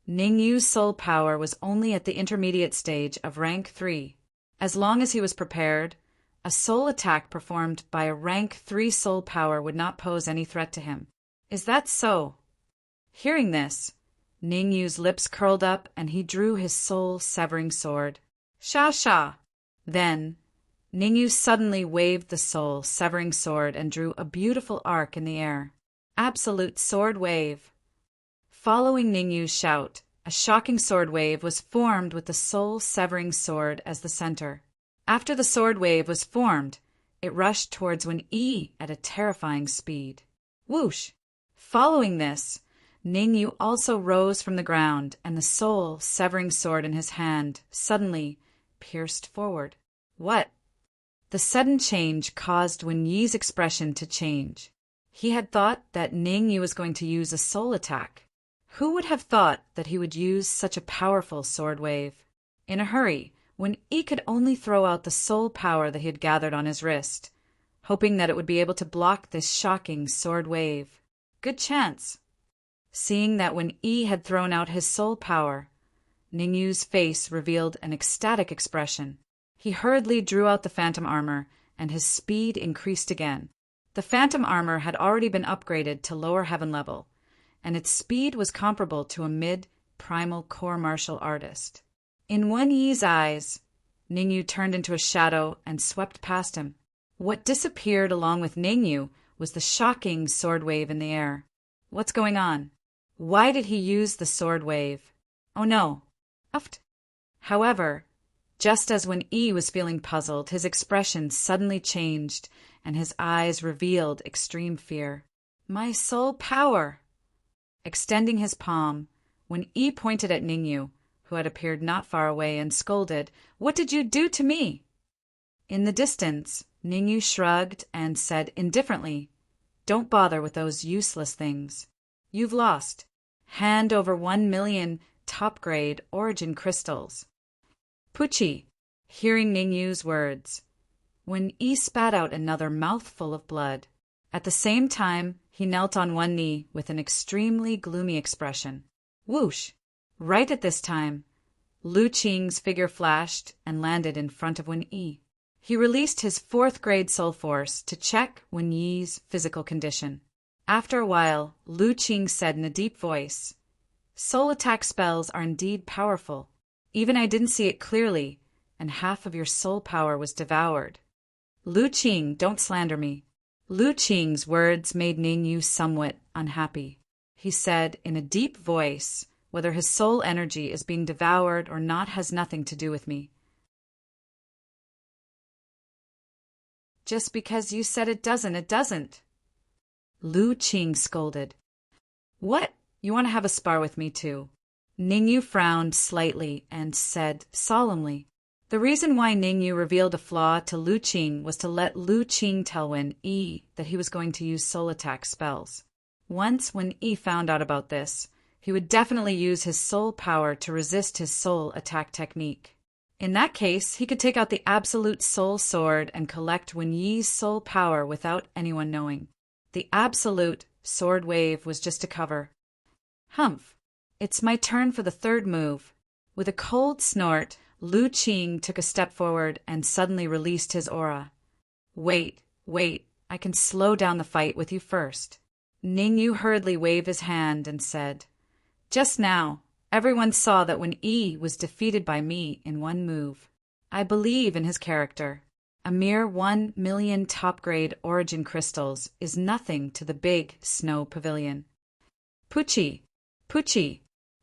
Ningyu's soul power was only at the intermediate stage of rank 3. As long as he was prepared, a soul attack performed by a rank 3 soul power would not pose any threat to him. Is that so? Hearing this, Ningyu's lips curled up and he drew his soul-severing sword. Sha sha! Then, Ningyu suddenly waved the soul-severing sword and drew a beautiful arc in the air. Absolute sword wave. Following Ningyu's shout, a shocking sword wave was formed with the soul-severing sword as the center. After the sword wave was formed, it rushed towards Wen Yi at a terrifying speed. Whoosh! Following this, Ningyu also rose from the ground, and the soul-severing sword in his hand suddenly pierced forward. What? The sudden change caused Wen Yi's expression to change. He had thought that Ningyu was going to use a soul attack. Who would have thought that he would use such a powerful sword wave? In a hurry, when Yi could only throw out the soul power that he had gathered on his wrist, hoping that it would be able to block this shocking sword wave. Good chance. Seeing that when Yi had thrown out his soul power, Ningyu's face revealed an ecstatic expression. He hurriedly drew out the phantom armor, and his speed increased again. The phantom armor had already been upgraded to lower heaven level, and its speed was comparable to a mid-primal core martial artist. In Wen Yi's eyes, Ningyu turned into a shadow and swept past him. What disappeared along with Ningyu was the shocking sword wave in the air. What's going on? Why did he use the sword wave? Oh no. Uft. However, just as when Yi was feeling puzzled, his expression suddenly changed, and his eyes revealed extreme fear. My soul power! Extending his palm, when Yi pointed at Ningyu, who had appeared not far away, and scolded, "What did you do to me?" In the distance, Ningyu shrugged and said indifferently, "Don't bother with those useless things. You've lost. Hand over 1,000,000 top-grade origin crystals." Pucci, hearing Ningyu's words, when Yi spat out another mouthful of blood. At the same time, he knelt on one knee with an extremely gloomy expression. Whoosh! Right at this time, Lu Qing's figure flashed and landed in front of Wen Yi. He released his 4th-grade soul force to check Wen Yi's physical condition. After a while, Lu Qing said in a deep voice, "Soul attack spells are indeed powerful. Even I didn't see it clearly, and half of your soul power was devoured." "Lu Qing, don't slander me." Lu Qing's words made Ningyu somewhat unhappy. He said in a deep voice, "Whether his soul energy is being devoured or not has nothing to do with me. Just because you said it doesn't. Lu Qing scolded. "What? You want to have a spar with me too?" Ningyu frowned slightly and said solemnly. The reason why Ningyu revealed a flaw to Lu Qing was to let Lu Qing tell Wen Yi that he was going to use soul attack spells. Once Wen Yi found out about this, he would definitely use his soul power to resist his soul attack technique. In that case, he could take out the absolute soul sword and collect Wen Yi's soul power without anyone knowing. The absolute sword wave was just a cover. Humph! It's my turn for the 3rd move. With a cold snort, Lu Qing took a step forward and suddenly released his aura. Wait, I can slow down the fight with you first. Ningyu hurriedly waved his hand and said, "Just now, everyone saw that when Yi was defeated by me in one move. I believe in his character. A mere 1,000,000 top-grade origin crystals is nothing to the big snow pavilion." Pucci,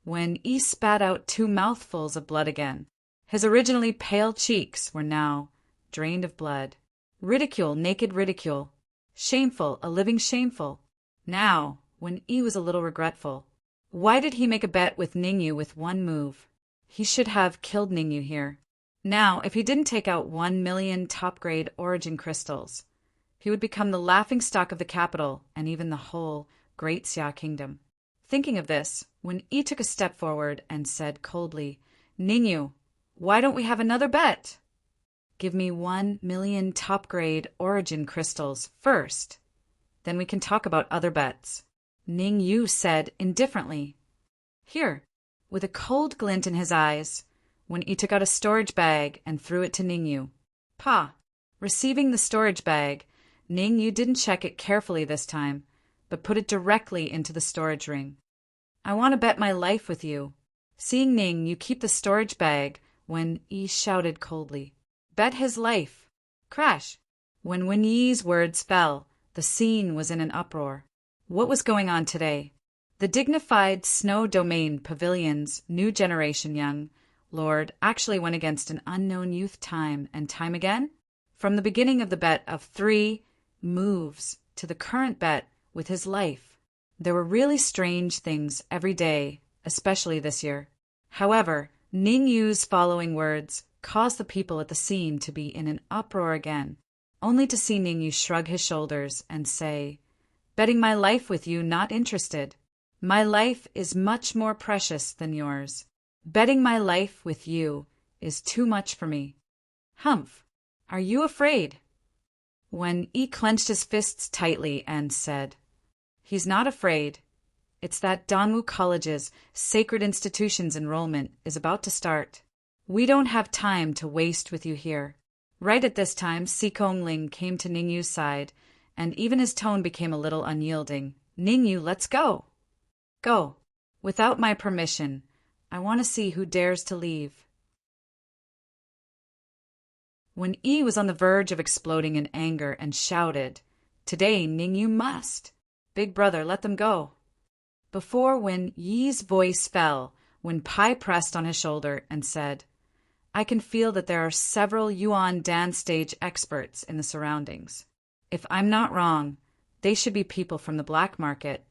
when Yi spat out 2 mouthfuls of blood again. His originally pale cheeks were now drained of blood. Ridicule, naked ridicule. Shameful, a living shameful. Now, when Yi was a little regretful. Why did he make a bet with Ningyu with one move? He should have killed Ningyu here. Now, if he didn't take out 1,000,000 top-grade origin crystals, he would become the laughingstock of the capital and even the whole Great Xia Kingdom. Thinking of this, when Yi took a step forward and said coldly, "Ningyu, why don't we have another bet? Give me 1,000,000 top-grade origin crystals first. Then we can talk about other bets." Ningyu said indifferently. "Here," with a cold glint in his eyes, when he took out a storage bag and threw it to Ningyu. Pa! Receiving the storage bag, Ningyu didn't check it carefully this time, but put it directly into the storage ring. "I want to bet my life with you." Seeing Ningyu keep the storage bag, when Yi shouted coldly, "Bet his life!" Crash! When Wen Yi's words fell, the scene was in an uproar. What was going on today? The dignified Snow Domain Pavilion's new generation young lord actually went against an unknown youth time and time again? From the beginning of the bet of 3 moves to the current bet with his life. There were really strange things every day, especially this year. However, Ningyu's following words caused the people at the scene to be in an uproar again, only to see Ningyu shrug his shoulders and say, "Betting my life with you, not interested. My life is much more precious than yours. Betting my life with you is too much for me. Humph, are you afraid? Wen Yi clenched his fists tightly and said, He's not afraid. It's that Danwu College's Sacred Institutions enrollment is about to start. We don't have time to waste with you here. Right at this time, Sikong Ling came to Ningyu's side, and even his tone became a little unyielding. Ningyu, let's go. Go. Without my permission. I want to see who dares to leave. Wen Yi was on the verge of exploding in anger and shouted, Today, Ningyu must. Big brother, let them go. Before Wen Yi's voice fell, Wen Pai pressed on his shoulder and said, I can feel that there are several Yuan dance stage experts in the surroundings. If I'm not wrong, they should be people from the black market.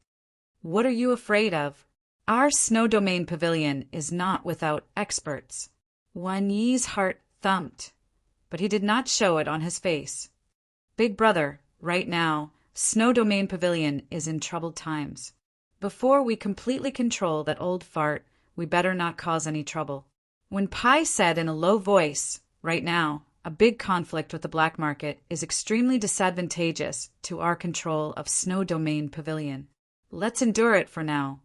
What are you afraid of? Our snow domain pavilion is not without experts. Wen Yi's heart thumped, but he did not show it on his face. Big brother, right now, Snow Domain Pavilion is in troubled times. Before we completely control that old fart, we better not cause any trouble. When Pai said in a low voice, right now, a big conflict with the black market is extremely disadvantageous to our control of Snow Domain Pavilion. Let's endure it for now.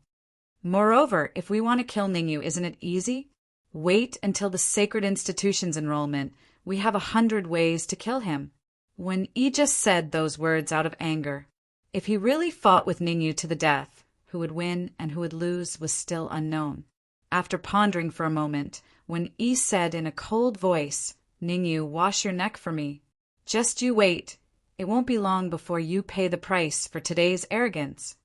Moreover, if we want to kill Ningyu, isn't it easy? Wait until the Sacred Institutions enrollment. We have 100 ways to kill him. When Yi just said those words out of anger, if he really fought with Ningyu to the death, who would win and who would lose was still unknown. After pondering for a moment, when Yi said in a cold voice, Ningyu, wash your neck for me. Just you wait. It won't be long before you pay the price for today's arrogance.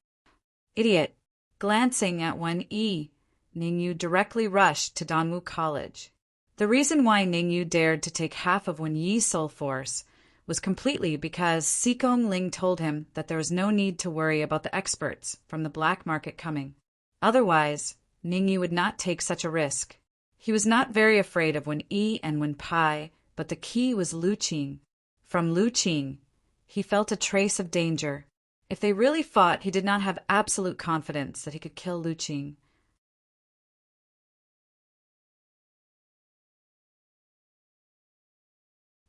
Idiot. Glancing at Wen Yi, Ningyu directly rushed to Danwu College. The reason why Ningyu dared to take half of Wen Yi's soul force was completely because Sikong Ling told him that there was no need to worry about the experts from the black market coming. Otherwise, Ningyu would not take such a risk. He was not very afraid of Wen Yi and Wen Pai, but the key was Lu Qing. From Lu Qing, he felt a trace of danger. If they really fought, he did not have absolute confidence that he could kill Lu Qing.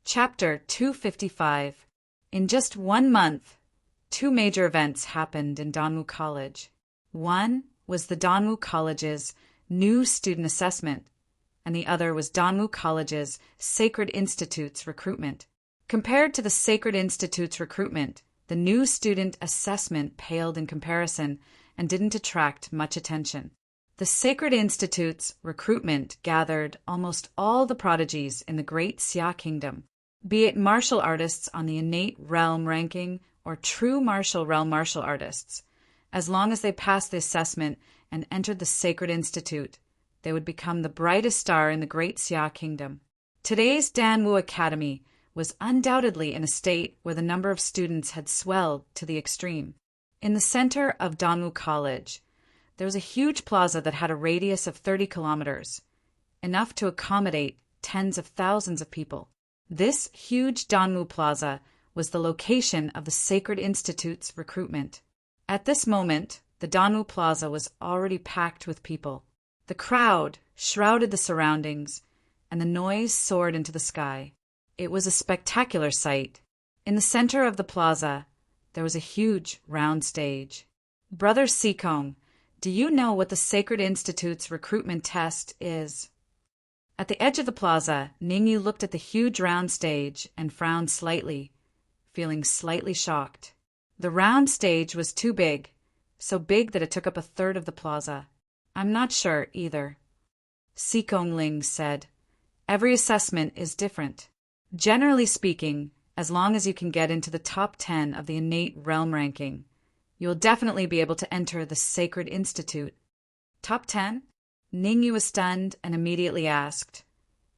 Chapter 255. In just 1 month, 2 major events happened in Danwu College. One was the Danwu College's new student assessment, and the other was Danwu College's Sacred Institute's recruitment. Compared to the Sacred Institute's recruitment, the new student assessment paled in comparison and didn't attract much attention. The Sacred Institute's recruitment gathered almost all the prodigies in the Great Xia Kingdom, be it martial artists on the innate realm ranking or true martial realm martial artists. As long as they passed the assessment and entered the Sacred Institute, they would become the brightest star in the Great Xia Kingdom. Today's Danwu Academy was undoubtedly in a state where the number of students had swelled to the extreme. In the center of Danwu College, there was a huge plaza that had a radius of 30 kilometers, enough to accommodate tens of thousands of people. This huge Danwu Plaza was the location of the Sacred Institute's recruitment. At this moment, the Danwu Plaza was already packed with people. The crowd shrouded the surroundings, and the noise soared into the sky. It was a spectacular sight. In the center of the plaza, there was a huge round stage. Brother Sikong, do you know what the Sacred Institute's recruitment test is? At the edge of the plaza, Ningyu looked at the huge round stage and frowned slightly, feeling slightly shocked. The round stage was too big, so big that it took up a third of the plaza. I'm not sure either. Sikong Ling said, Every assessment is different. Generally speaking, as long as you can get into the top 10 of the innate realm ranking, you'll definitely be able to enter the Sacred Institute. Top 10? Ningyu was stunned and immediately asked,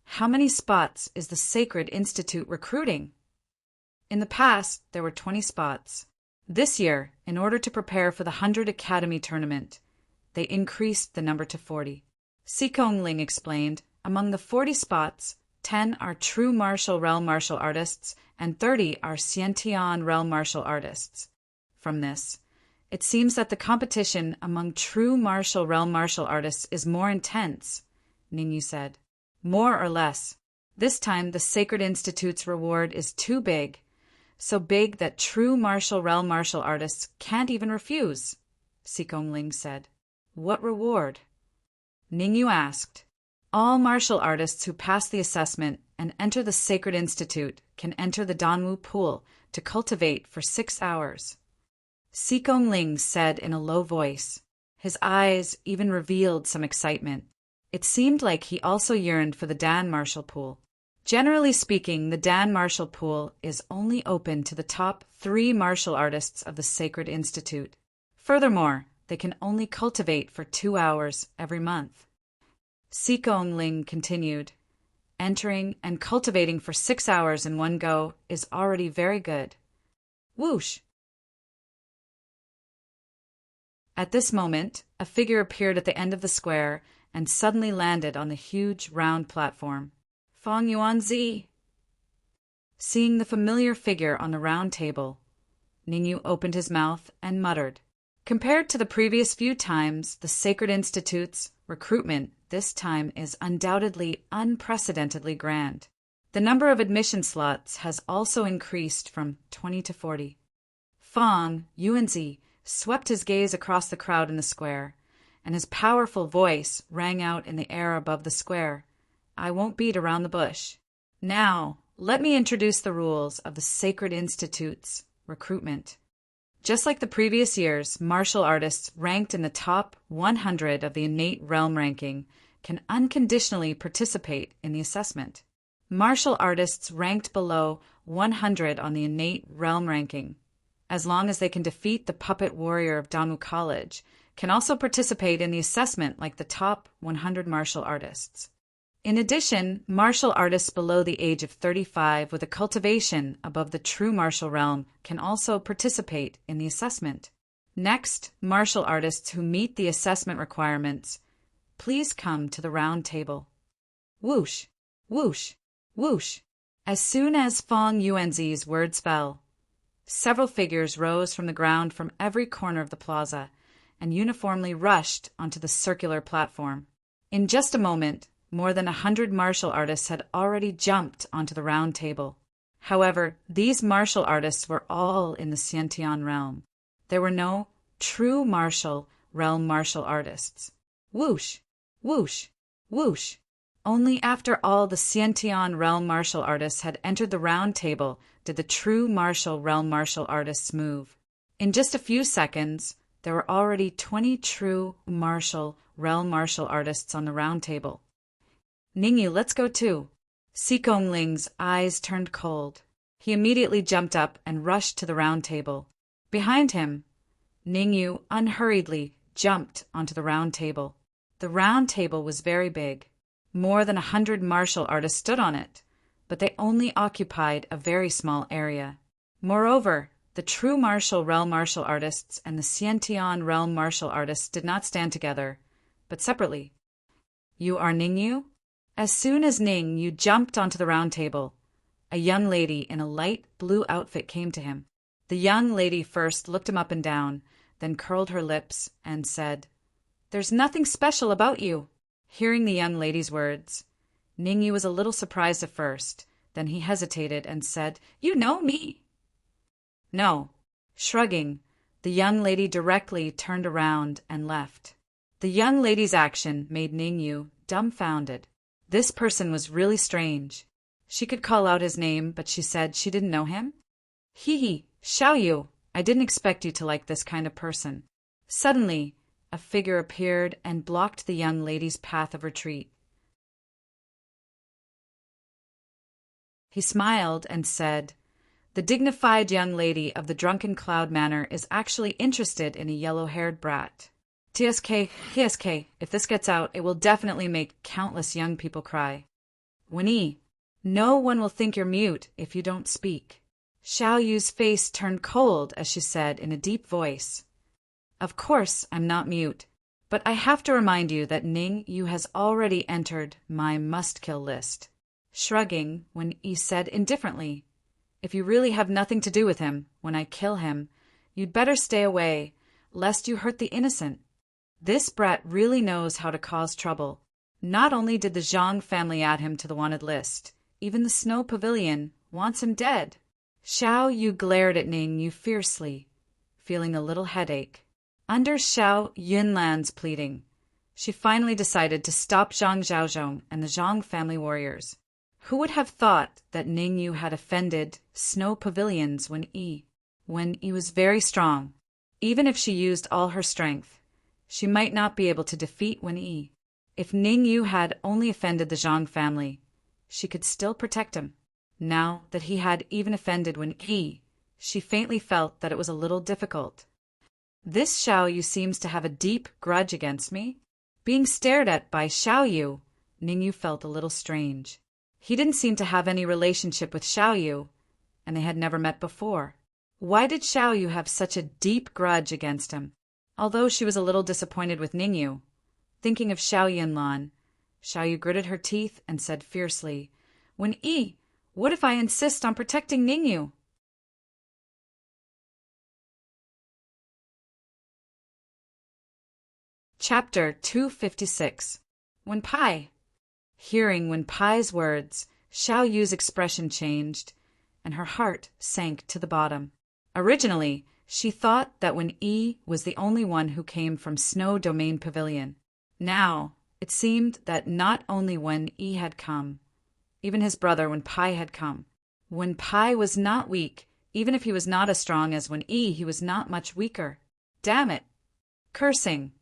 How many spots is the Sacred Institute recruiting? In the past, there were 20 spots. This year, in order to prepare for the 100 Academy tournament, they increased the number to 40. Sikong Ling explained, Among the 40 spots, 10 are true martial realm martial artists and 30 are Xiantian realm martial artists. From this, it seems that the competition among true martial realm martial artists is more intense, Ningyu said. More or less. This time the Sacred Institute's reward is too big, so big that true martial realm martial artists can't even refuse, Sikong Ling said. What reward? Ningyu asked. All martial artists who pass the assessment and enter the Sacred Institute can enter the Danwu pool to cultivate for 6 hours. Sikong Ling said in a low voice. His eyes even revealed some excitement. It seemed like he also yearned for the Dan Martial Pool. Generally speaking, the Dan Martial Pool is only open to the top 3 martial artists of the Sacred Institute. Furthermore, they can only cultivate for 2 hours every month. Sikong Ling continued. Entering and cultivating for 6 hours in one go is already very good. Whoosh! At this moment, a figure appeared at the end of the square and suddenly landed on the huge round platform. Fang Yuanzi! Seeing the familiar figure on the round table, Ningyu opened his mouth and muttered. Compared to the previous few times, the Sacred Institute's recruitment this time is undoubtedly unprecedentedly grand. The number of admission slots has also increased from 20 to 40. Fang Yuanzi swept his gaze across the crowd in the square, and his powerful voice rang out in the air above the square. I won't beat around the bush. Now, let me introduce the rules of the Sacred Institute's recruitment. Just like the previous years, martial artists ranked in the top 100 of the innate realm ranking can unconditionally participate in the assessment. Martial artists ranked below 100 on the innate realm ranking, as long as they can defeat the puppet warrior of Damu College, can also participate in the assessment like the top 100 martial artists. In addition, martial artists below the age of 35 with a cultivation above the true martial realm can also participate in the assessment. Next, martial artists who meet the assessment requirements, please come to the round table. Whoosh, whoosh, whoosh. As soon as Fang Yuanzi's words fell, several figures rose from the ground from every corner of the plaza and uniformly rushed onto the circular platform. In just a moment, more than 100 martial artists had already jumped onto the round table. However, these martial artists were all in the Xiantian realm. There were no true martial realm martial artists. Whoosh, whoosh, whoosh. Only after all the Xiantian realm martial artists had entered the round table did the true martial realm martial artists move. In just a few seconds, there were already 20 true martial realm martial artists on the round table. Ningyu, let's go too. Sikong Ling's eyes turned cold. He immediately jumped up and rushed to the round table. Behind him, Ningyu unhurriedly jumped onto the round table. The round table was very big. More than 100 martial artists stood on it, but they only occupied a very small area. Moreover, the true martial realm martial artists and the Xiantian realm martial artists did not stand together, but separately. You are Ningyu? As soon as Ningyu jumped onto the round table, a young lady in a light blue outfit came to him. The young lady first looked him up and down, then curled her lips and said, There's nothing special about you. Hearing the young lady's words, Ningyu was a little surprised at first. Then he hesitated and said, You know me. No. Shrugging, the young lady directly turned around and left. The young lady's action made Ningyu dumbfounded. This person was really strange. She could call out his name, but she said she didn't know him. Hee, Xiaoyu, I didn't expect you to like this kind of person. Suddenly, a figure appeared and blocked the young lady's path of retreat. He smiled and said, The dignified young lady of the Drunken Cloud Manor is actually interested in a yellow-haired brat. TSK, if this gets out, it will definitely make countless young people cry. Winnie, no one will think you're mute if you don't speak. Xiao Yu's face turned cold as she said in a deep voice, Of course I'm not mute, but I have to remind you that Ning Yu has already entered my must-kill list. Shrugging, Wen Yi said indifferently, If you really have nothing to do with him, when I kill him, you'd better stay away, lest you hurt the innocent. This brat really knows how to cause trouble. Not only did the Zhang family add him to the wanted list, even the Snow Pavilion wants him dead. Xiao Yu glared at Ning Yu fiercely, feeling a little headache. Under Xiao Yunlan's pleading, she finally decided to stop Zhang Zhaozhong and the Zhang family warriors. Who would have thought that Ning Yu had offended Snow Pavilions when he was very strong? Even if she used all her strength, she might not be able to defeat Wen Yi. If Ning Yu had only offended the Zhang family, she could still protect him. Now that he had even offended Wen Yi, she faintly felt that it was a little difficult. This Xiao Yu seems to have a deep grudge against me. Being stared at by Xiao Yu, Ning Yu felt a little strange. He didn't seem to have any relationship with Xiao Yu, and they had never met before. Why did Xiao Yu have such a deep grudge against him? Although she was a little disappointed with Ning Yu, thinking of Xiao Yunlan, Xiao Yu gritted her teeth and said fiercely, "Wen Yi, what if I insist on protecting Ning Yu?" Chapter 256. Wen Pai. Hearing Wen Pai's words, Xiao Yu's expression changed, and her heart sank to the bottom. Originally, she thought that Wen Yi was the only one who came from Snow Domain Pavilion. Now, it seemed that not only Wen Yi had come, even his brother Wen Pai had come. Wen Pai was not weak. Even if he was not as strong as Wen Yi, he was not much weaker. Damn it! Cursing,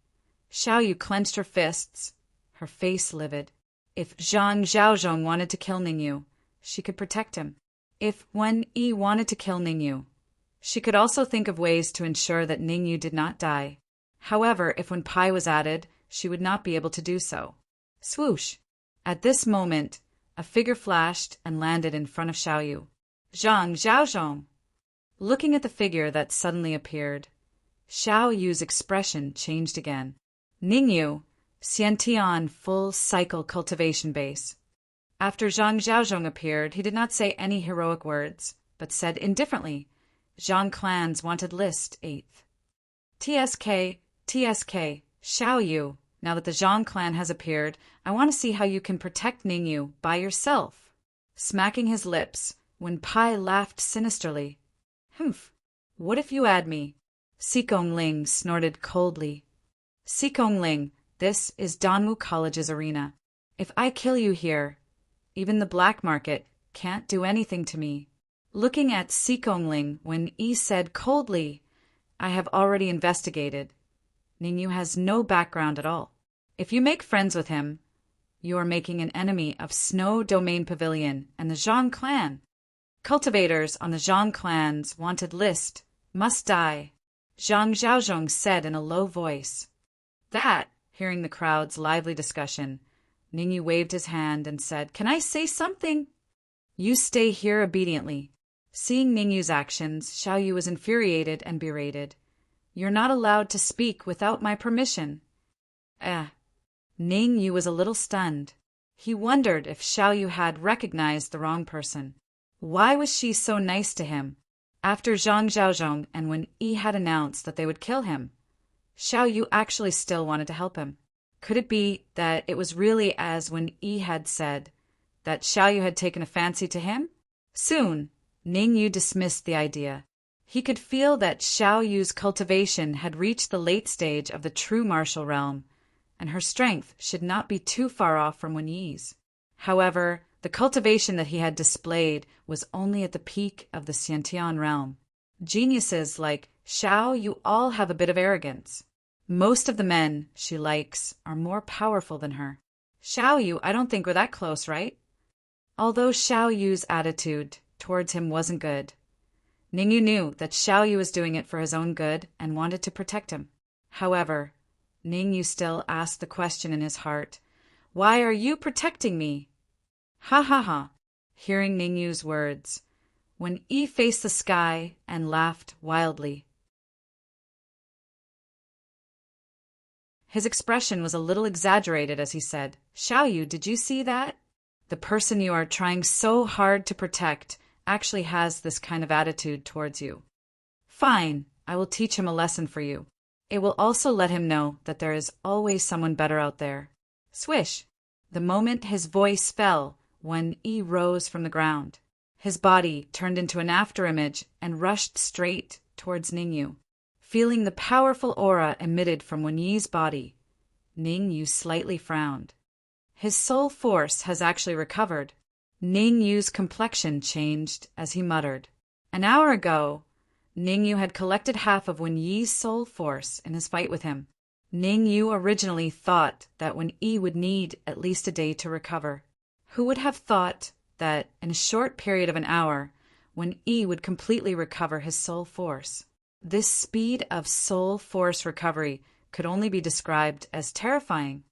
Xiao Yu clenched her fists, her face livid. If Zhang Zhaozhong wanted to kill Ning Yu, she could protect him. If Wen Yi wanted to kill Ning Yu, she could also think of ways to ensure that Ning Yu did not die. However, if Wen Pai was added, she would not be able to do so. Swoosh! At this moment, a figure flashed and landed in front of Xiao Yu. Zhang Zhaozhong! Looking at the figure that suddenly appeared, Xiao Yu's expression changed again. Ning Yu, Xiantian full cycle cultivation base. After Zhang Zhaozhong appeared, he did not say any heroic words, but said indifferently, Zhang clan's wanted list 8th. TSK, Xiao Yu, now that the Zhang clan has appeared, I want to see how you can protect Ning Yu by yourself. Smacking his lips, Wen Pai laughed sinisterly. Humph, what if you add me? Xikong Ling snorted coldly. Xikong Ling, this is Danwu College's arena. If I kill you here, even the black market can't do anything to me. Looking at Xikong Ling, Wen Yi said coldly, I have already investigated. Ning Yu has no background at all. If you make friends with him, you are making an enemy of Snow Domain Pavilion and the Zhang clan. Cultivators on the Zhang clan's wanted list must die, Zhang Zhaozhong said in a low voice. That, hearing the crowd's lively discussion, Ning Yu waved his hand and said, Can I say something? You stay here obediently. Seeing Ning Yu's actions, Xiao Yu was infuriated and berated. You're not allowed to speak without my permission. Ning Yu was a little stunned. He wondered if Xiao Yu had recognized the wrong person. Why was she so nice to him? After Zhang Zhaozhong and when Yi had announced that they would kill him, Xiao Yu actually still wanted to help him. Could it be that it was really as when Yi had said, that Xiao Yu had taken a fancy to him? Soon, Ning Yu dismissed the idea. He could feel that Xiao Yu's cultivation had reached the late stage of the true martial realm, and her strength should not be too far off from Wen Yi's. However, the cultivation that he had displayed was only at the peak of the Xiantian realm. Geniuses like Xiao Yu all have a bit of arrogance. Most of the men she likes are more powerful than her. Xiao Yu, I don't think we're that close, right? Although Xiao Yu's attitude towards him wasn't good, Ning Yu knew that Xiao Yu was doing it for his own good and wanted to protect him. However, Ning Yu still asked the question in his heart, Why are you protecting me? Ha ha ha. Hearing Ning Yu's words, when Yi faced the sky and laughed wildly. His expression was a little exaggerated as he said, Xiao Yu, did you see that? The person you are trying so hard to protect actually has this kind of attitude towards you. Fine, I will teach him a lesson for you. It will also let him know that there is always someone better out there. Swish! The moment his voice fell, Wen Yi rose from the ground. His body turned into an afterimage and rushed straight towards Ningyu. Feeling the powerful aura emitted from Wen Yi's body, Ningyu slightly frowned. His soul force has actually recovered. Ningyu's complexion changed as he muttered. An hour ago, Ningyu had collected half of Wen Yi's soul force in his fight with him. Ningyu originally thought that Wen Yi would need at least a day to recover. Who would have thought that in a short period of an hour, Wen Yi would completely recover his soul force? This speed of soul force recovery could only be described as terrifying.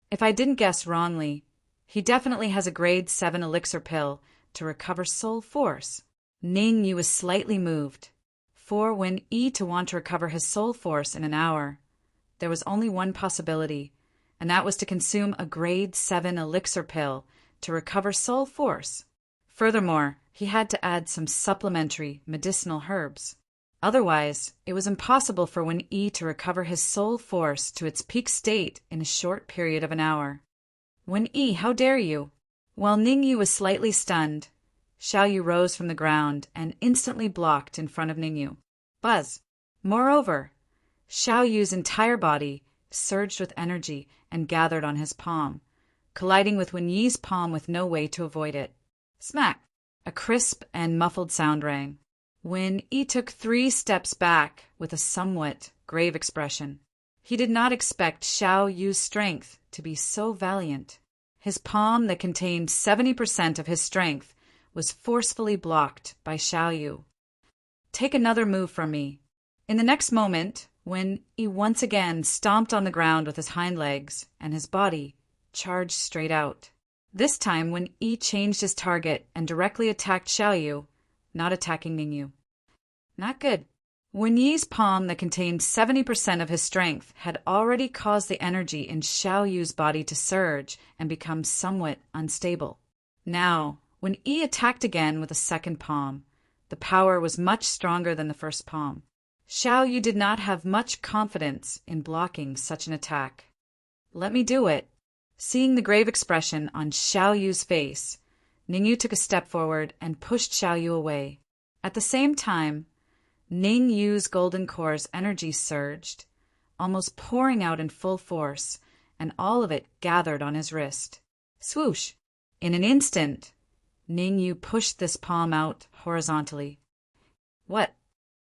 If I didn't guess wrongly, he definitely has a grade 7 elixir pill to recover soul force. Ningyu was slightly moved. For Wen Yi to want to recover his soul force in an hour, there was only one possibility, and that was to consume a grade 7 elixir pill to recover soul force. Furthermore, he had to add some supplementary medicinal herbs. Otherwise, it was impossible for Wen Yi to recover his soul force to its peak state in a short period of an hour. Wen Yi, how dare you? While Ningyu was slightly stunned, Xiaoyu rose from the ground and instantly blocked in front of Ningyu. Buzz! Moreover, Xiaoyu's entire body surged with energy and gathered on his palm, colliding with Wen Yi's palm with no way to avoid it. Smack! A crisp and muffled sound rang. Wen Yi took 3 steps back with a somewhat grave expression. He did not expect Xiaoyu's strength to be so valiant. His palm that contained 70% of his strength was forcefully blocked by Xiaoyu. Take another move from me. In the next moment, Wen Yi once again stomped on the ground with his hind legs, and his body charged straight out. This time, Wen Yi changed his target and directly attacked Xiaoyu, not attacking Ningyu. Not good. Wen Yi's palm that contained 70% of his strength had already caused the energy in Xiaoyu's body to surge and become somewhat unstable. Now, Wen Yi attacked again with a second palm. The power was much stronger than the first palm. Xiaoyu did not have much confidence in blocking such an attack. Let me do it. Seeing the grave expression on Xiaoyu's face, Ningyu took a step forward and pushed Xiaoyu away. At the same time, Ningyu's golden core's energy surged, almost pouring out in full force, and all of it gathered on his wrist. Swoosh! In an instant, Ningyu pushed this palm out horizontally. What?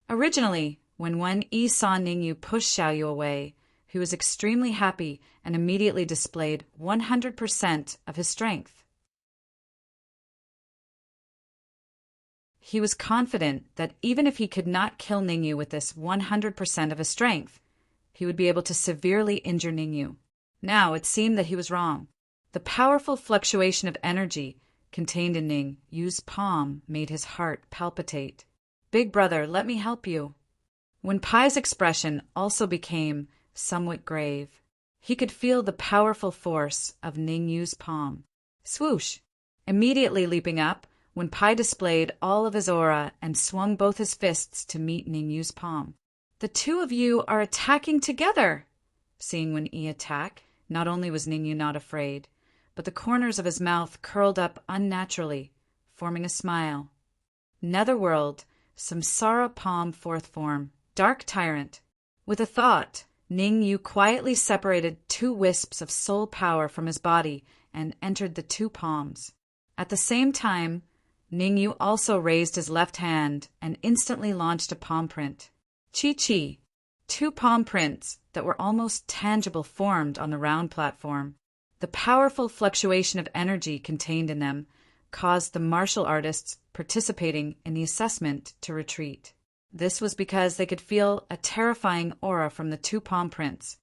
Originally, when Wen Yi saw Ningyu push Xiaoyu away, he was extremely happy and immediately displayed 100% of his strength. He was confident that even if he could not kill Ningyu with this 100% of his strength, he would be able to severely injure Ningyu. Now it seemed that he was wrong. The powerful fluctuation of energy contained in Ningyu's palm made his heart palpitate. Big brother, let me help you. Wen Pai's expression also became somewhat grave. He could feel the powerful force of Ningyu's palm. Swoosh! Immediately leaping up, Wen Pai displayed all of his aura and swung both his fists to meet Ningyu's palm. The two of you are attacking together! Seeing Wen Yi attack, not only was Ningyu not afraid, but the corners of his mouth curled up unnaturally, forming a smile. Netherworld, Samsara Palm Fourth Form, Dark Tyrant. With a thought, Ningyu quietly separated 2 wisps of soul power from his body and entered the 2 palms. At the same time, Ningyu also raised his left hand and instantly launched a palm print. Chi-chi! 2 palm prints that were almost tangible formed on the round platform. The powerful fluctuation of energy contained in them caused the martial artists participating in the assessment to retreat. This was because they could feel a terrifying aura from the 2 palm prints.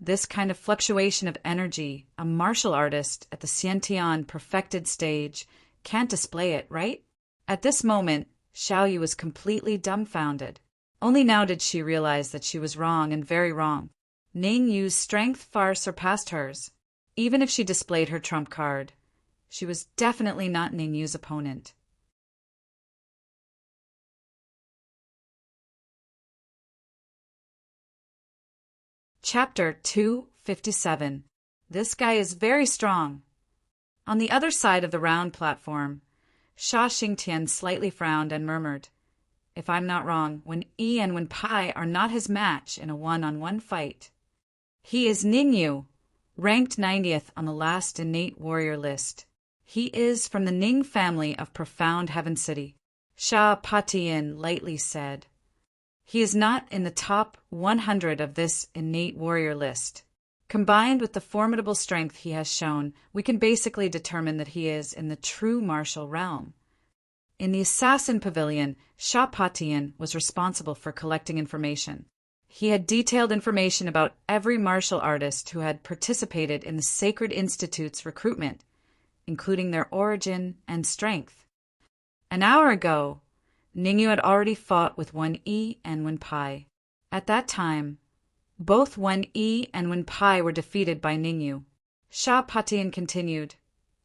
This kind of fluctuation of energy, a martial artist at the Xiantian perfected stage can't display it, right? At this moment, Xiaoyu was completely dumbfounded. Only now did she realize that she was wrong and very wrong. Ningyu's strength far surpassed hers. Even if she displayed her trump card, she was definitely not Ningyu's opponent. Chapter 257. This guy is very strong. On the other side of the round platform, Sha Xingtian slightly frowned and murmured, "If I'm not wrong, Wen Yi and Wen Pai are not his match in a one-on-one fight. He is Ningyu, ranked 90th on the last innate warrior list. He is from the Ning family of profound Heaven City," Sha Patian lightly said. "He is not in the top 100 of this innate warrior list. Combined with the formidable strength he has shown, we can basically determine that he is in the true martial realm." In the Assassin Pavilion, Sha Patian was responsible for collecting information. He had detailed information about every martial artist who had participated in the Sacred Institute's recruitment, including their origin and strength. An hour ago, Ningyu had already fought with Wen Yi and Wen Pai. At that time, both Wen Yi and Wen Pai were defeated by Ningyu. Sha Patian continued,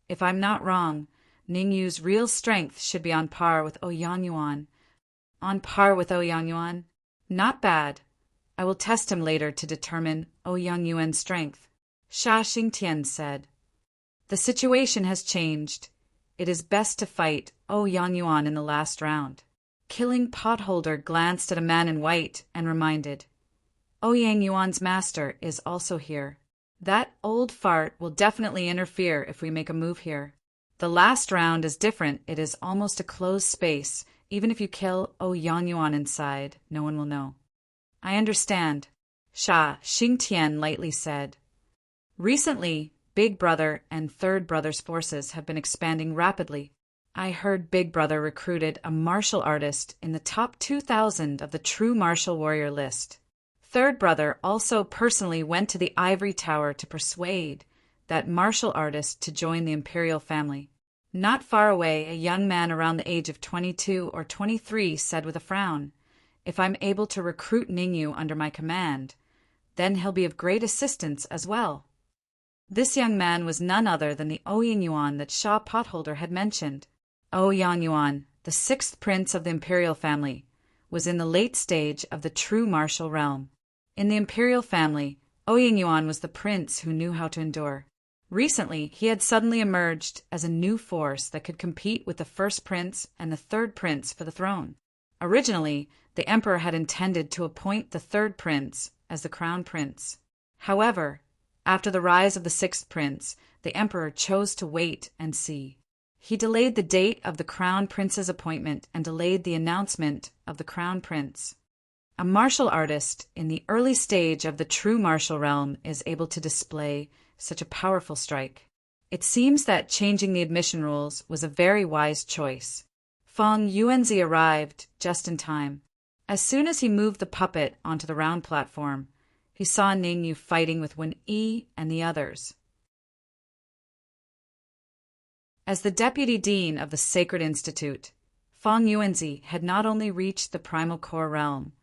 "If I'm not wrong, Ningyu's real strength should be on par with Ouyang Yuan." "On par with Ouyang Yuan? Not bad. I will test him later to determine Ouyang Yuan's strength," Sha Xingtian said. "The situation has changed. It is best to fight Ouyang Yuan in the last round." Killing Potholder glanced at a man in white and reminded, "Ouyang Yuan's master is also here. That old fart will definitely interfere if we make a move here. The last round is different. It is almost a closed space. Even if you kill Ouyang Yuan inside, no one will know." "I understand," Sha Xingtian lightly said. "Recently, Big Brother and Third Brother's forces have been expanding rapidly. I heard Big Brother recruited a martial artist in the top 2,000 of the true martial warrior list. Third Brother also personally went to the Ivory Tower to persuade that martial artist to join the imperial family. Not far away, a young man around the age of 22 or 23 said with a frown, 'If I'm able to recruit Ningyu under my command, then he'll be of great assistance as well.' This young man was none other than the Ouyang Yuan that Sha Potholder had mentioned. Ouyang Yuan, the sixth prince of the imperial family, was in the late stage of the true martial realm. In the imperial family, Ouyang Yuan was the prince who knew how to endure. Recently, he had suddenly emerged as a new force that could compete with the first prince and the third prince for the throne. Originally, the emperor had intended to appoint the third prince as the crown prince. However, after the rise of the sixth prince, the emperor chose to wait and see. He delayed the date of the crown prince's appointment and delayed the announcement of the crown prince. A martial artist in the early stage of the true martial realm is able to display such a powerful strike. It seems that changing the admission rules was a very wise choice. Feng Yuanzi arrived just in time. As soon as he moved the puppet onto the round platform, he saw Ningyu fighting with Wen Yi and the others. As the deputy dean of the Sacred Institute, Feng Yuanzi had not only reached the primal core realm,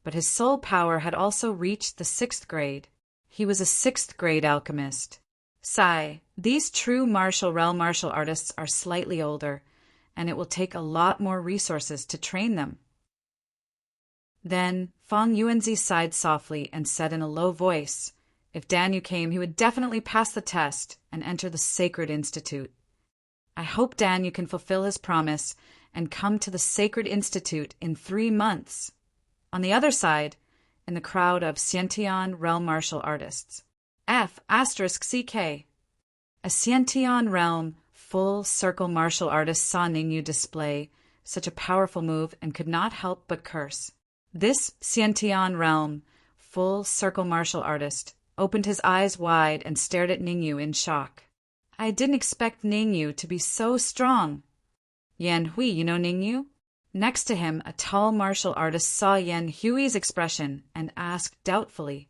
but his soul power had also reached the 6th grade. He was a 6th grade alchemist. Sigh, these true martial realm martial artists are slightly older, and it will take a lot more resources to train them. Then Feng Yuanzi sighed softly and said in a low voice, if Danyu came, he would definitely pass the test and enter the Sacred Institute. I hope Danyu can fulfill his promise and come to the Sacred Institute in 3 months. On the other side, in the crowd of Xiantian realm martial artists, F***CK. A Xiantian realm full circle martial artist saw Ningyu display such a powerful move and could not help but curse. This Xiantian realm full circle martial artist opened his eyes wide and stared at Ningyu in shock. I didn't expect Ningyu to be so strong. Yan Hui, you know Ningyu? Next to him, a tall martial artist saw Yan Hui's expression and asked doubtfully,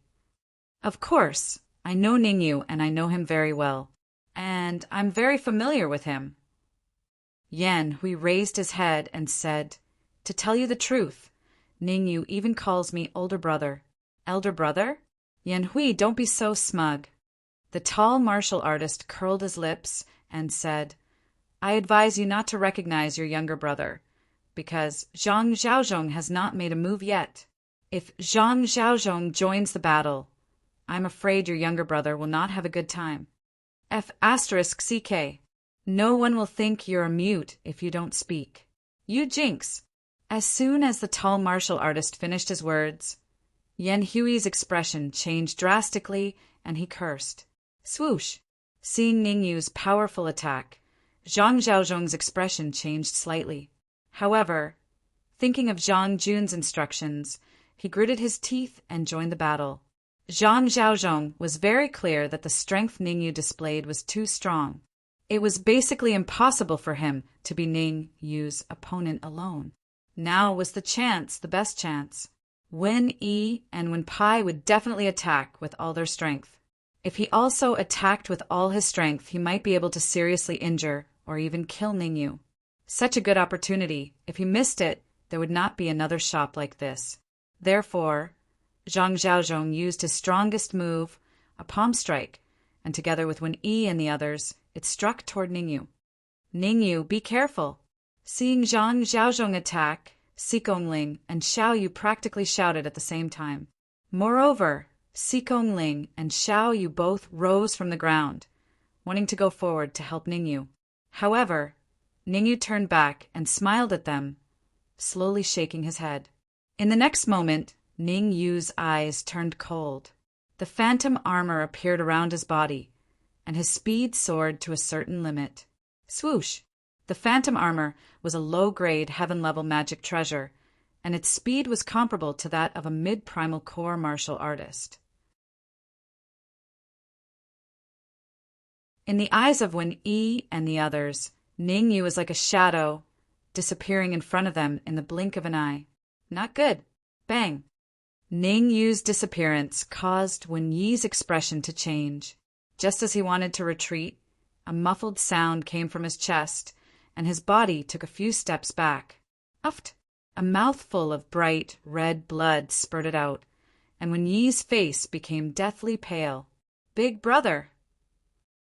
Of course, I know Ningyu and I know him very well, and I'm very familiar with him. Yan Hui raised his head and said, To tell you the truth, Ningyu even calls me older brother. Elder brother? Yan Hui, don't be so smug. The tall martial artist curled his lips and said, I advise you not to recognize your younger brother, because Zhang Xiaozhong has not made a move yet. If Zhang Xiaozhong joins the battle, I'm afraid your younger brother will not have a good time. F***CK. No one will think you're a mute if you don't speak. You jinx. As soon as the tall martial artist finished his words, Yan Hui's expression changed drastically and he cursed. Swoosh! Seeing Ningyu's powerful attack, Zhang Zhaozhong's expression changed slightly. However, thinking of Zhang Jun's instructions, he gritted his teeth and joined the battle. Zhang Zhaozhong was very clear that the strength Ningyu displayed was too strong. It was basically impossible for him to be Ningyu's opponent alone. Now was the best chance. Wen Yi and Wen Pai would definitely attack with all their strength. If he also attacked with all his strength, he might be able to seriously injure or even kill Ningyu. Such a good opportunity. If he missed it, there would not be another shop like this. Therefore, Zhang Zhaozhong used his strongest move, a palm strike, and together with Wen Yi and the others, it struck toward Ningyu. Ningyu, be careful! Seeing Zhang Zhaozhong attack, Xikongling and Xiao Yu practically shouted at the same time. Moreover, Xikongling and Xiao Yu both rose from the ground, wanting to go forward to help Ningyu. However, Ningyu turned back and smiled at them, slowly shaking his head. In the next moment, Ningyu's eyes turned cold. The phantom armor appeared around his body, and his speed soared to a certain limit. Swoosh! The phantom armor was a low-grade heaven-level magic treasure, and its speed was comparable to that of a mid-primal core martial artist. In the eyes of Wen Yi and the others, Ningyu was like a shadow, disappearing in front of them in the blink of an eye. Not good. Bang! Ningyu's disappearance caused Wen Yi's expression to change. Just as he wanted to retreat, a muffled sound came from his chest, and his body took a few steps back. Uft! A mouthful of bright, red blood spurted out, and Wen Yi's face became deathly pale. Big brother!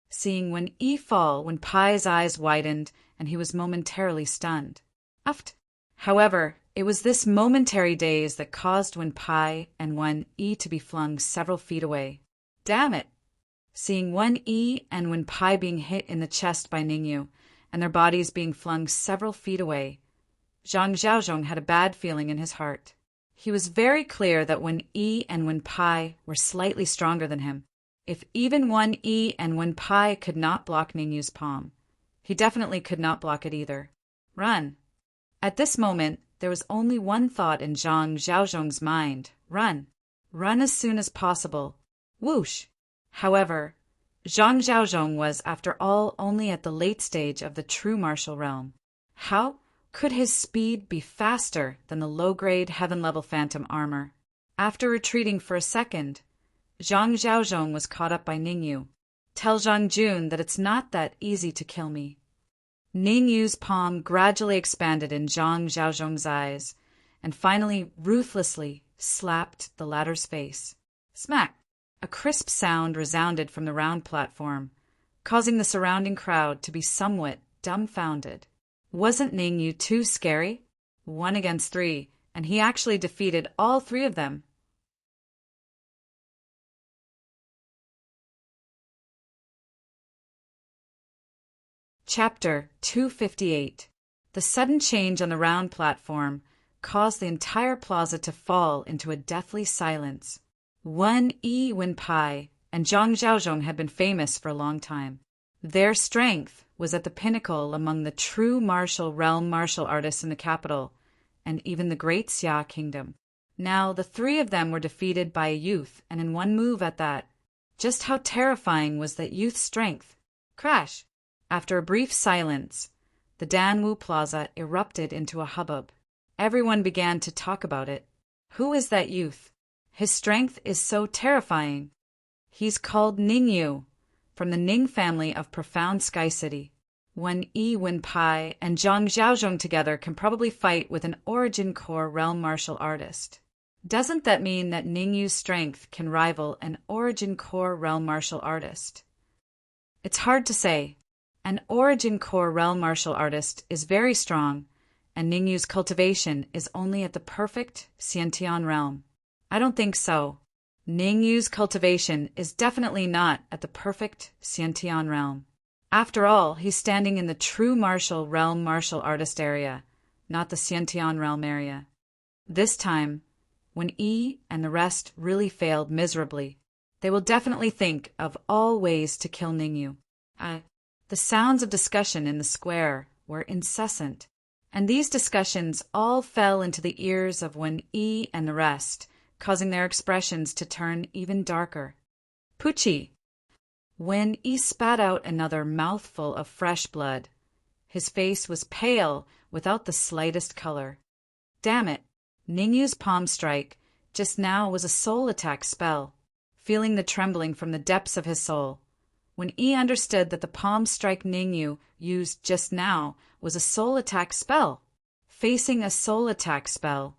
Seeing Wen Yi fall, Wen Pai's eyes widened, and he was momentarily stunned. Uft! However, it was this momentary daze that caused Wen Pai and Wen Yi to be flung several feet away. Damn it! Seeing Wen Yi and Wen Pai being hit in the chest by Ningyu, and their bodies being flung several feet away, Zhang Zhaozhong had a bad feeling in his heart. He was very clear that Wen Yi and Wen Pai were slightly stronger than him. If even Wen Yi and Wen Pai could not block Ningyu's palm, he definitely could not block it either. Run! At this moment, there was only one thought in Zhang Zhaozhong's mind. Run! Run as soon as possible. Whoosh! However, Zhang Zhaozhong was, after all, only at the late stage of the true martial realm. How could his speed be faster than the low-grade heaven-level phantom armor? After retreating for a second, Zhang Zhaozhong was caught up by Ningyu. Tell Zhang Jun that it's not that easy to kill me. Ningyu's palm gradually expanded in Zhang Zhaozhong's eyes, and finally ruthlessly slapped the latter's face. Smack! A crisp sound resounded from the round platform, causing the surrounding crowd to be somewhat dumbfounded. Wasn't Ningyu too scary? 1 against 3, and he actually defeated all 3 of them. Chapter 258. The sudden change on the round platform caused the entire plaza to fall into a deathly silence. Wen Yi, Wen Pai, and Zhang Zhaozhong had been famous for a long time. Their strength was at the pinnacle among the true martial realm martial artists in the capital, and even the great Xia kingdom. Now the 3 of them were defeated by a youth, and in one move at that. Just how terrifying was that youth's strength? Crash! After a brief silence, the Danwu Plaza erupted into a hubbub. Everyone began to talk about it. Who is that youth? His strength is so terrifying. He's called Ningyu, from the Ning family of Profound Sky City. Wen Yi, Wen Pai, and Zhang Zhaozhong together can probably fight with an Origin Core realm martial artist. Doesn't that mean that Ningyu's strength can rival an Origin Core realm martial artist? It's hard to say. An Origin Core realm martial artist is very strong, and Ningyu's cultivation is only at the perfect Xiantian realm. I don't think so. Ning Yu's cultivation is definitely not at the perfect Xiantian realm. After all, he's standing in the true martial realm martial artist area, not the Xiantian realm area. This time, when Yi and the rest really failed miserably, they will definitely think of all ways to kill Ningyu. The sounds of discussion in the square were incessant, and these discussions all fell into the ears of Wen Yi and the rest, causing their expressions to turn even darker. Pucci! When Yi spat out another mouthful of fresh blood, his face was pale without the slightest color. Damn it! Ningyu's palm strike just now was a soul attack spell. Feeling the trembling from the depths of his soul, when Yi understood that the palm strike Ningyu used just now was a soul attack spell. Facing a soul attack spell,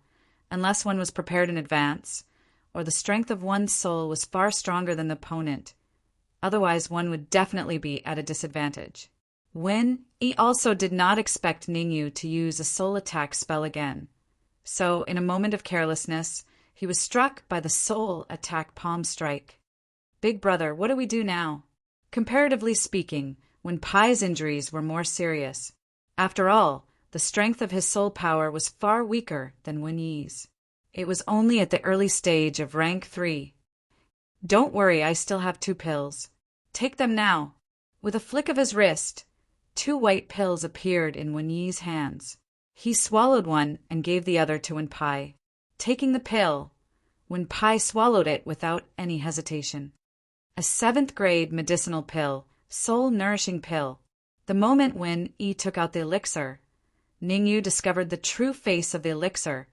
unless one was prepared in advance, or the strength of one's soul was far stronger than the opponent, otherwise one would definitely be at a disadvantage. Yi also did not expect Ningyu to use a soul attack spell again, so in a moment of carelessness, he was struck by the soul attack palm strike. Big brother, what do we do now? Comparatively speaking, Wen Pai's injuries were more serious. After all, the strength of his soul power was far weaker than Wen Yi's. It was only at the early stage of rank 3. Don't worry, I still have 2 pills. Take them now. With a flick of his wrist, 2 white pills appeared in Wen Yi's hands. He swallowed one and gave the other to Wen Pai. Taking the pill, Wen Pai swallowed it without any hesitation. A 7th grade medicinal pill, soul-nourishing pill. The moment Wen Yi took out the elixir, Ningyu discovered the true face of the elixir,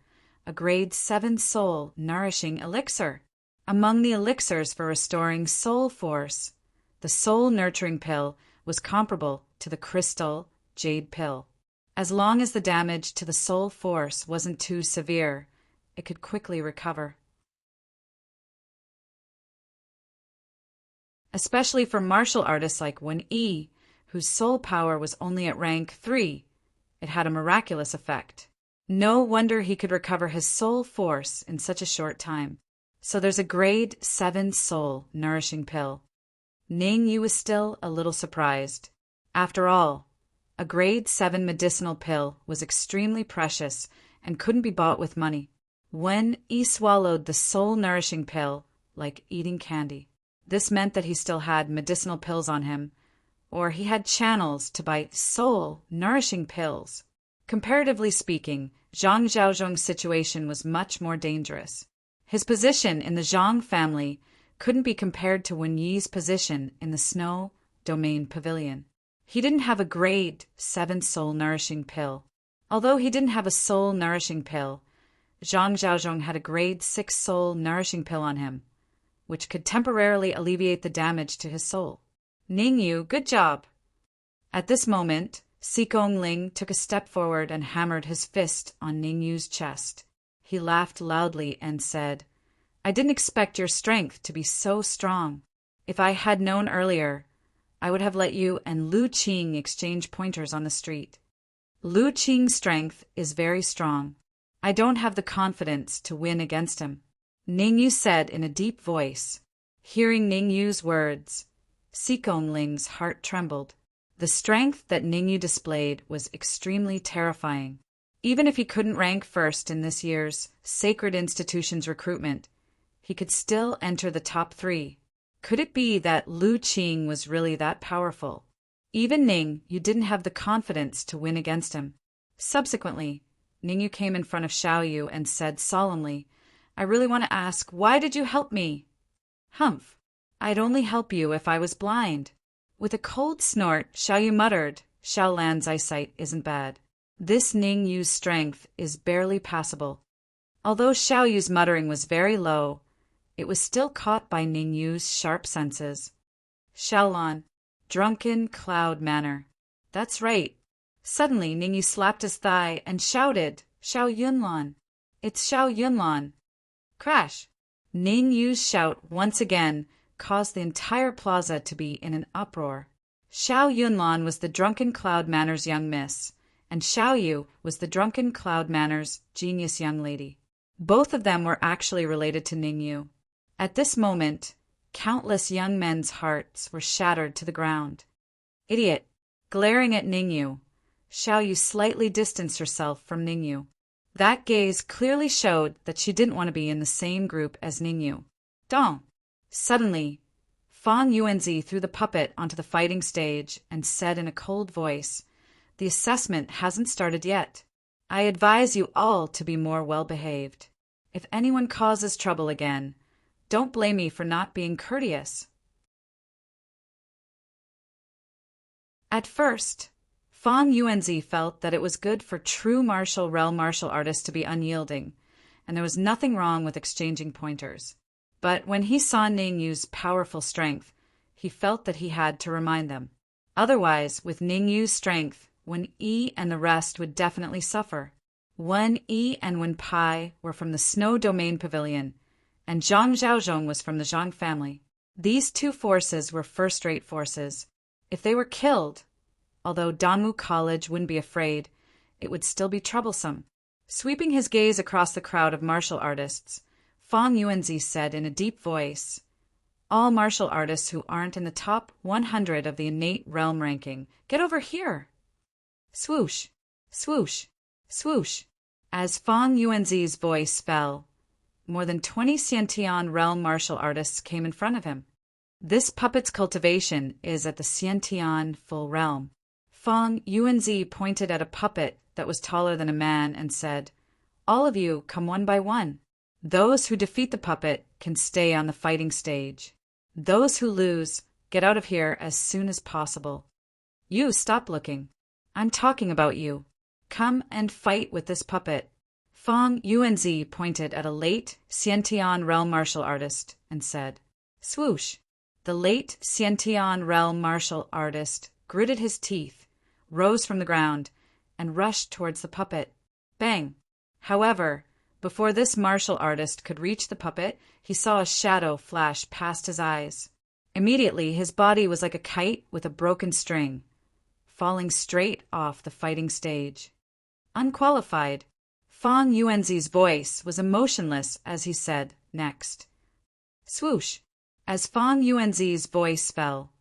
a grade 7 soul-nourishing elixir. Among the elixirs for restoring soul force, the soul-nurturing pill was comparable to the crystal jade pill. As long as the damage to the soul force wasn't too severe, it could quickly recover. Especially for martial artists like Wen Yi, whose soul power was only at rank 3, it had a miraculous effect. No wonder he could recover his soul force in such a short time. So there's a grade 7 soul nourishing pill. Ningyu was still a little surprised. After all, a grade 7 medicinal pill was extremely precious and couldn't be bought with money. Wen Yi swallowed the soul-nourishing pill like eating candy. This meant that he still had medicinal pills on him, or he had channels to buy soul-nourishing pills. Comparatively speaking, Zhang Zhaozhong's situation was much more dangerous. His position in the Zhang family couldn't be compared to Wen Yi's position in the Snow Domain Pavilion. He didn't have a grade 7 soul-nourishing pill. Although he didn't have a soul-nourishing pill, Zhang Zhaozhong had a grade 6 soul-nourishing pill on him, which could temporarily alleviate the damage to his soul. Ningyu, good job! At this moment, Xikong Ling took a step forward and hammered his fist on Ningyu's chest. He laughed loudly and said, I didn't expect your strength to be so strong. If I had known earlier, I would have let you and Lu Qing exchange pointers on the street. Lu Qing's strength is very strong. I don't have the confidence to win against him, Ningyu said in a deep voice. Hearing Ningyu's words, Xikong Ling's heart trembled. The strength that Ningyu displayed was extremely terrifying. Even if he couldn't rank first in this year's Sacred Institutions recruitment, he could still enter the top 3. Could it be that Lu Qing was really that powerful? Even Ningyu didn't have the confidence to win against him. Subsequently, Ningyu came in front of Xiaoyu and said solemnly, I really want to ask, why did you help me? Humph, I'd only help you if I was blind. With a cold snort, Xiaoyu muttered, Xiaolan's eyesight isn't bad. This Ningyu's strength is barely passable. Although Xiaoyu's muttering was very low, it was still caught by Ningyu's sharp senses. Xiaolan, drunken cloud manner. That's right. Suddenly, Ningyu slapped his thigh and shouted, Xiao Yunlan. It's Xiao Yunlan. Crash! Ningyu's shout once again caused the entire plaza to be in an uproar. Xiao Yunlan was the drunken cloud manner's young miss, and Xiaoyu was the drunken cloud manner's genius young lady. Both of them were actually related to Ningyu. At this moment, countless young men's hearts were shattered to the ground. Idiot! Glaring at Ningyu, Xiaoyu slightly distanced herself from Ningyu. That gaze clearly showed that she didn't want to be in the same group as Ningyu. Dong! Suddenly, Fang Yuanzi threw the puppet onto the fighting stage and said in a cold voice, "The assessment hasn't started yet. I advise you all to be more well-behaved. If anyone causes trouble again, don't blame me for not being courteous." At first, Fang Yuanzi felt that it was good for true martial realm martial artists to be unyielding, and there was nothing wrong with exchanging pointers. But when he saw Ningyu's powerful strength, he felt that he had to remind them. Otherwise, with Ningyu's strength, Wen Yi and the rest would definitely suffer. Wen Yi and Wen Pai were from the Snow Domain Pavilion, and Zhang Zhaozhong was from the Zhang family. These two forces were first-rate forces. If they were killed, although Danmu College wouldn't be afraid, it would still be troublesome. Sweeping his gaze across the crowd of martial artists, Fang Yuanzi said in a deep voice, "All martial artists who aren't in the top 100 of the innate realm ranking, get over here!" Swoosh, swoosh, swoosh. As Fang Yuanzi's voice fell, more than 20 Xiantian realm martial artists came in front of him. This puppet's cultivation is at the Xiantian full realm. Fang Yuanzi pointed at a puppet that was taller than a man and said, "All of you come one by one. Those who defeat the puppet can stay on the fighting stage. Those who lose, get out of here as soon as possible. You stop looking. I'm talking about you. Come and fight with this puppet." Fang Yuanzi pointed at a late Xiantian realm martial artist and said, "Swoosh." The late Xiantian realm martial artist gritted his teeth, rose from the ground, and rushed towards the puppet. Bang! However, before this martial artist could reach the puppet, he saw a shadow flash past his eyes. Immediately, his body was like a kite with a broken string, falling straight off the fighting stage. Unqualified, Fang Yuanzi's voice was emotionless as he said, next. Swoosh! As Fang Yuanzi's voice fell,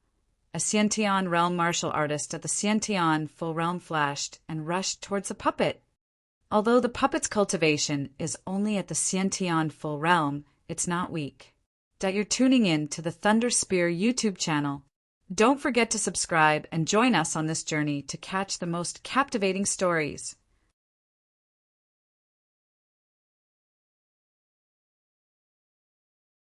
a Xiantian realm martial artist at the Xiantian full realm flashed and rushed towards the puppet. Although the puppet's cultivation is only at the Xiantian full realm, it's not weak. That you're tuning in to the Thunder Spear YouTube channel. Don't forget to subscribe and join us on this journey to catch the most captivating stories.